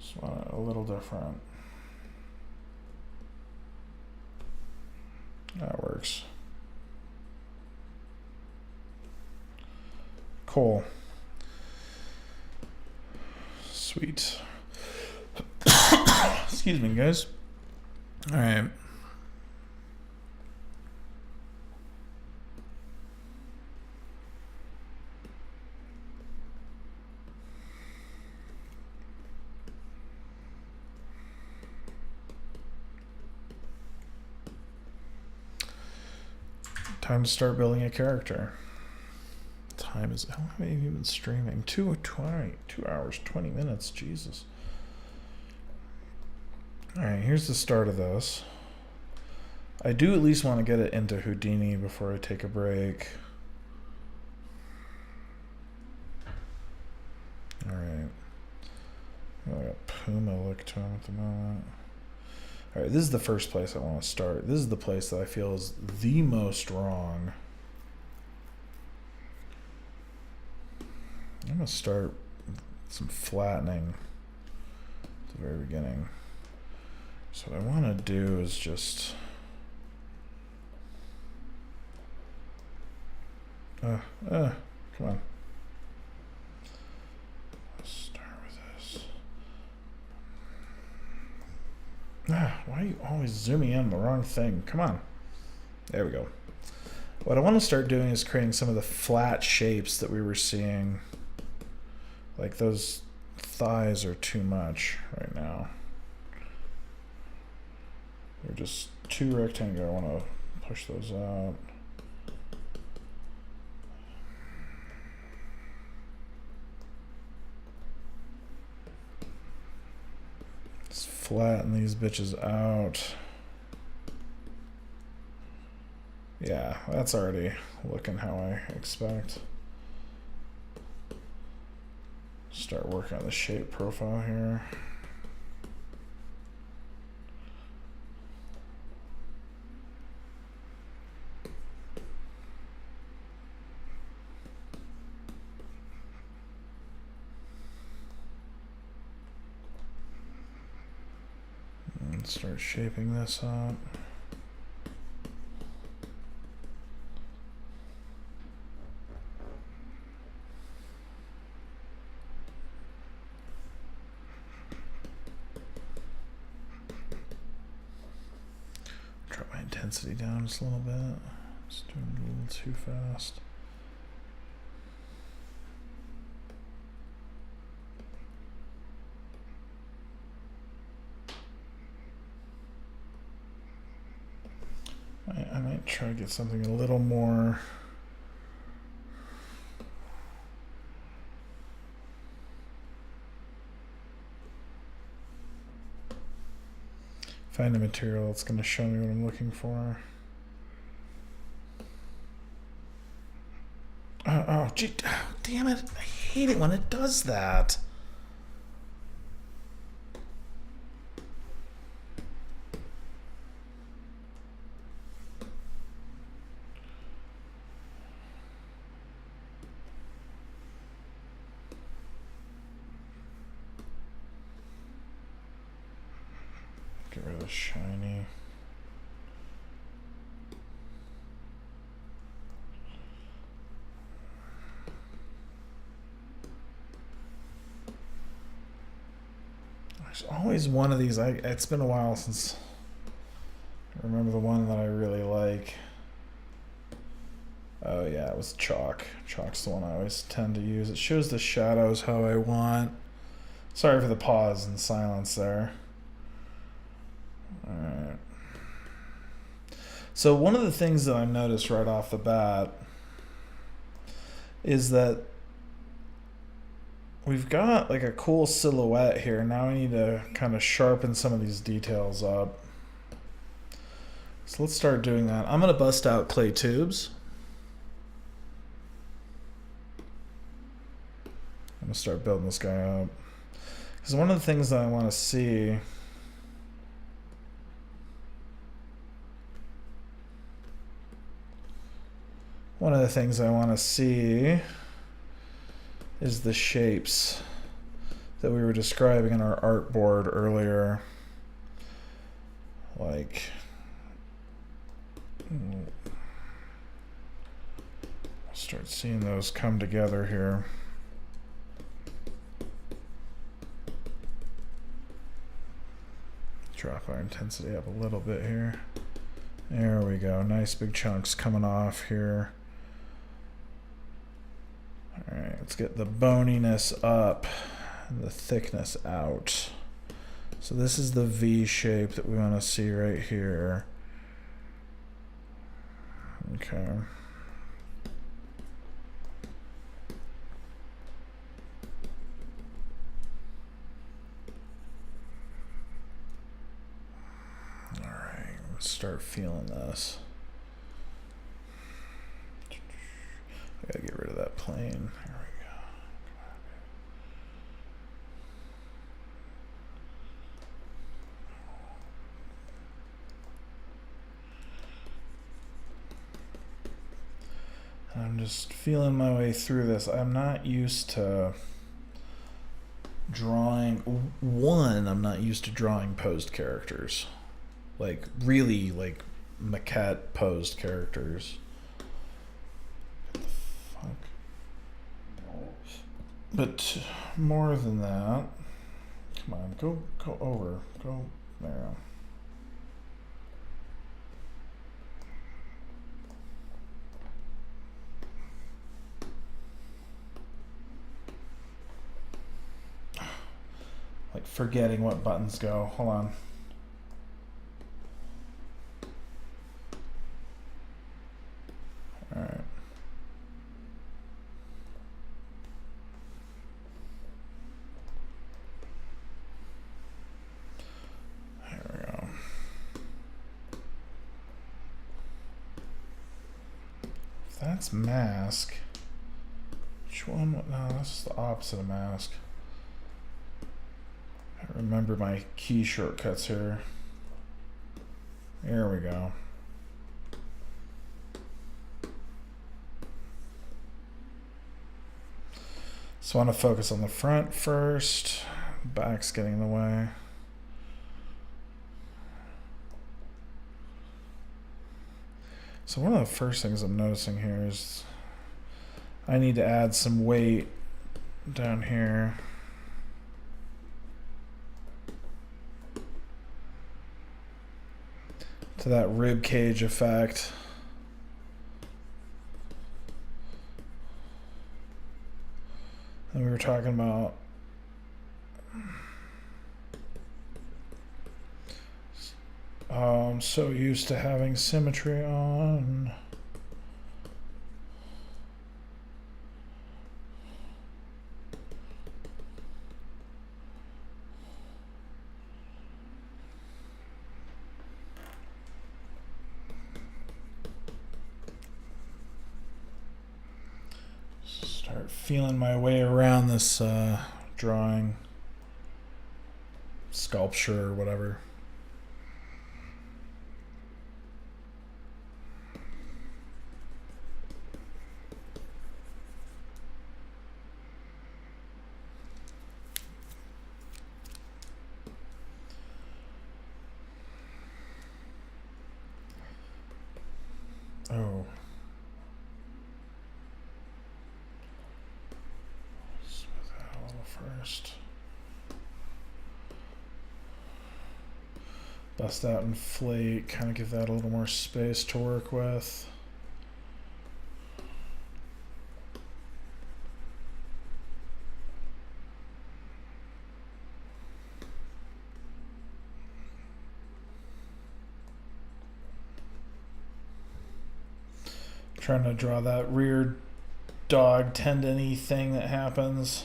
Just want it a little different. That works. Cool. Sweet. Excuse me, guys. All right. Time to start building a character. Time is, how long have I even been streaming? 2 hours, 20 minutes, Jesus. All right, here's the start of this. I do at least want to get it into Houdini before I take a break. All right. I got Puma look to him at the moment. All right, this is the first place I want to start. This is the place that I feel is the most wrong. I'm going to start with some flattening at the very beginning. So what I want to do is just... come on. Let's start with this. Why are you always zooming in on the wrong thing? Come on. There we go. What I want to start doing is creating some of the flat shapes that we were seeing. Like those thighs are too much right now. They're just too rectangular. I want to push those out. Let's flatten these bitches out. Yeah, that's already looking how I expect. Start working on the shape profile here. And start shaping this up. intensity down just a little bit. Just doing it a little too fast. I might try to get something a little more. Find a material that's going to show me what I'm looking for. Oh, gee, damn it. I hate it when it does that. Get rid of the shiny. There's always one of these. It's been a while since I remember the one that I really like. Oh yeah, it was chalk. Chalk's the one I always tend to use. It shows the shadows how I want. Sorry for the pause and silence there. Alright. So one of the things that I noticed right off the bat is that we've got like a cool silhouette here. Now we need to kind of sharpen some of these details up. So let's start doing that. I'm going to bust out clay tubes. I'm going to start building this guy up. Because one of the things that I want to see is the shapes that we were describing in our artboard earlier. Like, start seeing those come together here. Drop our intensity up a little bit here. There we go. Nice big chunks coming off here. All right, let's get the boniness up and the thickness out. So this is the V shape that we want to see right here. Okay. All right, let's start feeling this. I gotta get rid of that plane. There we go. I'm just feeling my way through this. I'm not used to drawing. I'm not used to drawing posed characters. Like, really, like, maquette posed characters. But more than that, come on, go over, go there. Like forgetting what buttons go. Hold on. All right. That's mask. Which one? No, this is the opposite of mask. I remember my key shortcuts here. There we go. So I want to focus on the front first. Back's getting in the way. So one of the first things I'm noticing here is I need to add some weight down here. to that rib cage effect. And we were talking about I'm so used to having symmetry on. Start feeling my way around this drawing, sculpture, or whatever. Oh. Smooth that a little first. Bust out and flake, kind of give that a little more space to work with. Trying to draw that rear dog tendon-y thing that happens.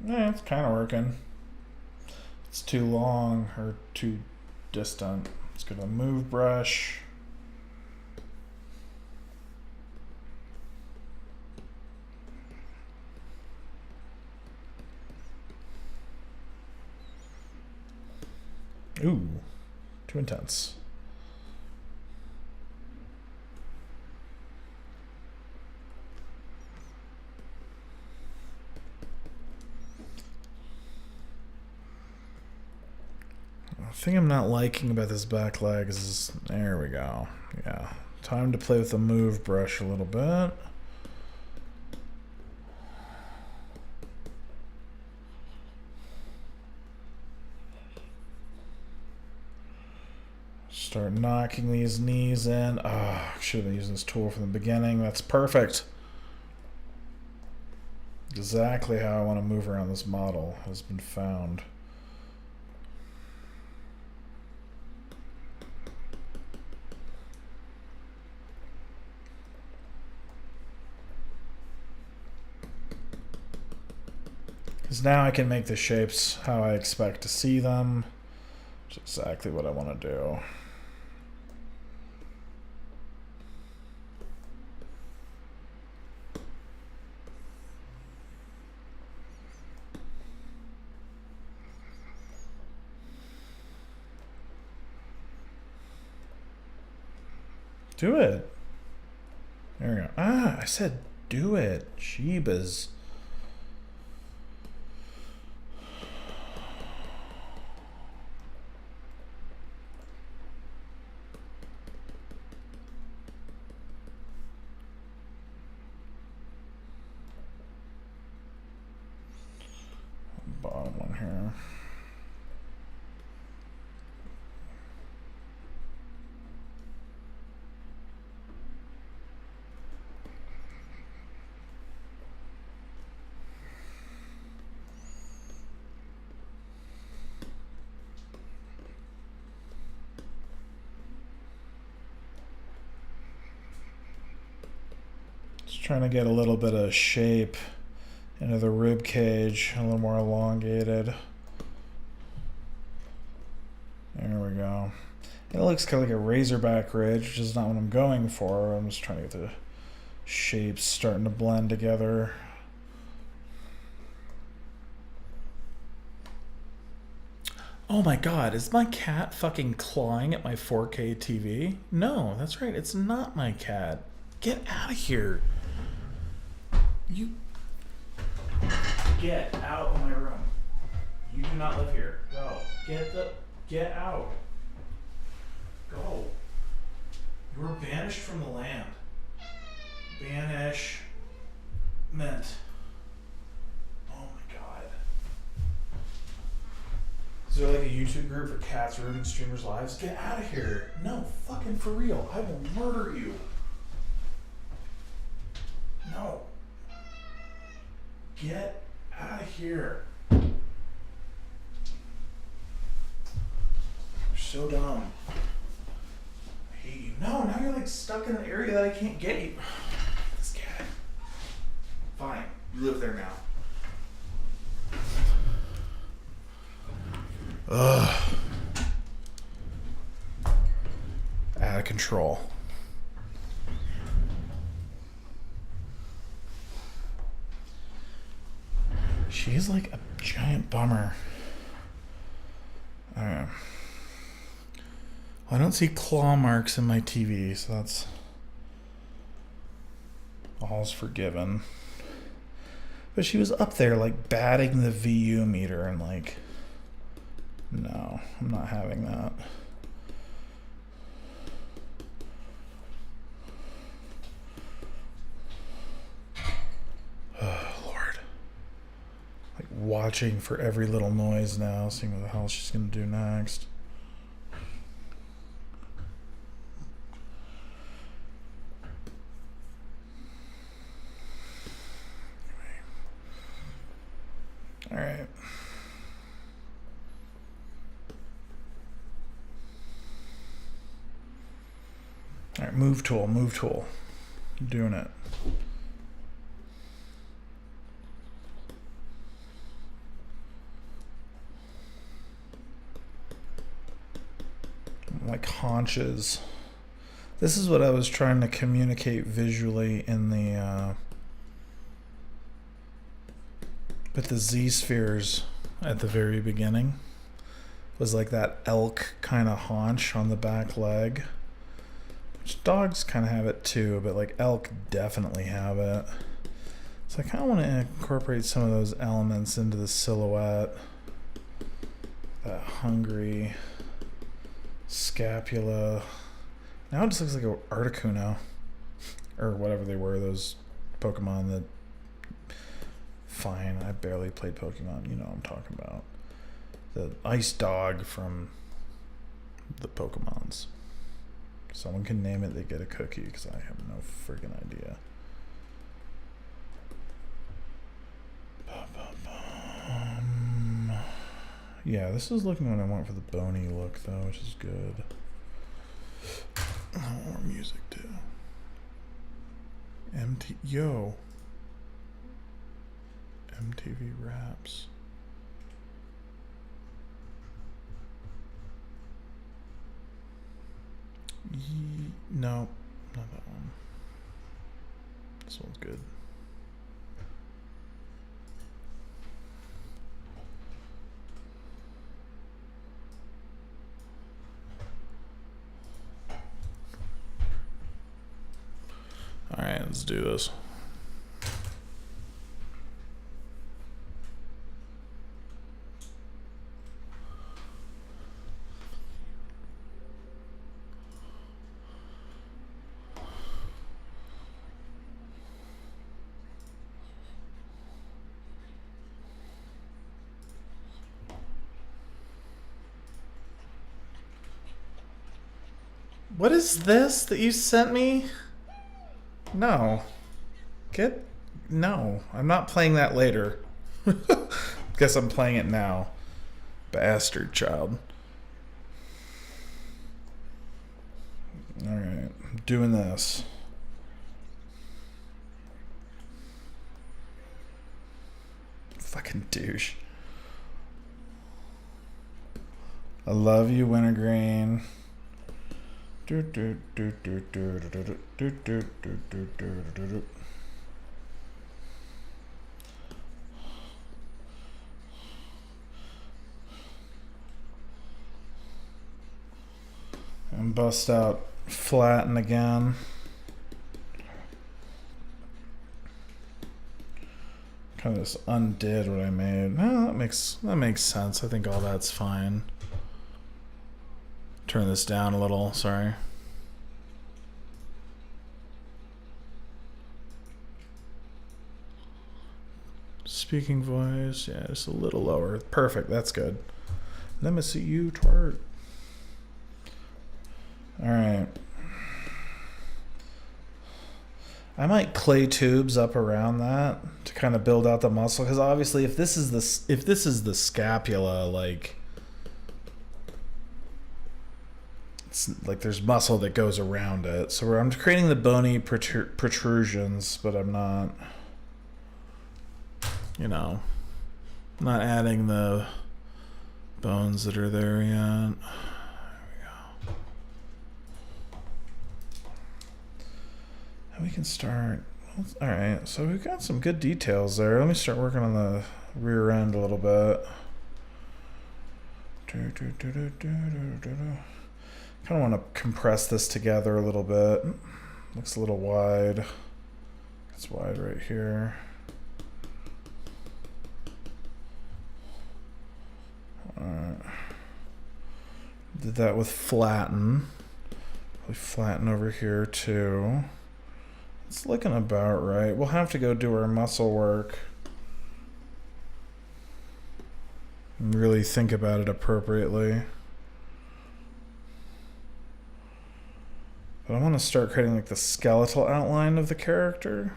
Yeah, it's kind of working. It's too long or too distant. It's gonna move brush. Ooh. Too intense. The thing I'm not liking about this back leg is, there we go. Yeah. Time to play with the move brush a little bit. Start knocking these knees in. Oh, should have been using this tool from the beginning. That's perfect. Exactly how I want to move around this model has been found. Because now I can make the shapes how I expect to see them. Which is exactly what I want to do. Do it. There we go. Ah, I said do it. Jeebas. Bottom one here. Just trying to get a little bit of shape into the rib cage, a little more elongated. There we go. It looks kind of like a razorback ridge, which is not what I'm going for. I'm just trying to get the shapes starting to blend together. Oh my god, is my cat fucking clawing at my 4K TV? No, that's right, it's not my cat. Get out of here. You get out of my room. You do not live here. Go. Get out. Go. You are banished from the land. Banishment. Oh my god. Is there like a YouTube group for cats ruining streamers' lives? Get out of here. No, fucking for real. I will murder you. No. Get out of here. You're so dumb. I hate you. No, now you're like stuck in an area that I can't get you. This cat. Fine. You live there now. Ugh. Out of control. She's like a giant bummer. Alright. Well, I don't see claw marks in my TV, so that's all's forgiven. But she was up there like batting the VU meter and like, no, I'm not having that. Oh, Lord. Like watching for every little noise now, seeing what the hell she's going to do next. All right. All right, move tool, move tool. I'm doing it. Like haunches. This is what I was trying to communicate visually in the with the Z spheres at the very beginning. Was like that elk kind of haunch on the back leg. Which dogs kind of have it too, but like elk definitely have it. So I kind of want to incorporate some of those elements into the silhouette. That hungry scapula. Now it just looks like an Articuno. Or whatever they were, those Pokemon that... Fine, I barely played Pokemon, you know what I'm talking about. The ice dog from the Pokemons. Someone can name it, they get a cookie, because I have no friggin' idea. Yeah, this is looking what I want for the bony look, though, which is good. Oh, more music, too. MTV Raps. No, not that one. This one's good. All right, let's do this. What is this that you sent me? No. No. I'm not playing that later. Guess I'm playing it now. Bastard child. Alright. I'm doing this. Fucking douche. I love you, Wintergreen. And bust out flatten again. Kind of just undid what I made. No, that makes sense. I think all that's fine. Turn this down a little, sorry. Speaking voice, yeah, just a little lower. Perfect, that's good. Let me see you twerk. All right. I might clay tubes up around that to kind of build out the muscle, because obviously if this is the scapula, like it's like there's muscle that goes around it. So I'm creating the bony protrusions, but I'm not, you know, not adding the bones that are there yet. We can start. All right, so we've got some good details there. Let me start working on the rear end a little bit. Kind of want to compress this together a little bit. Looks a little wide. It's wide right here. All right. Did that with flatten. Probably flatten over here too. It's looking about right. We'll have to go do our muscle work and really think about it appropriately. But I want to start creating like the skeletal outline of the character.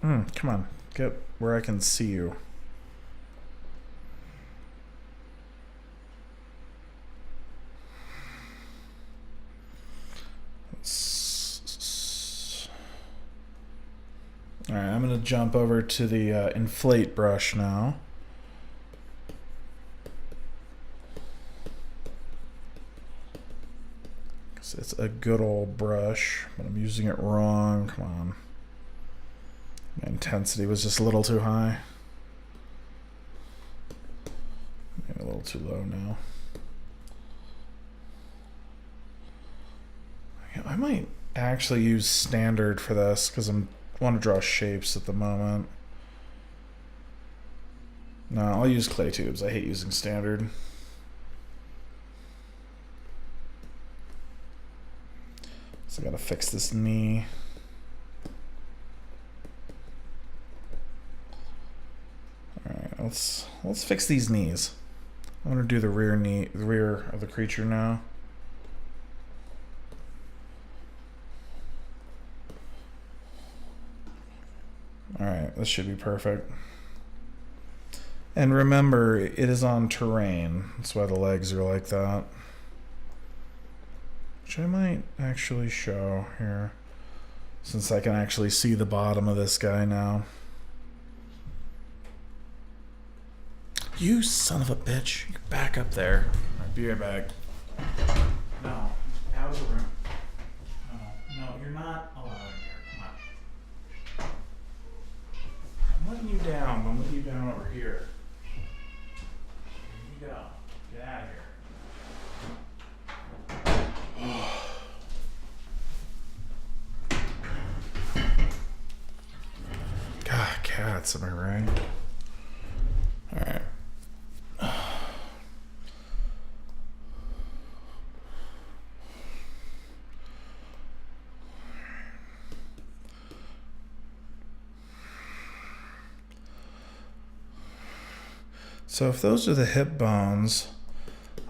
Come on, get where I can see you. All right, I'm going to jump over to the inflate brush now. It's a good old brush, but I'm using it wrong. Come on. My intensity was just a little too high. Maybe a little too low now. I might actually use standard for this because I want to draw shapes at the moment. No, I'll use clay tubes. I hate using standard. So I gotta fix this knee. All right, let's fix these knees. I want to do the rear knee, the rear of the creature now. All right, this should be perfect. And remember, it is on terrain. That's why the legs are like that. Which I might actually show here, since I can actually see the bottom of this guy now. You son of a bitch. You're back up there. All right, be right back. No, out of the room. No, you're not allowed in here. Come on. I'm letting you down. I'm letting you down over here. Here you go. Get out of here. God, cats, am I right? All right. So if those are the hip bones,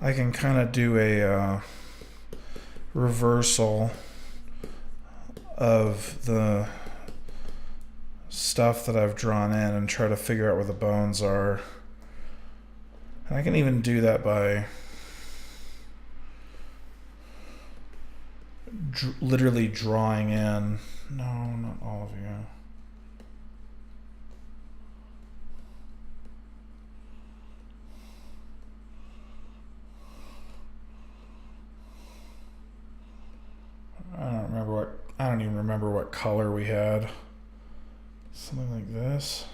I can kind of do a reversal of the stuff that I've drawn in and try to figure out where the bones are. And I can even do that by literally drawing in. No, not all of you. I don't even remember what color we had. Something like this.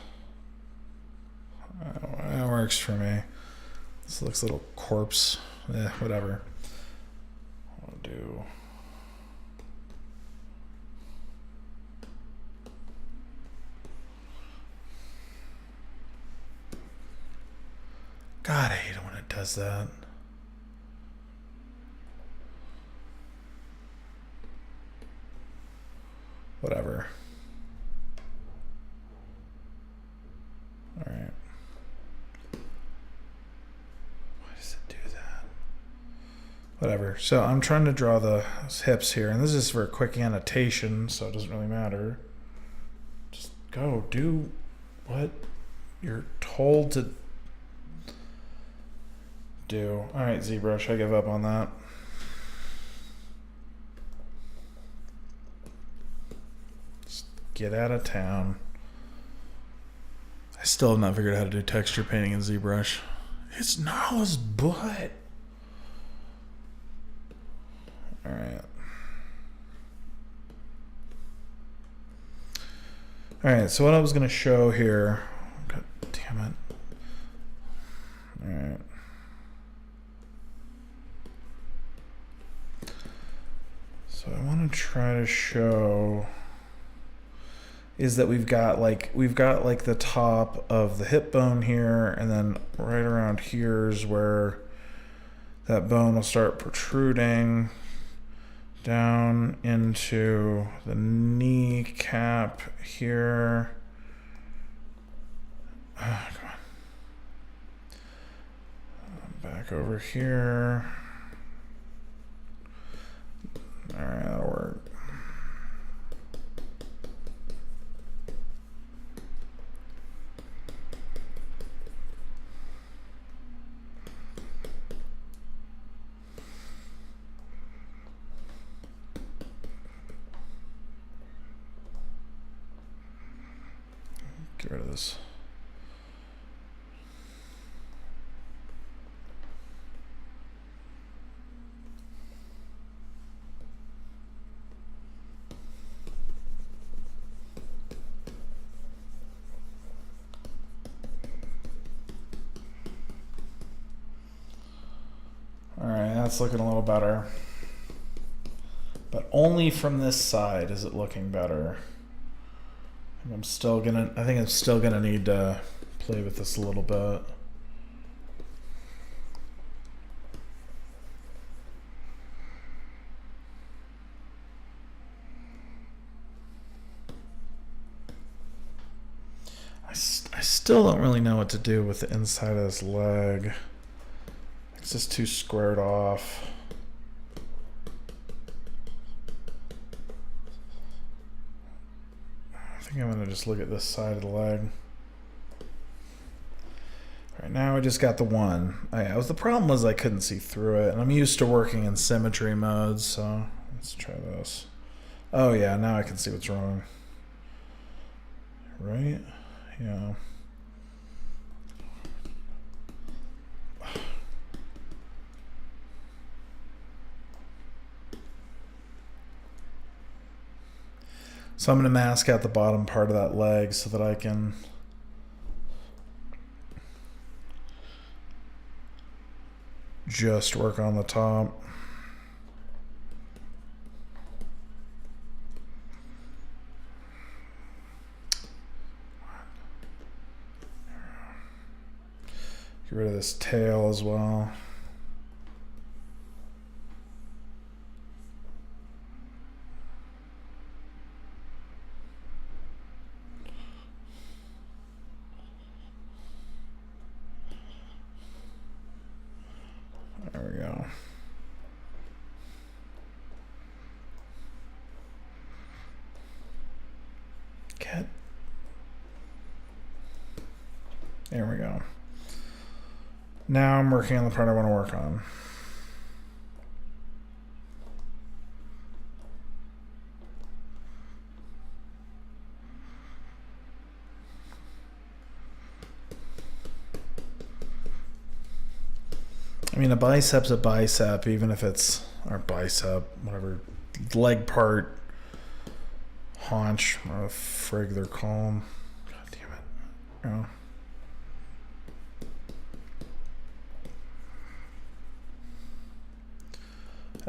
That works for me. This looks a little corpse. Whatever. I'll do. God, I hate it when it does that. Whatever. All right. Whatever. So I'm trying to draw the hips here, and this is for a quick annotation, so it doesn't really matter. Just go do what you're told to do. All right, Zbrush, I give up on that. Just get out of town. I still have not figured out how to do texture painting in Zbrush. It's Nala's butt. All right. All right, so what I was going to show here, God damn it. All right. So I want to try to show is that we've got like the top of the hip bone here, and then right around here is where that bone will start protruding down into the kneecap here. Oh, come on. Back over here. All right, that'll work. Get rid of this. All right, that's looking a little better. But only from this side is it looking better. I think I'm still gonna need to play with this a little bit. I still don't really know what to do with the inside of this leg. It's just too squared off. I think I'm going to just look at this side of the leg. All right, now I just got the one. The problem was I couldn't see through it, and I'm used to working in symmetry mode, so let's try this. Oh yeah, now I can see what's wrong. Right? Yeah. So I'm going to mask out the bottom part of that leg so that I can just work on the top. Get rid of this tail as well. There we go. There we go. Now I'm working on the part I want to work on. I mean, a bicep's a bicep, even if it's our bicep, whatever, leg part, haunch, whatever the frig they're called. God damn it. Oh.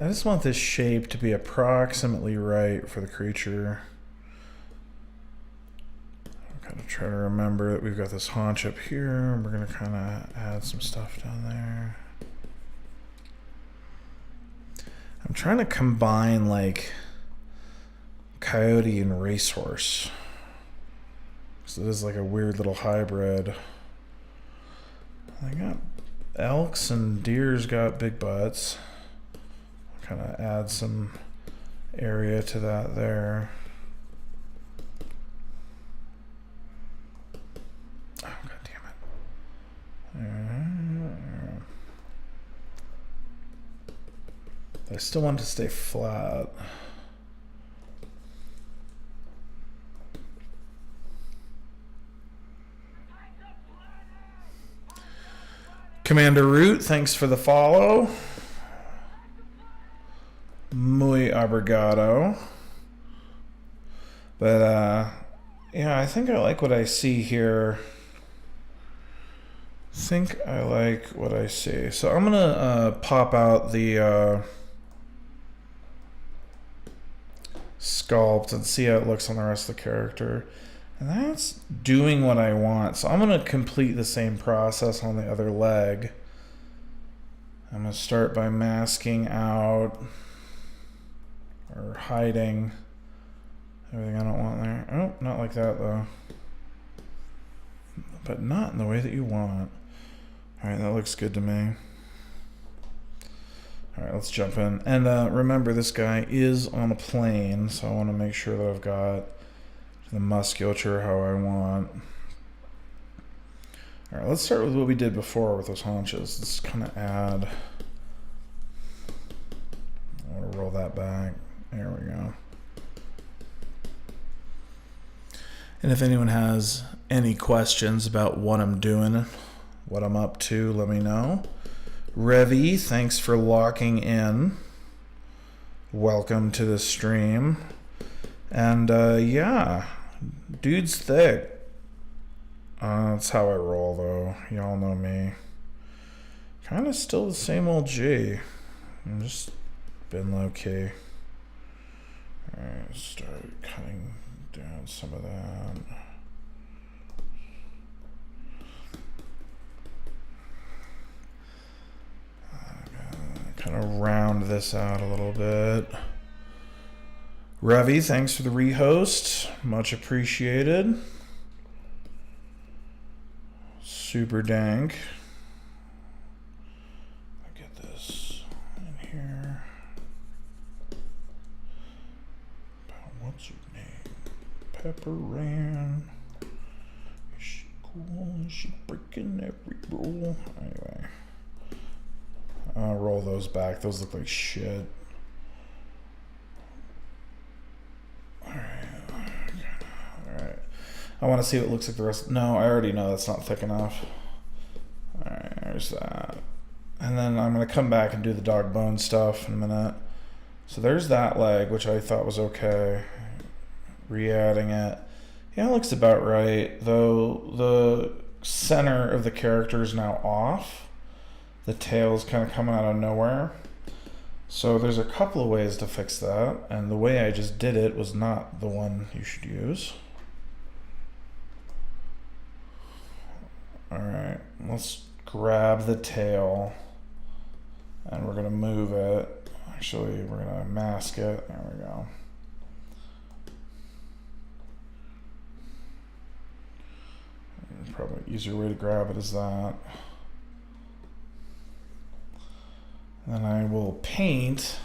I just want this shape to be approximately right for the creature. I'm going to try to remember that we've got this haunch up here. We're going to kind of add some stuff down there. I'm trying to combine like coyote and racehorse. So this is like a weird little hybrid. I got elks and deer's got big butts. kind of add some area to that there. Oh, God damn it. I still want it to stay flat. Commander Root, thanks for the follow. Muy obrigado. But, yeah, I think I like what I see here. So I'm going to pop out the sculpt and see how it looks on the rest of the character. And that's doing what I want. So I'm going to complete the same process on the other leg. I'm going to start by masking out or hiding everything I don't want there. Oh, not like that though. But not in the way that you want. Alright, that looks good to me. Alright, let's jump in. And remember, this guy is on a plane, so I want to make sure that I've got the musculature how I want. Alright, let's start with what we did before with those haunches. Let's kind of add... I want to roll that back. There we go. And if anyone has any questions about what I'm doing, what I'm up to, let me know. Revi, thanks for locking in. Welcome to the stream. And yeah, dude's thick. That's how I roll though. Y'all know me. Kind of still the same old G. I'm just been low key. Alright, start cutting down some of that. Kind of round this out a little bit. Revi, thanks for the rehost. Much appreciated. Super dank. I'll get this in here. What's her name? Pepper Ran. Is she cool? Is she breaking every rule? Anyway. I'll roll those back. Those look like shit. Alright. I want to see what it looks like the rest. No, I already know that's not thick enough. Alright, there's that. And then I'm going to come back and do the dog bone stuff in a minute. So there's that leg, which I thought was okay. Re-adding it. Yeah, it looks about right. Though the center of the character is now off. The tail's kind of coming out of nowhere. So there's a couple of ways to fix that. And the way I just did it was not the one you should use. Alright, let's grab the tail. And we're going to move it. Actually, we're going to mask it. There we go. Probably an easier way to grab it is that. Then I will paint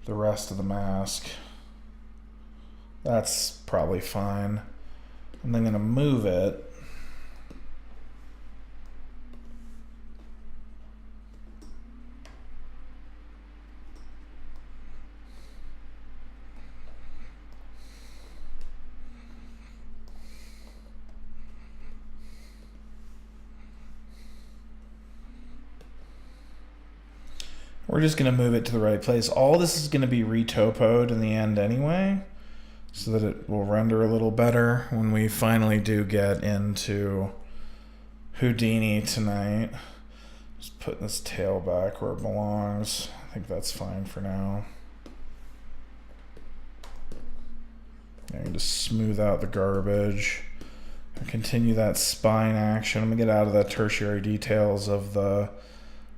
the rest of the mask. That's probably fine. And then I'm going to move it. We're just going to move it to the right place. All this is going to be retopoed in the end anyway, so that it will render a little better when we finally do get into Houdini tonight. Just putting this tail back where it belongs. I think that's fine for now. I can just smooth out the garbage. I'll continue that spine action. I'm going to get out of the tertiary details of the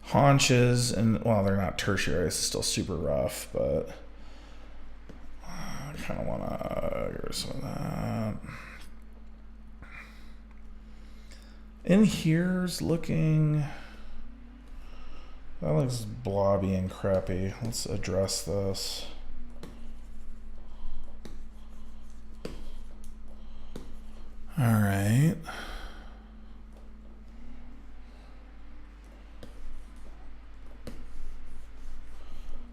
haunches, and well, they're not tertiary, it's still super rough, but I kind of want to get rid of some of that. In here's looking That looks blobby and crappy. Let's address this. All right.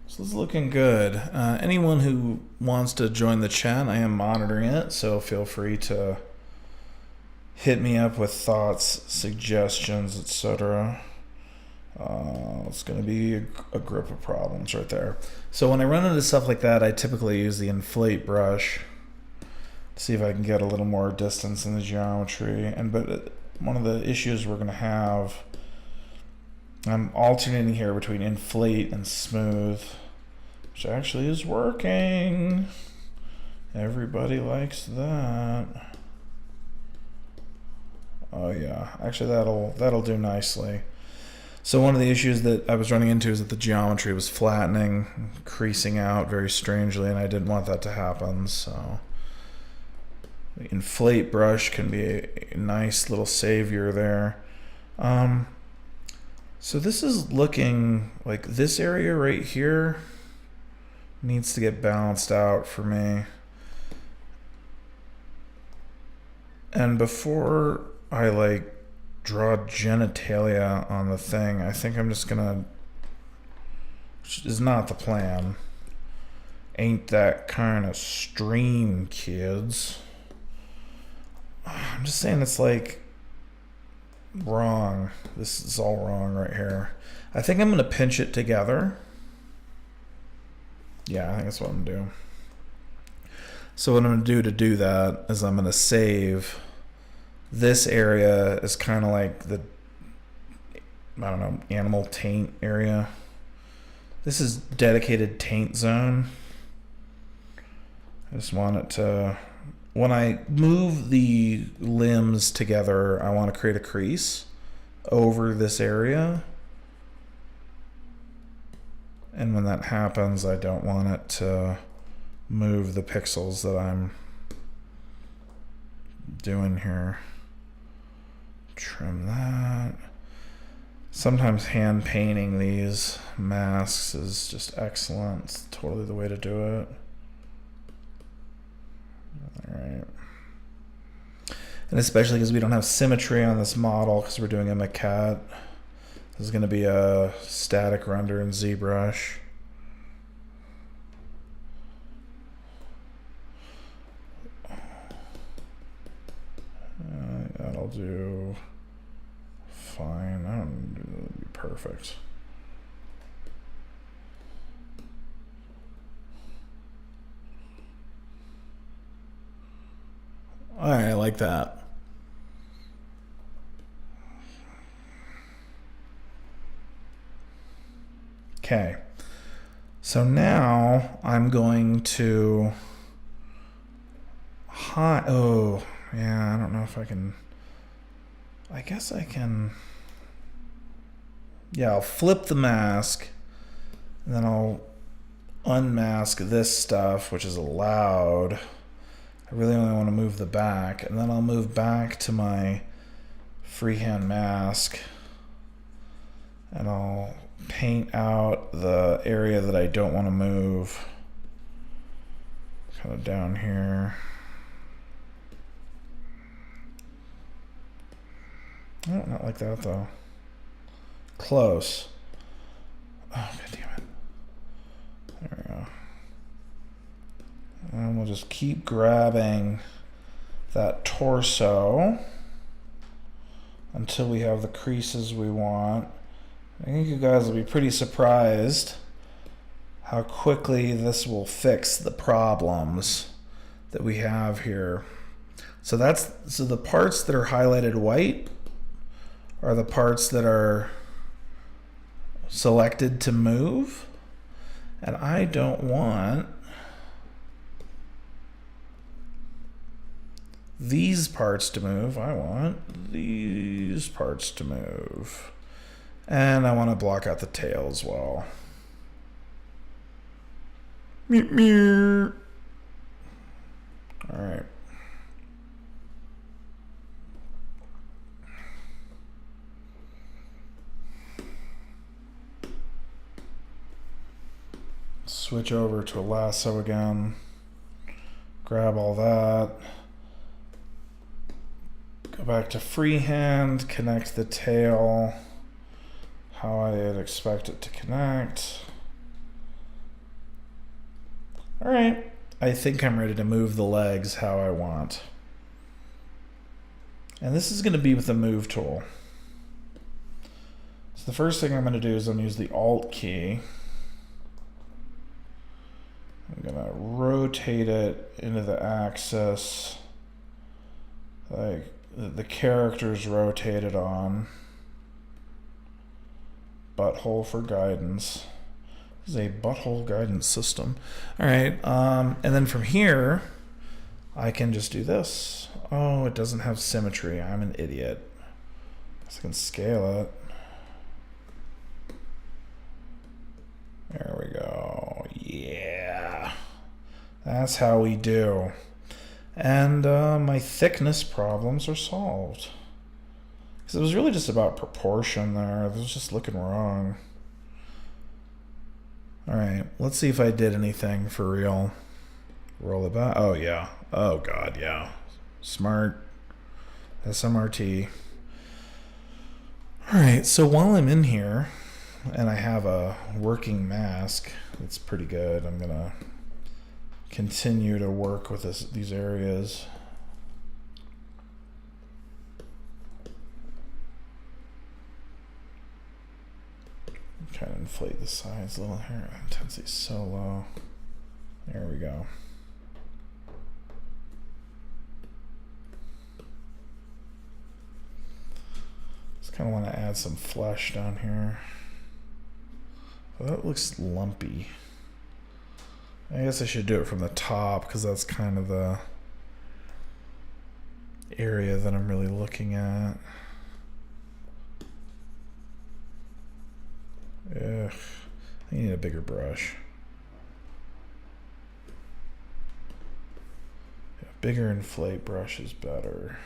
So this is looking good. Anyone who wants to join the chat, I am monitoring it, so feel free to hit me up with thoughts, suggestions, etc. It's going to be a grip of problems right there. So when I run into stuff like that, I typically use the inflate brush to see if I can get a little more distance in the geometry. But one of the issues we're going to have, I'm alternating here between inflate and smooth, which actually is working. Everybody likes that. Oh yeah, actually that'll do nicely. So one of the issues that I was running into is that the geometry was flattening, creasing out very strangely, and I didn't want that to happen. So the inflate brush can be a nice little savior there. So this is looking like this area right here needs to get balanced out for me. And before I like draw genitalia on the thing, I think I'm just gonna, which is not the plan. Ain't that kind of stream, kids. I'm just saying it's like wrong. This is all wrong right here. I think I'm gonna pinch it together. Yeah, I think that's what I'm gonna do. So what I'm gonna do to do that is I'm gonna save this area is kind of like the, I don't know, animal taint area. This is dedicated taint zone. I just want it to, when I move the limbs together, I want to create a crease over this area. And when that happens, I don't want it to move the pixels that I'm doing here. Trim that. Sometimes hand painting these masks is just excellent. It's totally the way to do it. All right. And especially because we don't have symmetry on this model because we're doing a maquette. This is going to be a static render in Zbrush. That'll do fine. That'll be perfect. All right, I like that. Okay. So now I'm going to oh, yeah, I don't know if I can. I guess I can. Yeah, I'll flip the mask and then I'll unmask this stuff, which is allowed. I really only want to move the back, and then I'll move back to my freehand mask and I'll paint out the area that I don't want to move, kind of down here. Oh, not like that though. Close. Oh, god damn it. There we go. And we'll just keep grabbing that torso until we have the creases we want. I think you guys will be pretty surprised how quickly this will fix the problems that we have here. So the parts that are highlighted white are the parts that are selected to move, and I don't want these parts to move. I want these parts to move, and I want to block out the tail as well. Meow, meow. All right. Switch over to a lasso again. Grab all that. Go back to freehand, connect the tail how I'd expect it to connect. All right, I think I'm ready to move the legs how I want. And this is going to be with the move tool. So the first thing I'm going to do is I'm going to use the Alt key. I'm going to rotate it into the axis like the character's rotated on. Butthole for guidance. This is a butthole guidance system. All right, and then from here, I can just do this. Oh, it doesn't have symmetry. I'm an idiot. So I can scale it. There we go. Yeah. That's how we do. And my thickness problems are solved. Because it was really just about proportion there. It was just looking wrong. All right, let's see if I did anything for real. Roll it back. Oh, yeah. Oh, God, yeah. Smart. SMRT. All right, so while I'm in here, and I have a working mask, it's pretty good. I'm going to continue to work with these areas. Try to inflate the sides a little here. Intensity is so low. There we go. Just kind of want to add some flesh down here. Well, that looks lumpy. I guess I should do it from the top because that's kind of the area that I'm really looking at. Ugh, I need a bigger brush. Yeah, bigger inflate brush is better.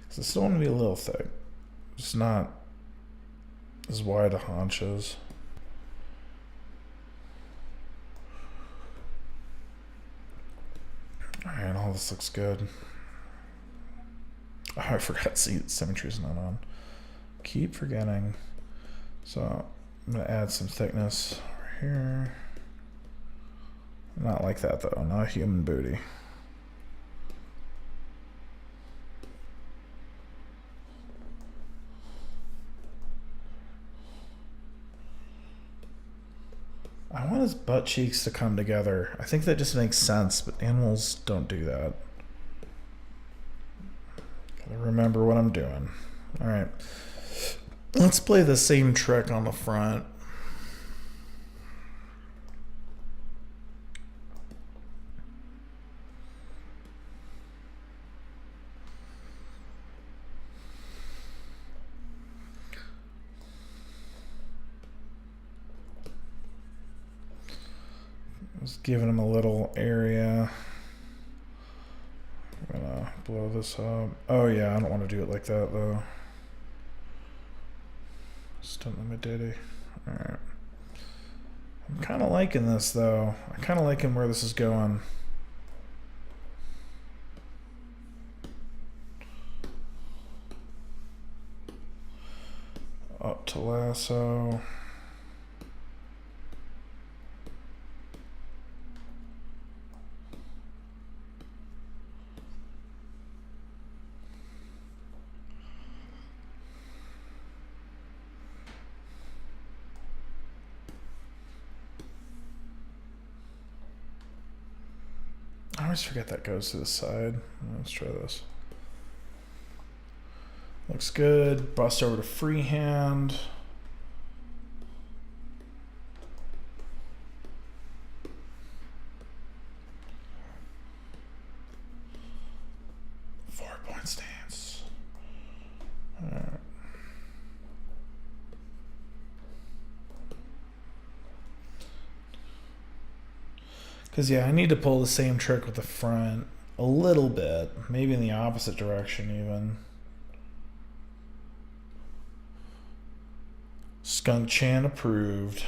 Because I still want to be a little thick. Just not as wide a haunches. Alright, all this looks good. Oh, I forgot symmetry's not on. Keep forgetting. So I'm going to add some thickness over here. Not like that though, not a human booty. I want his butt cheeks to come together. I think that just makes sense, but animals don't do that. Gotta remember what I'm doing. All right. Let's play the same trick on the front. Just giving him a little area. I'm gonna blow this up. Oh yeah, I don't want to do it like that though. Stunt limit ditty. Alright. I'm kind of liking this though. I kind of liking where this is going. Up to lasso. I always forget that goes to the side. Let's try this. Looks good. Bust over to freehand. Four-point stance. All right. Because, yeah, I need to pull the same trick with the front a little bit. Maybe in the opposite direction, even. Skunk Chan approved.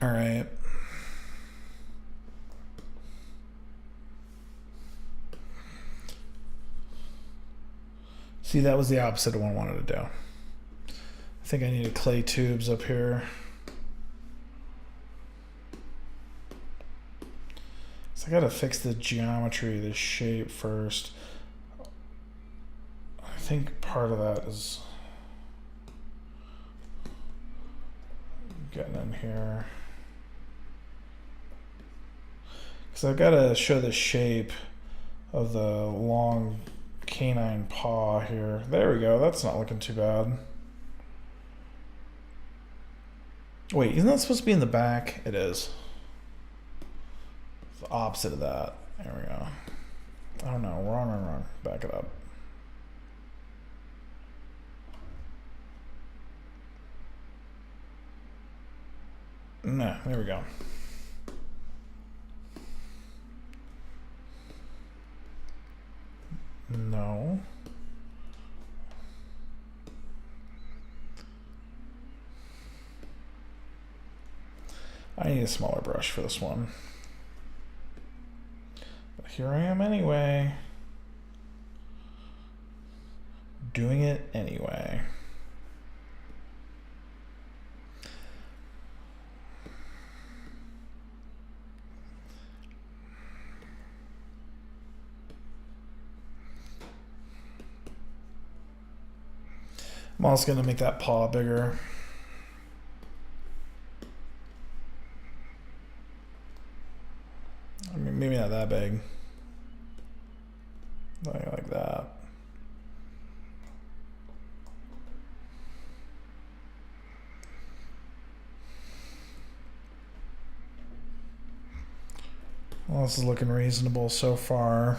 All right. See, that was the opposite of what I wanted to do. I think I needed clay tubes up here. So I gotta fix the geometry, the shape first. I think part of that is getting in here. Because I've got to show the shape of the long canine paw here. There we go. That's not looking too bad. Wait, isn't that supposed to be in the back? It is. It's the opposite of that. There we go. I don't know. Wrong. Back it up. No, there we go. No. I need a smaller brush for this one. But here I am anyway. Doing it anyway. I'm also going to make that paw bigger. I mean, maybe not that big. Like that. Well, this is looking reasonable so far.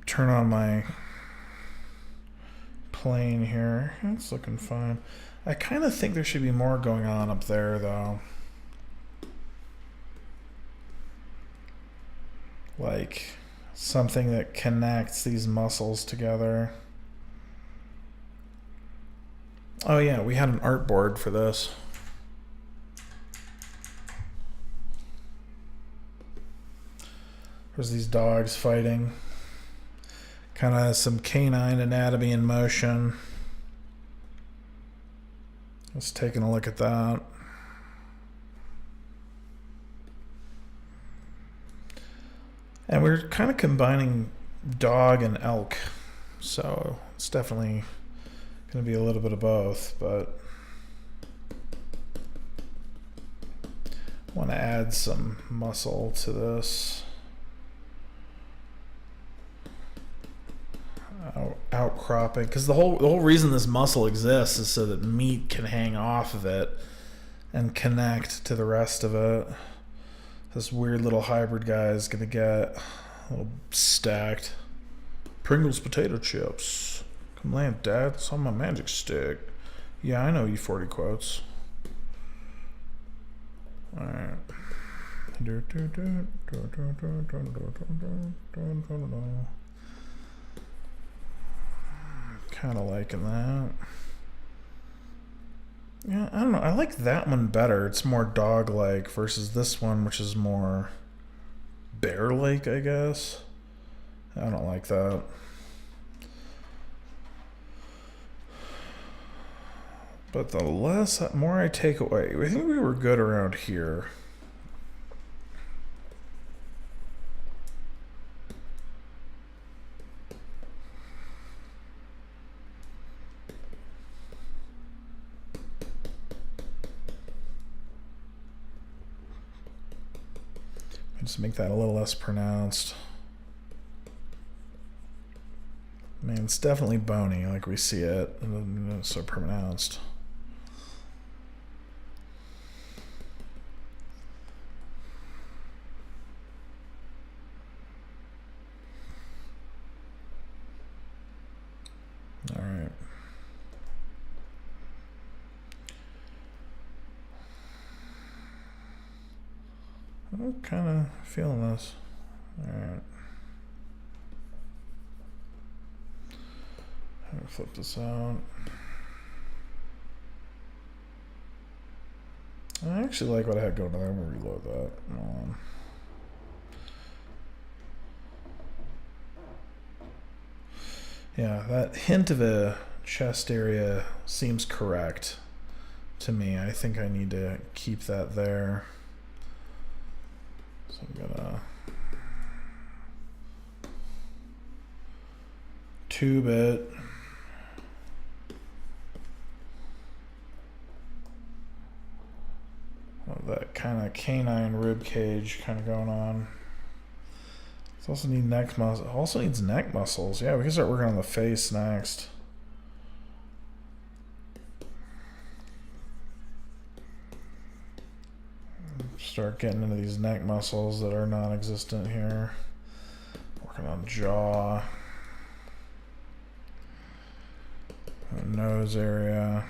Turn on my plane here. It's looking fine. I kind of think there should be more going on up there, though. Like something that connects these muscles together. Oh yeah, we had an art board for this. There's these dogs fighting. Kind of some canine anatomy in motion. Just taking a look at that. And we're kind of combining dog and elk. So it's definitely going to be a little bit of both, but I want to add some muscle to this. Outcropping, because the whole reason this muscle exists is so that meat can hang off of it and connect to the rest of it. This weird little hybrid guy is gonna get a little stacked. Pringles potato chips. Come land, Dad. It's on my magic stick. Yeah, I know you 40 quotes. All right. Kind of liking that. Yeah, I don't know. I like that one better. It's more dog-like versus this one, which is more bear-like, I guess. I don't like that. But the more I take away, I think we were good around here. Just make that a little less pronounced. Man, it's definitely bony, like we see it. It's so pronounced. All right. I'm kind of feeling this. All right. Let me flip this out. I actually like what I had going on there. I'm gonna reload that. Yeah, that hint of a chest area seems correct to me. I think I need to keep that there. So I'm gonna tube it. That kind of canine rib cage kind of going on. It also need neck muscle. Also needs neck muscles. Yeah, we can start working on the face next. Start getting into these neck muscles that are non-existent here. Working on jaw, nose area.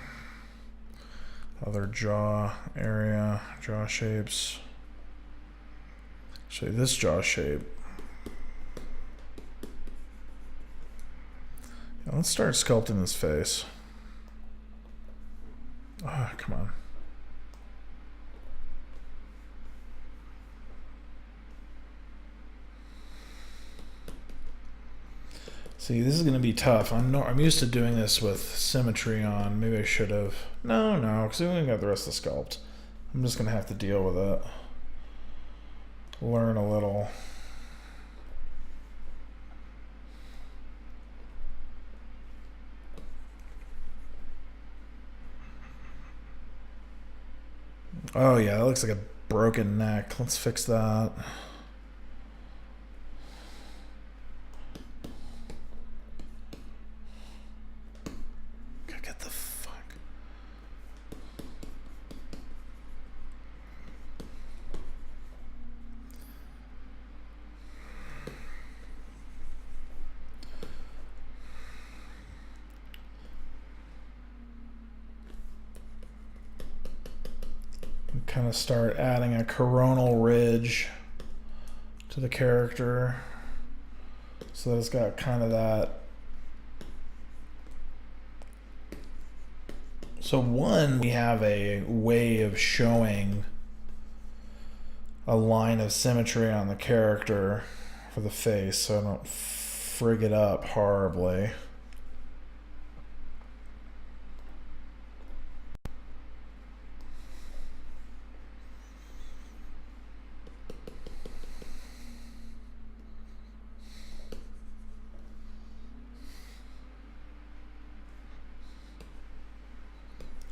Other jaw area, jaw shapes. Show you this jaw shape. Now let's start sculpting this face. Ah, come on. See, this is going to be tough. I'm used to doing this with symmetry on. Maybe I should have. No, because we haven't got the rest of the sculpt. I'm just going to have to deal with it. Learn a little. Oh yeah, that looks like a broken neck. Let's fix that. Get the fuck. Kind of start adding a coronal ridge to the character so that it's got kind of that. So one, we have a way of showing a line of symmetry on the character for the face so I don't frig it up horribly.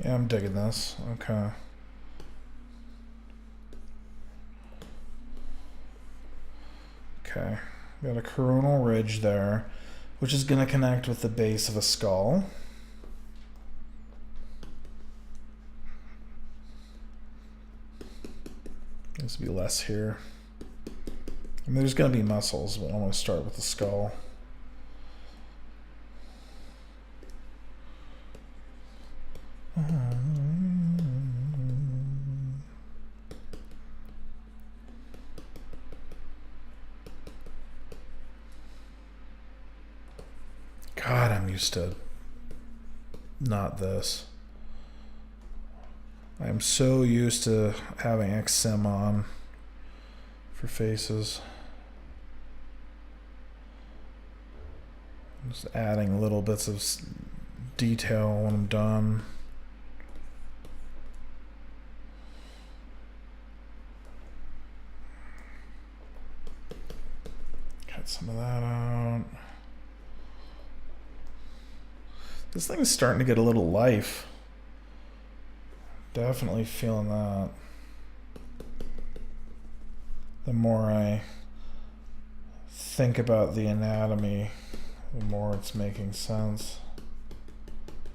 Yeah, I'm digging this. Okay. Okay. Got a coronal ridge there, which is going to connect with the base of a skull. Needs to be less here. I mean, there's going to be muscles, but I want to start with the skull. God, I'm used to not this. I am so used to having XSim on for faces. I'm just adding little bits of detail when I'm done. Cut some of that out. This thing is starting to get a little life. Definitely feeling that. The more I think about the anatomy, the more it's making sense.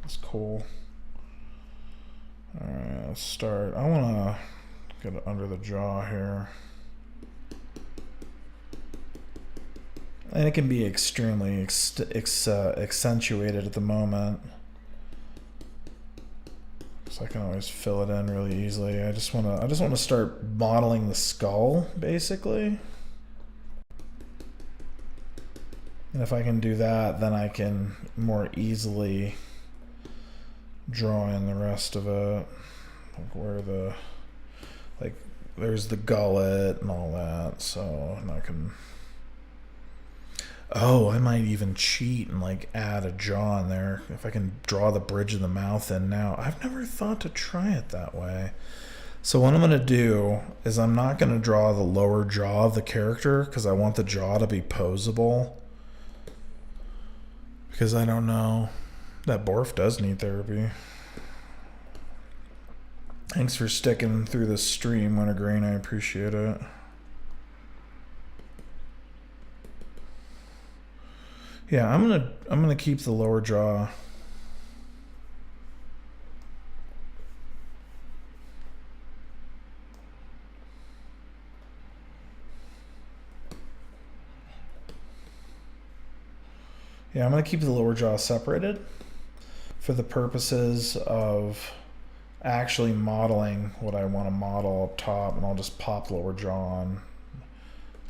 It's cool. Alright, let's start. I want to get under the jaw here. And it can be extremely accentuated at the moment. So I can always fill it in really easily. I just want to start modeling the skull, basically. And if I can do that, then I can more easily draw in the rest of it. Like where the, like there's the gullet and all that. So I can, oh, I might even cheat and like add a jaw in there. If I can draw the bridge of the mouth in now. I've never thought to try it that way. So what I'm going to do is I'm not going to draw the lower jaw of the character because I want the jaw to be posable. Because I don't know. That Borf does need therapy. Thanks for sticking through the stream, Wintergreen. I appreciate it. Yeah, I'm gonna keep the lower jaw. Yeah, I'm gonna keep the lower jaw separated for the purposes of actually modeling what I want to model up top, and I'll just pop lower jaw on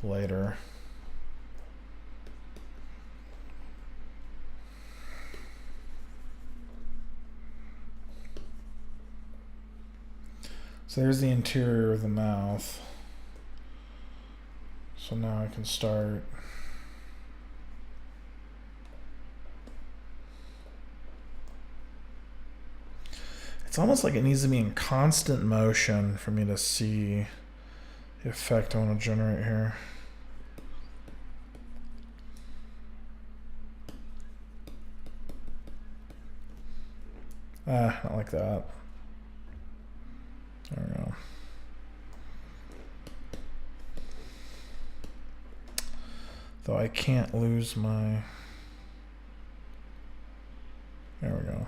later. So there's the interior of the mouth. So now I can start. It's almost like it needs to be in constant motion for me to see the effect I want to generate here. Not like that. There we go. Though I can't lose my... There we go.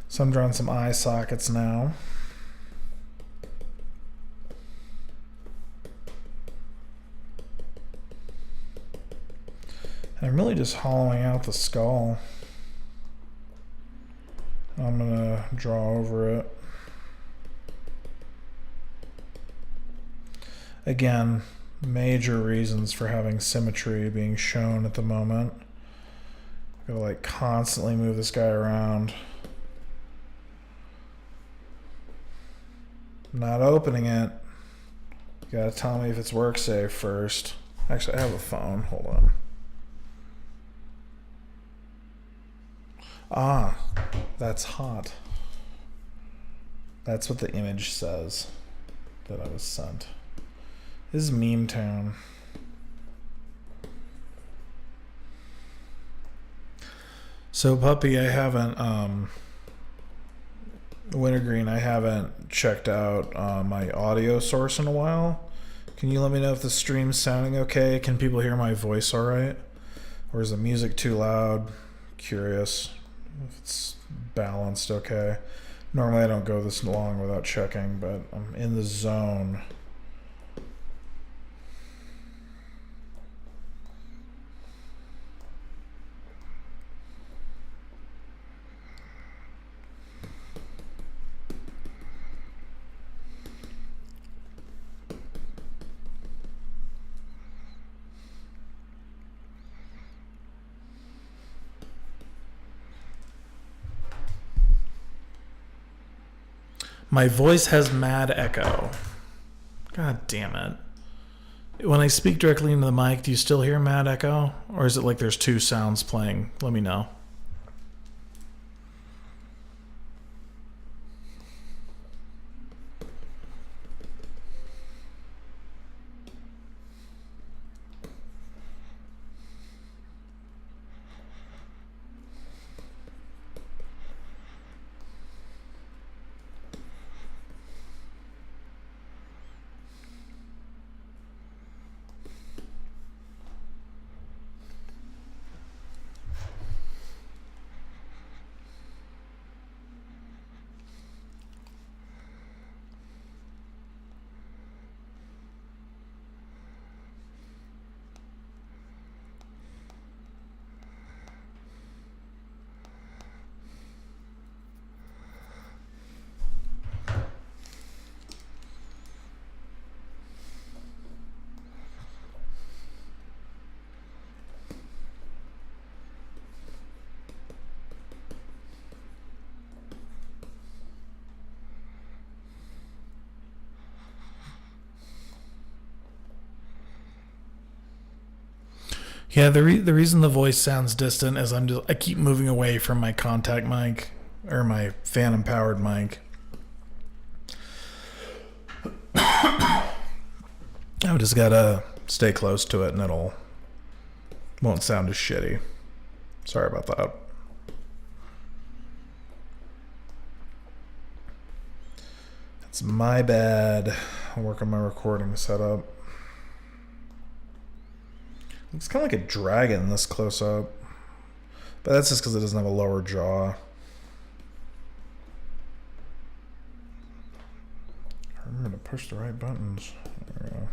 So I'm drawing some eye sockets now. And I'm really just hollowing out the skull. I'm gonna draw over it. Again, major reasons for having symmetry being shown at the moment. Gotta like constantly move this guy around. I'm not opening it. You gotta tell me if it's work safe first. Actually, I have a phone. Hold on. Ah, that's hot. That's what the image says that I was sent. This is Meme Town. So, Puppy, I haven't, Wintergreen, I haven't checked out my audio source in a while. Can you let me know if the stream's sounding okay? Can people hear my voice all right? Or is the music too loud? Curious if it's balanced okay. Normally I don't go this long without checking, but I'm in the zone. My voice has mad echo. God damn it. When I speak directly into the mic, do you still hear mad echo? Or is it like there's two sounds playing? Let me know. Yeah, the reason the voice sounds distant is I keep moving away from my contact mic or my phantom powered mic. I just gotta stay close to it and won't sound as shitty. Sorry about that. It's my bad. I'll work on my recording setup. Looks kind of like a dragon this close up. But that's just because it doesn't have a lower jaw. Remember to push the right buttons. There we go.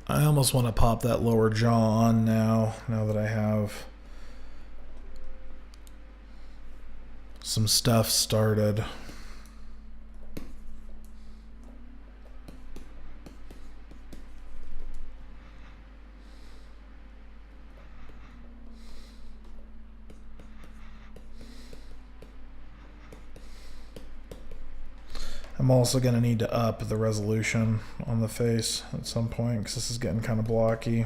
I almost want to pop that lower jaw on now that I have some stuff started. I'm also going to need to up the resolution on the face at some point because this is getting kind of blocky.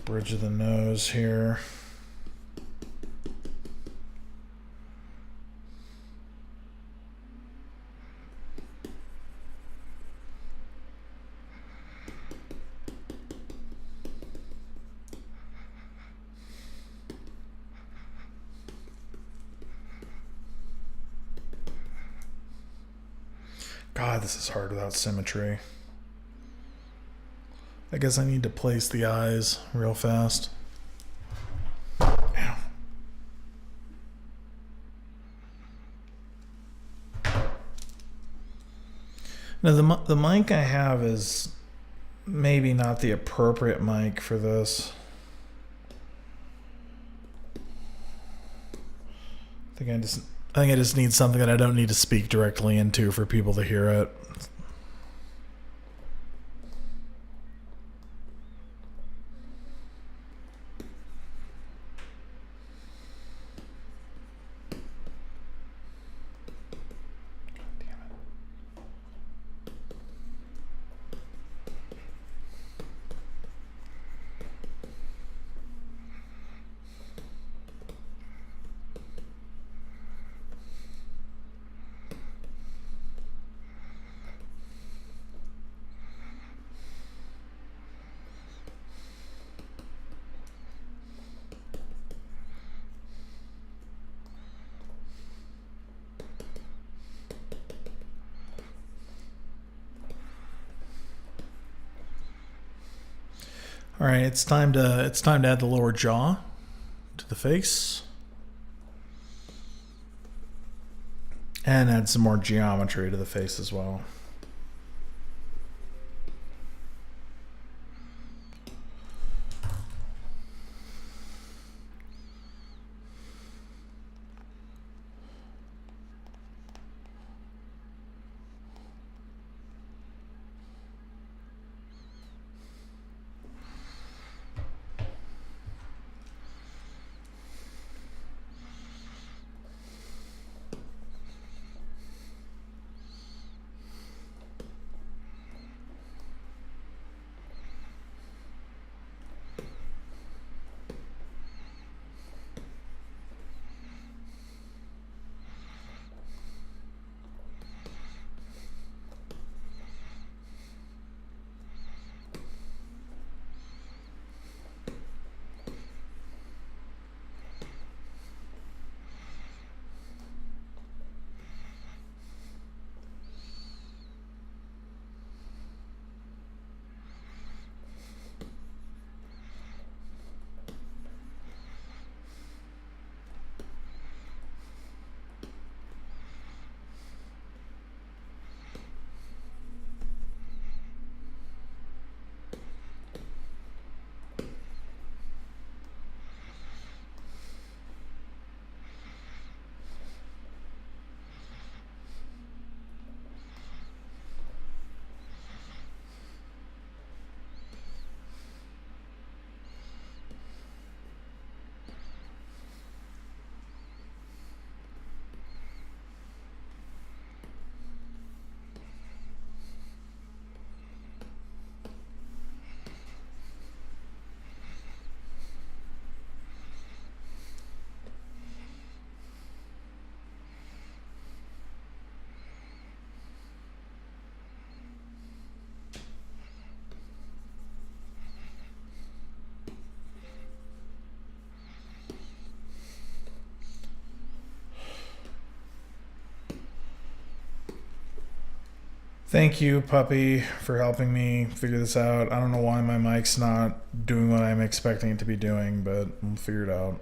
Bridge of the nose here. God, this is hard without symmetry. I guess I need to place the eyes real fast. Ow. Now, the mic I have is maybe not the appropriate mic for this. I think I just need something that I don't need to speak directly into for people to hear it. All right, it's time to add the lower jaw to the face. And add some more geometry to the face as well. Thank you, puppy, for helping me figure this out. I don't know why my mic's not doing what I'm expecting it to be doing, but we'll figure it out.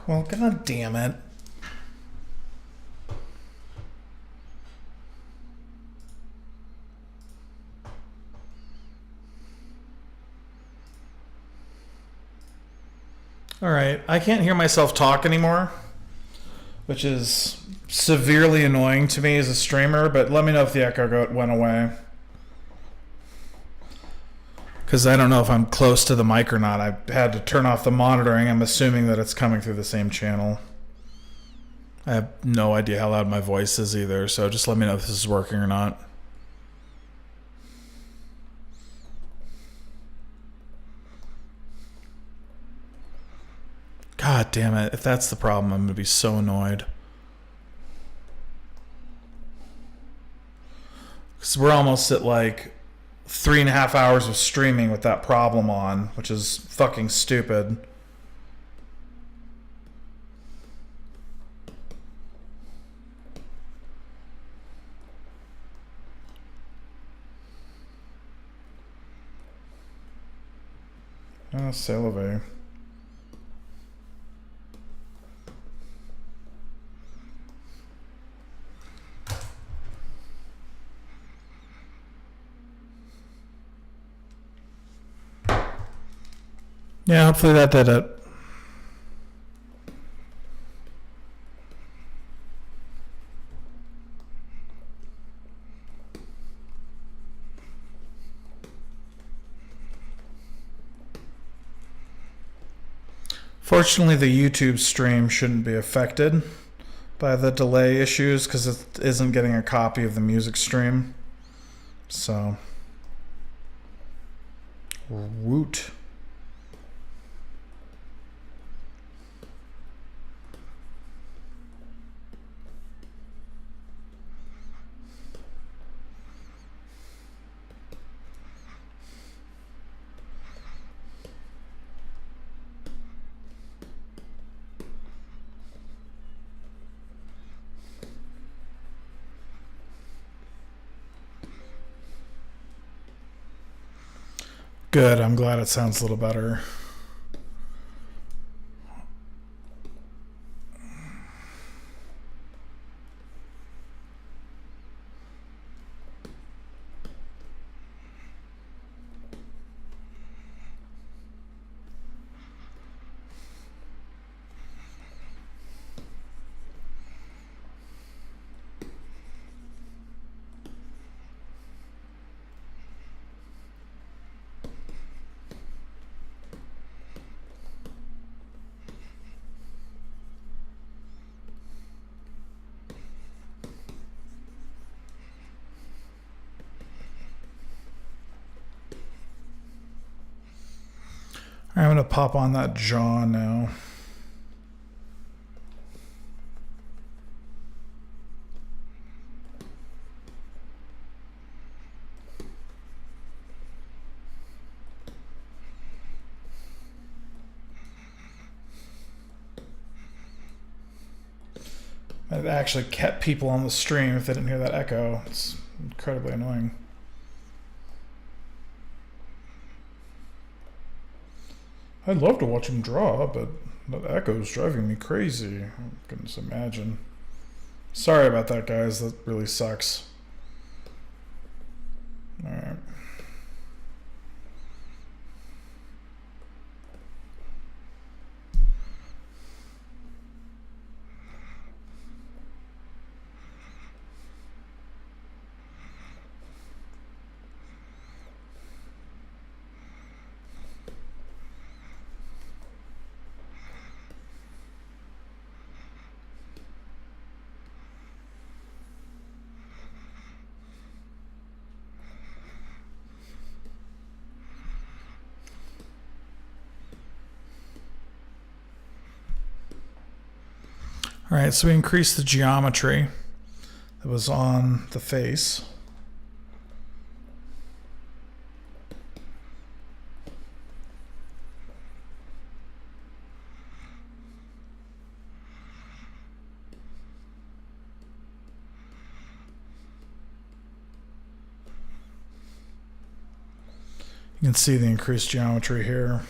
Well, god damn it. Alright, I can't hear myself talk anymore, which is severely annoying to me as a streamer, but let me know if the echo went away. Because I don't know if I'm close to the mic or not. I had to turn off the monitoring. I'm assuming that it's coming through the same channel. I have no idea how loud my voice is either, so just let me know if this is working or not. God damn it. If that's the problem, I'm going to be so annoyed. Because we're almost at like 3.5 hours of streaming with that problem on, which is fucking stupid. Salivate. Yeah, hopefully that did it. Fortunately, the YouTube stream shouldn't be affected by the delay issues because it isn't getting a copy of the music stream. So, woot. Good, I'm glad it sounds a little better. I'm going to pop on that jaw now. It actually kept people on the stream if they didn't hear that echo. It's incredibly annoying. I'd love to watch him draw, but that echo is driving me crazy. I can just imagine. Sorry about that, guys. That really sucks. Alright. All right, so we increased the geometry that was on the face. You can see the increased geometry here.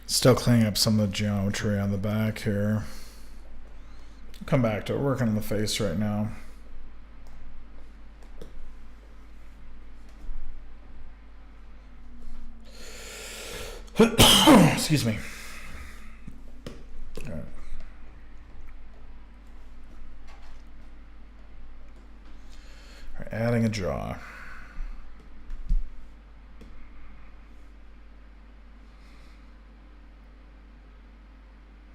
Still cleaning up some of the geometry on the back here. Come back to it. We're working on the face right now. Excuse me. All right. All right, adding a jaw.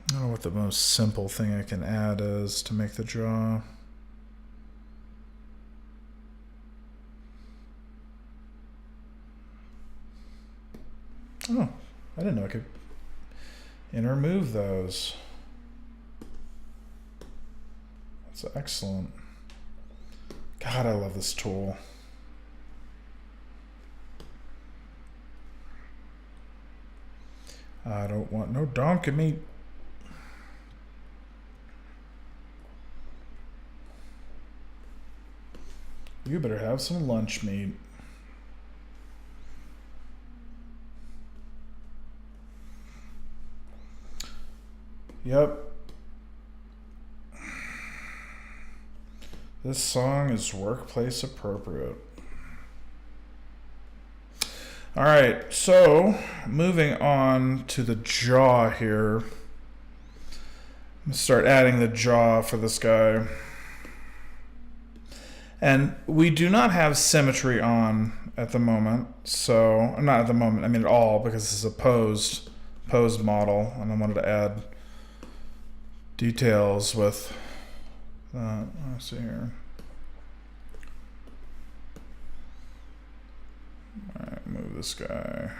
I don't know what the most simple thing I can add is to make the jaw. Oh, I didn't know I could remove those. That's excellent. God, I love this tool. I don't want no donkey meat. You better have some lunch meat. Yep. This song is workplace appropriate. All right, so moving on to the jaw here. I'm gonna start adding the jaw for this guy. And we do not have symmetry on at the moment, so not at the moment, I mean at all, because this is a posed model, and I wanted to add details with that. Let's see here. All right, move this guy.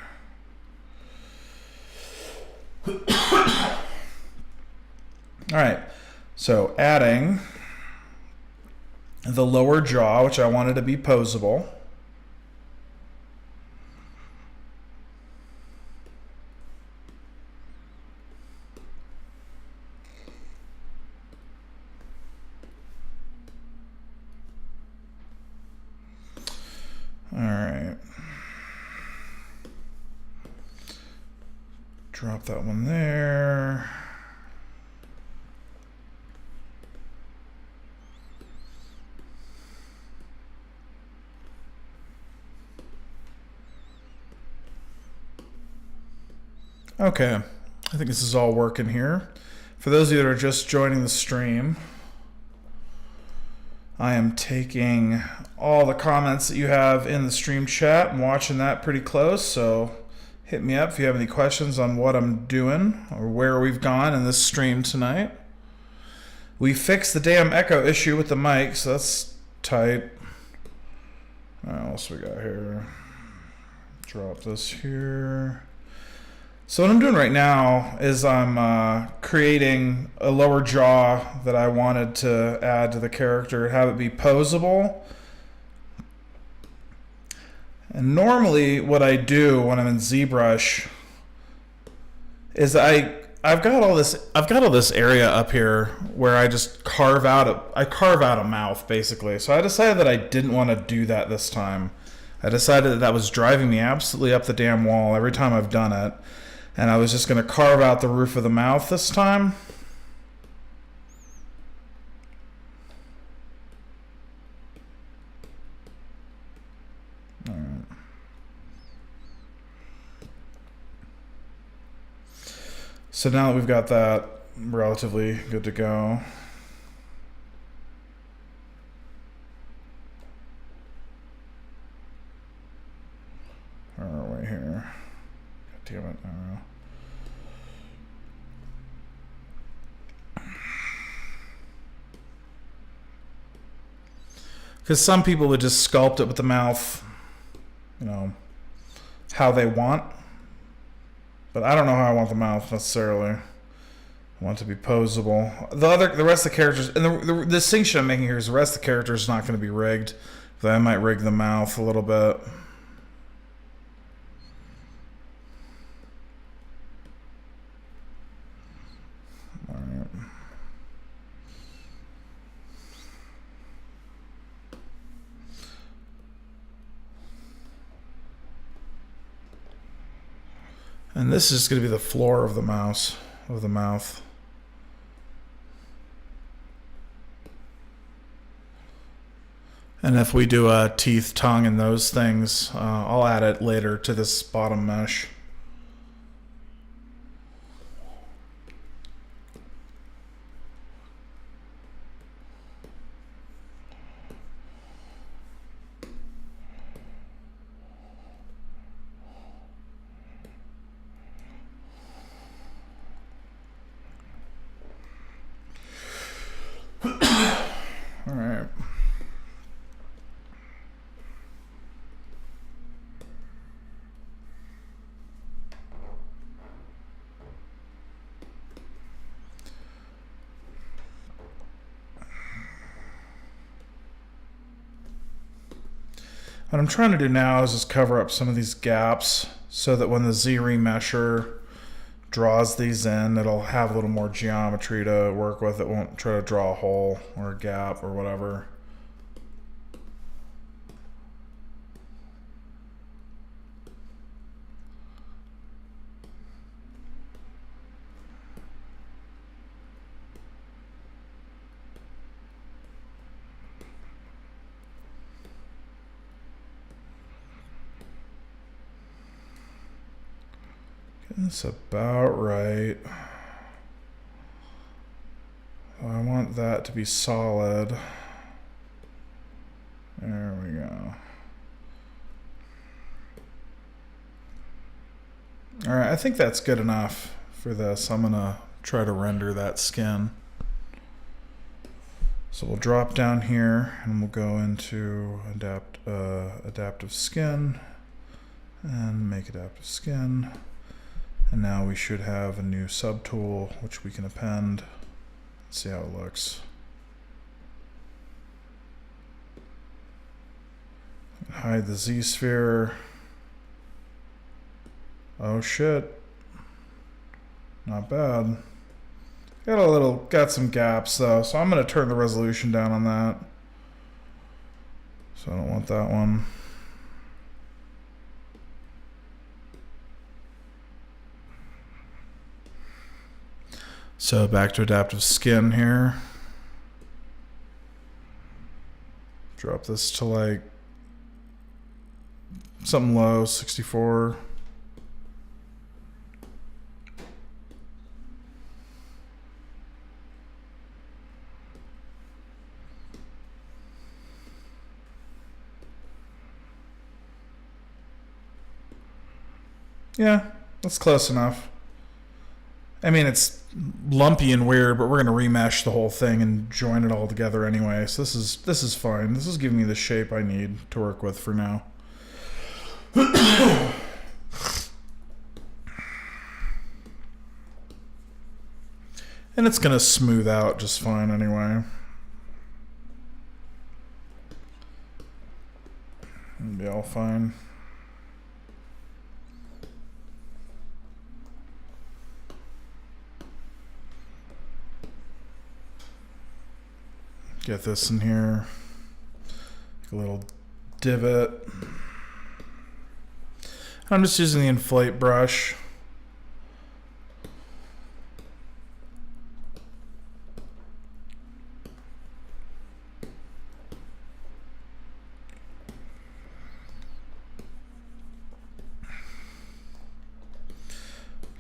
All right, so adding the lower jaw, which I wanted to be posable. All right. Drop that one there. Okay, I think this is all working here. For those of you that are just joining the stream, I am taking all the comments that you have in the stream chat. I'm watching that pretty close, so hit me up if you have any questions on what I'm doing or where we've gone in this stream tonight. We fixed the damn echo issue with the mic, so that's tight. What else we got here? Drop this here. So what I'm doing right now is I'm creating a lower jaw that I wanted to add to the character, have it be posable. And normally what I do when I'm in ZBrush is I've got all this area up here where I just carve out a mouth basically. So I decided that I didn't want to do that this time. I decided that was driving me absolutely up the damn wall every time I've done it. And I was just going to carve out the roof of the mouth this time. All right. So now that we've got that relatively good to go, here? God damn it. I don't know. Because some people would just sculpt it with the mouth, how they want. But I don't know how I want the mouth necessarily. I want it to be posable. The rest of the characters, and the distinction I'm making here is the rest of the characters is not going to be rigged. But I might rig the mouth a little bit. All right. And this is going to be the floor of the mouth. And if we do a teeth, tongue, and those things, I'll add it later to this bottom mesh. All right. What I'm trying to do now is just cover up some of these gaps so that when the Z remesher draws these in, it'll have a little more geometry to work with. It won't try to draw a hole or a gap or whatever. That's about right. I want that to be solid. There we go. All right, I think that's good enough for this. I'm gonna try to render that skin. So we'll drop down here and we'll go into adaptive skin and make adaptive skin. And now we should have a new subtool which we can append. Let's see how it looks. Hide the Z-sphere. Oh shit. Not bad. Got some gaps though, so I'm gonna turn the resolution down on that. So I don't want that one. So back to adaptive skin here. Drop this to like something low, 64. Yeah, that's close enough. I mean, it's lumpy and weird, but we're going to remesh the whole thing and join it all together anyway. So this is fine. This is giving me the shape I need to work with for now. And it's going to smooth out just fine anyway. It'll be all fine. Get this in here, a little divot. I'm just using the inflate brush.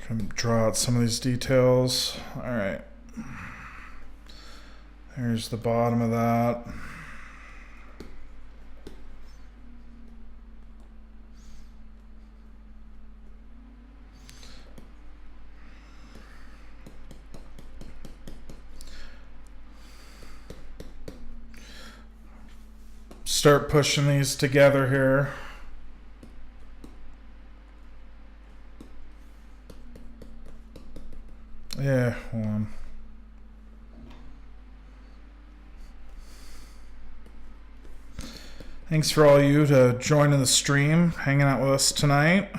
Trying to draw out some of these details. All right. There's the bottom of that. start pushing these together here. Yeah, hold on. Thanks for all you to joining the stream, hanging out with us tonight.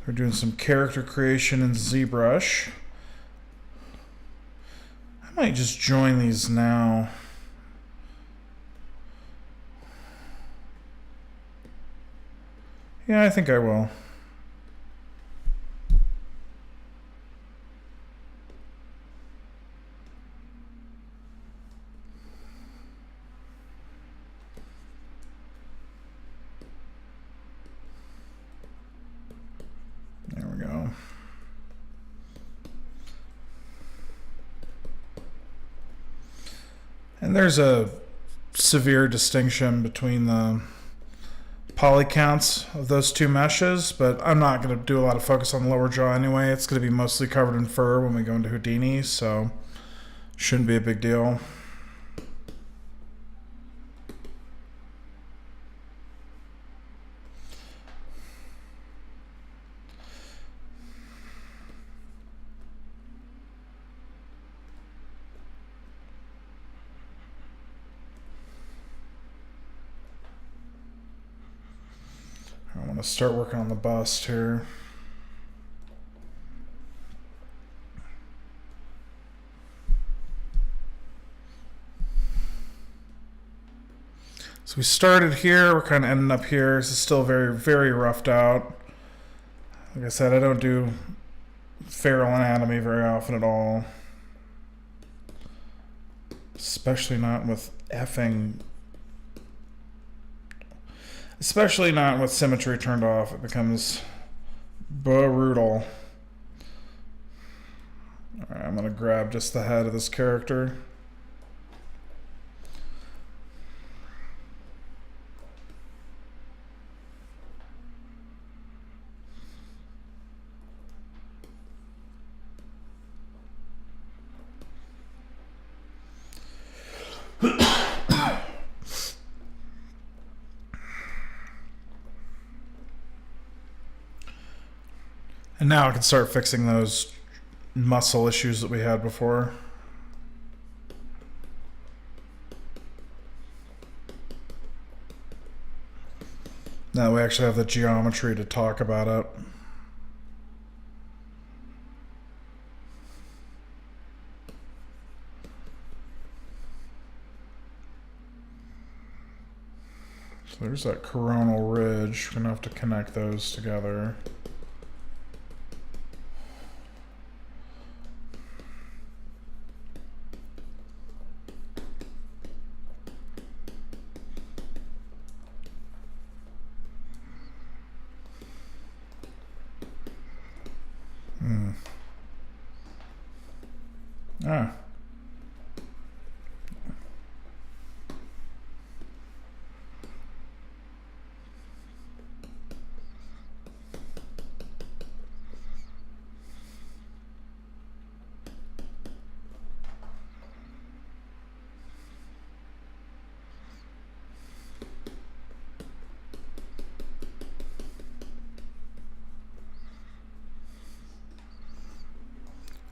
We're doing some character creation in Zbrush. I might just join these now. Yeah, I think I will. There we go. And there's a severe distinction between the poly counts of those two meshes, but I'm not going to do a lot of focus on the lower jaw anyway. It's going to be mostly covered in fur when we go into Houdini, so shouldn't be a big deal. I want to start working on the bust here. So we started here, we're kind of ending up here. This is still very, very roughed out. Like I said, I don't do feral anatomy very often at all. Especially not with Especially not with symmetry turned off. It becomes brutal. Alright, I'm going to grab just the head of this character. And now I can start fixing those muscle issues that we had before. Now we actually have the geometry to talk about it. So there's that coronal ridge. We're going to have to connect those together. Ah.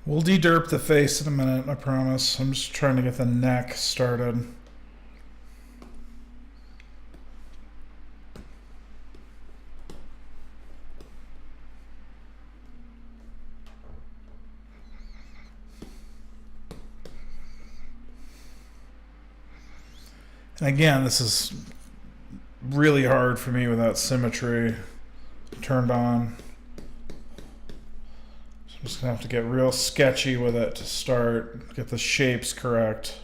We'll de-derp the face in a minute, I promise. I'm just trying to get the neck started. And again, this is really hard for me without symmetry turned on. I'm just gonna have to get real sketchy with it to start, get the shapes correct.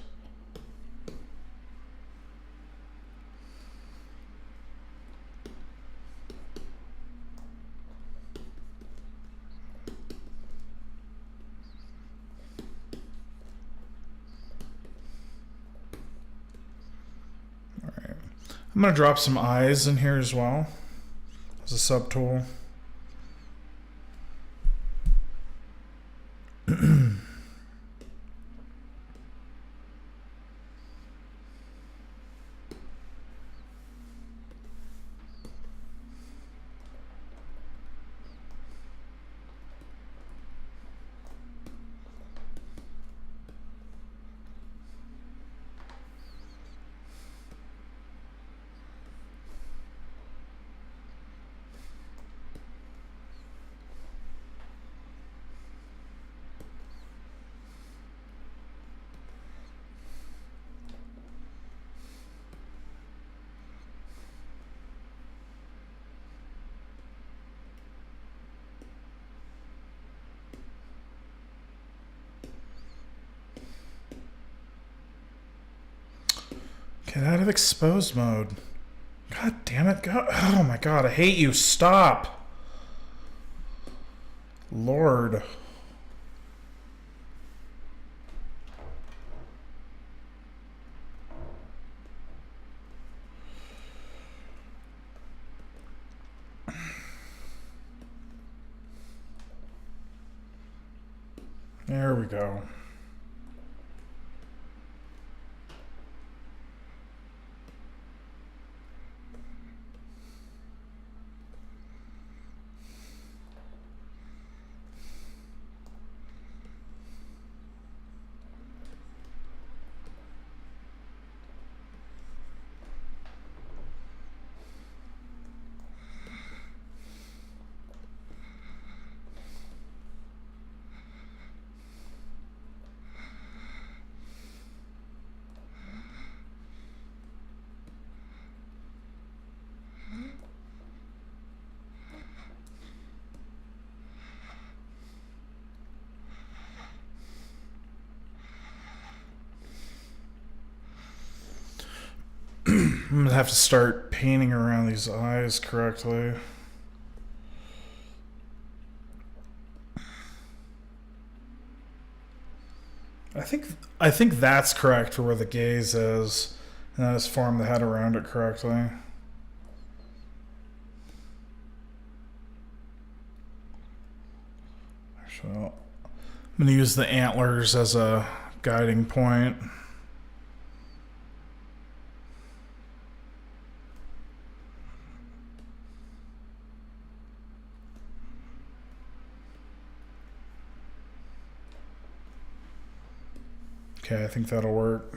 All right, I'm gonna drop some eyes in here as well as a subtool. Get out of exposed mode. God damn it. Go. Oh my god, I hate you. Stop. Lord. There we go. I'm gonna have to start painting around these eyes correctly. I think that's correct for where the gaze is, and I just formed the head around it correctly. So I'm gonna use the antlers as a guiding point. Okay, I think that'll work.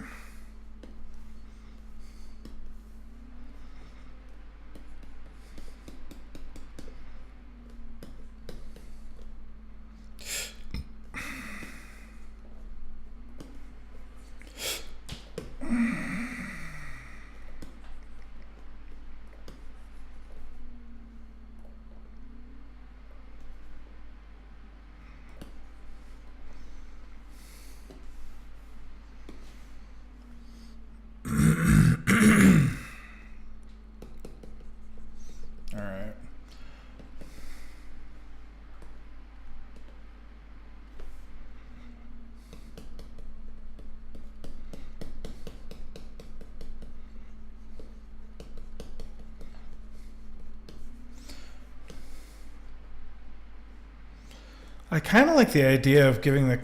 I kind of like the idea of giving the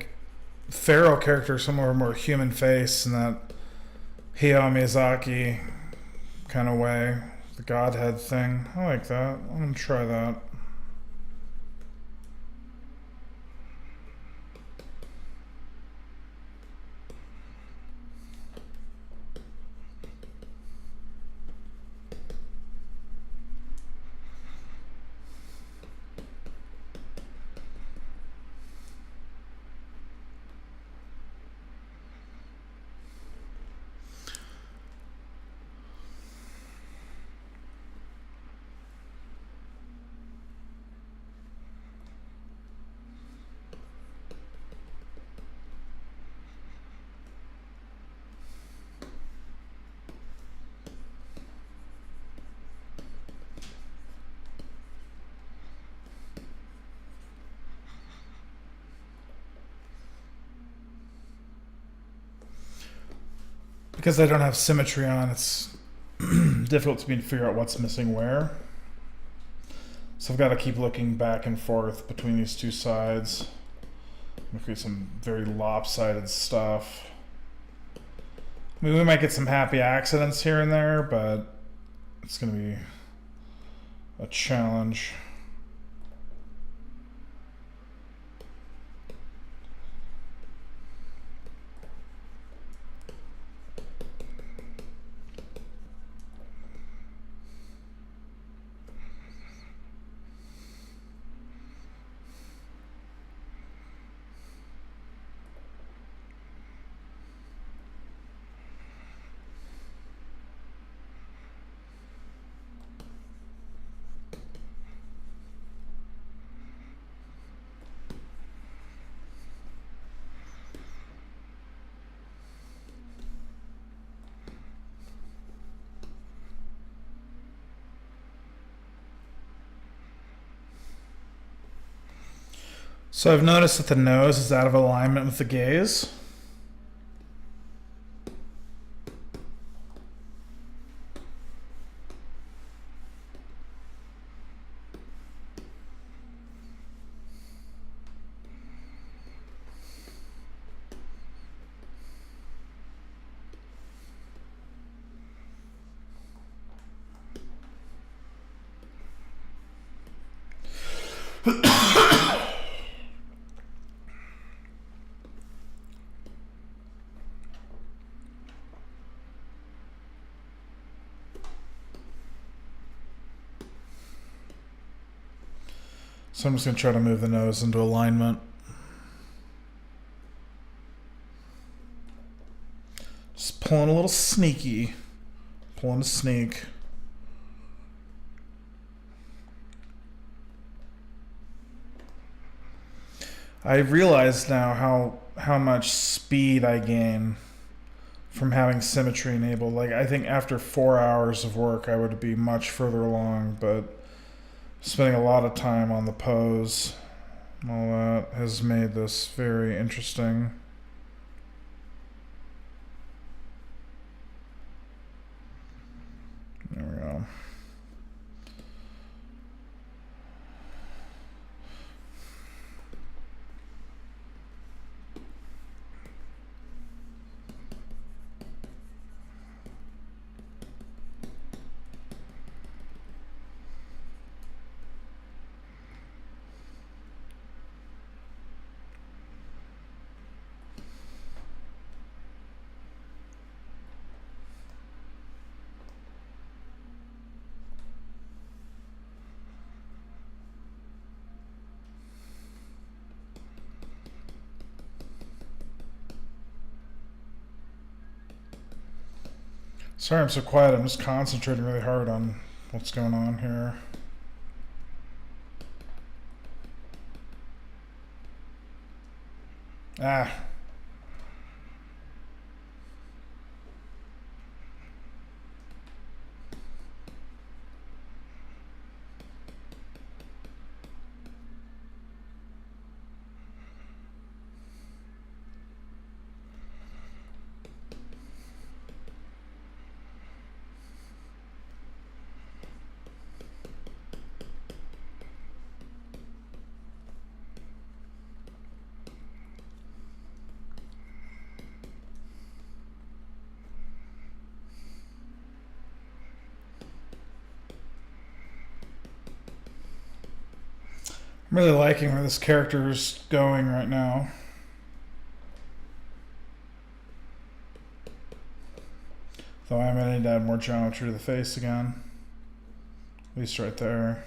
Pharaoh character some more human face in that Hayao Miyazaki kind of way. The Godhead thing. I like that. I'm going to try that. Because I don't have symmetry on, it's difficult to me to figure out what's missing where. So I've got to keep looking back and forth between these two sides. I'm going to create some very lopsided stuff. I mean, we might get some happy accidents here and there, but it's going to be a challenge. So I've noticed that the nose is out of alignment with the gaze. So I'm just going to try to move the nose into alignment. Just pulling a little sneaky. Pulling a sneak. I realize now how much speed I gain from having symmetry enabled. Like, I think after 4 hours of work I would be much further along, but spending a lot of time on the pose, all that has made this very interesting. There we go. Sorry I'm so quiet. I'm just concentrating really hard on what's going on here. Ah. I'm really liking where this character is going right now. Though I'm going to need to add more geometry to the face again. At least right there.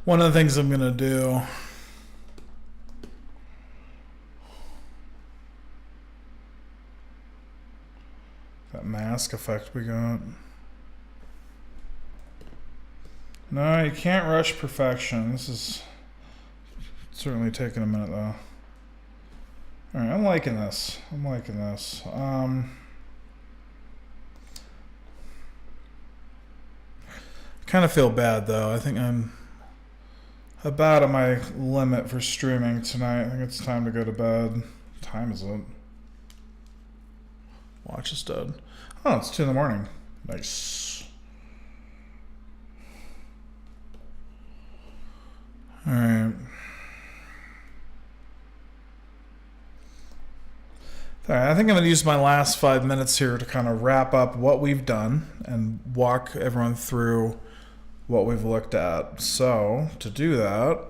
One of the things I'm going to do that mask effect we got. No, you can't rush perfection. This is certainly taking a minute though. Alright, I'm liking this. Kind of feel bad though. I think I'm about at my limit for streaming tonight. I think it's time to go to bed. What time is it? Watch is dead. Oh, it's 2 in the morning. Nice. Alright. I think I'm going to use my last 5 minutes here to kind of wrap up what we've done and walk everyone through what we've looked at. So, to do that,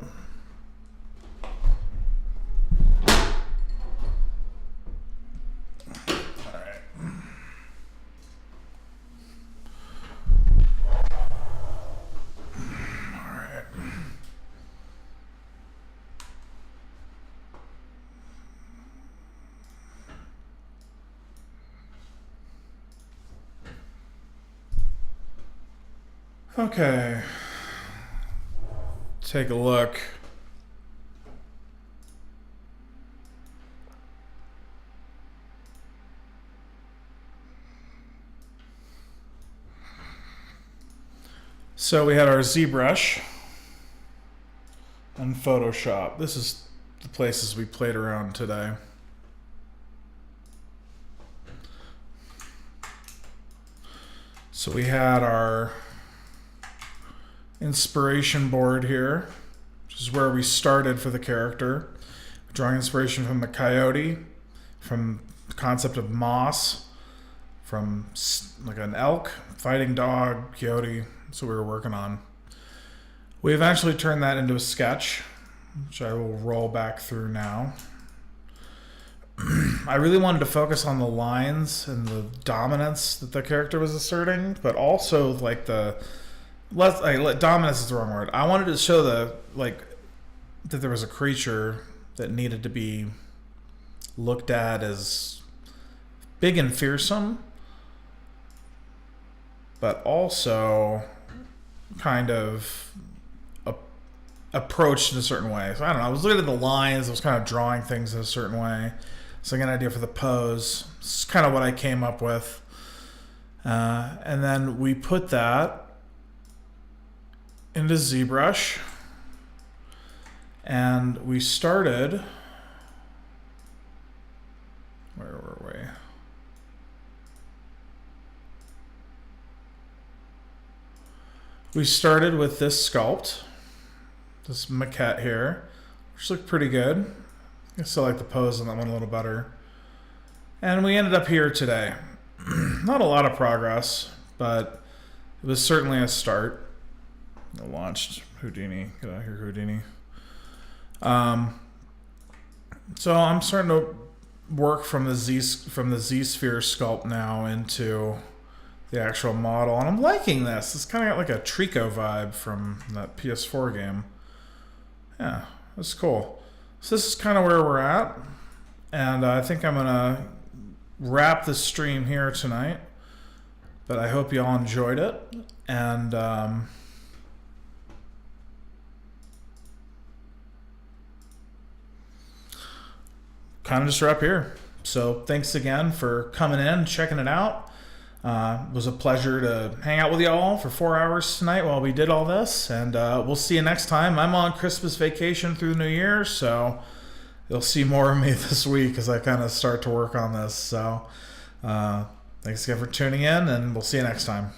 Okay. Take a look. So we had our Zbrush and Photoshop. This is the places we played around today. So we had our inspiration board here, which is where we started for the character. Drawing inspiration from the coyote, from the concept of moss, from like an elk, fighting dog, coyote. That's what we were working on. We eventually turned that into a sketch, which I will roll back through now. I really wanted to focus on the lines and the dominance that the character was asserting, but also like dominance is the wrong word. I wanted to show that there was a creature that needed to be looked at as big and fearsome, but also kind of approached in a certain way. So I don't know. I was looking at the lines. I was kind of drawing things in a certain way. So I got an idea for the pose. This is kind of what I came up with. And then we put that into ZBrush. And we started... Where were we? We started with this sculpt, this maquette here, which looked pretty good. I still like the pose on that one a little better. And we ended up here today. Not a lot of progress, but it was certainly a start. I launched Houdini. Get out of here, Houdini. So I'm starting to work from the Z-sphere sculpt now into the actual model, and I'm liking this. It's kind of got like a Trico vibe from that PS4 game. Yeah, that's cool. So this is kind of where we're at, and I think I'm gonna wrap the stream here tonight. But I hope you all enjoyed it, and kind of just wrap here. So thanks again for coming in, checking it out. It was a pleasure to hang out with y'all for 4 hours tonight while we did all this, and we'll see you next time. I'm on Christmas vacation through the New Year, so you'll see more of me this week as I kind of start to work on this. So thanks again for tuning in, and we'll see you next time.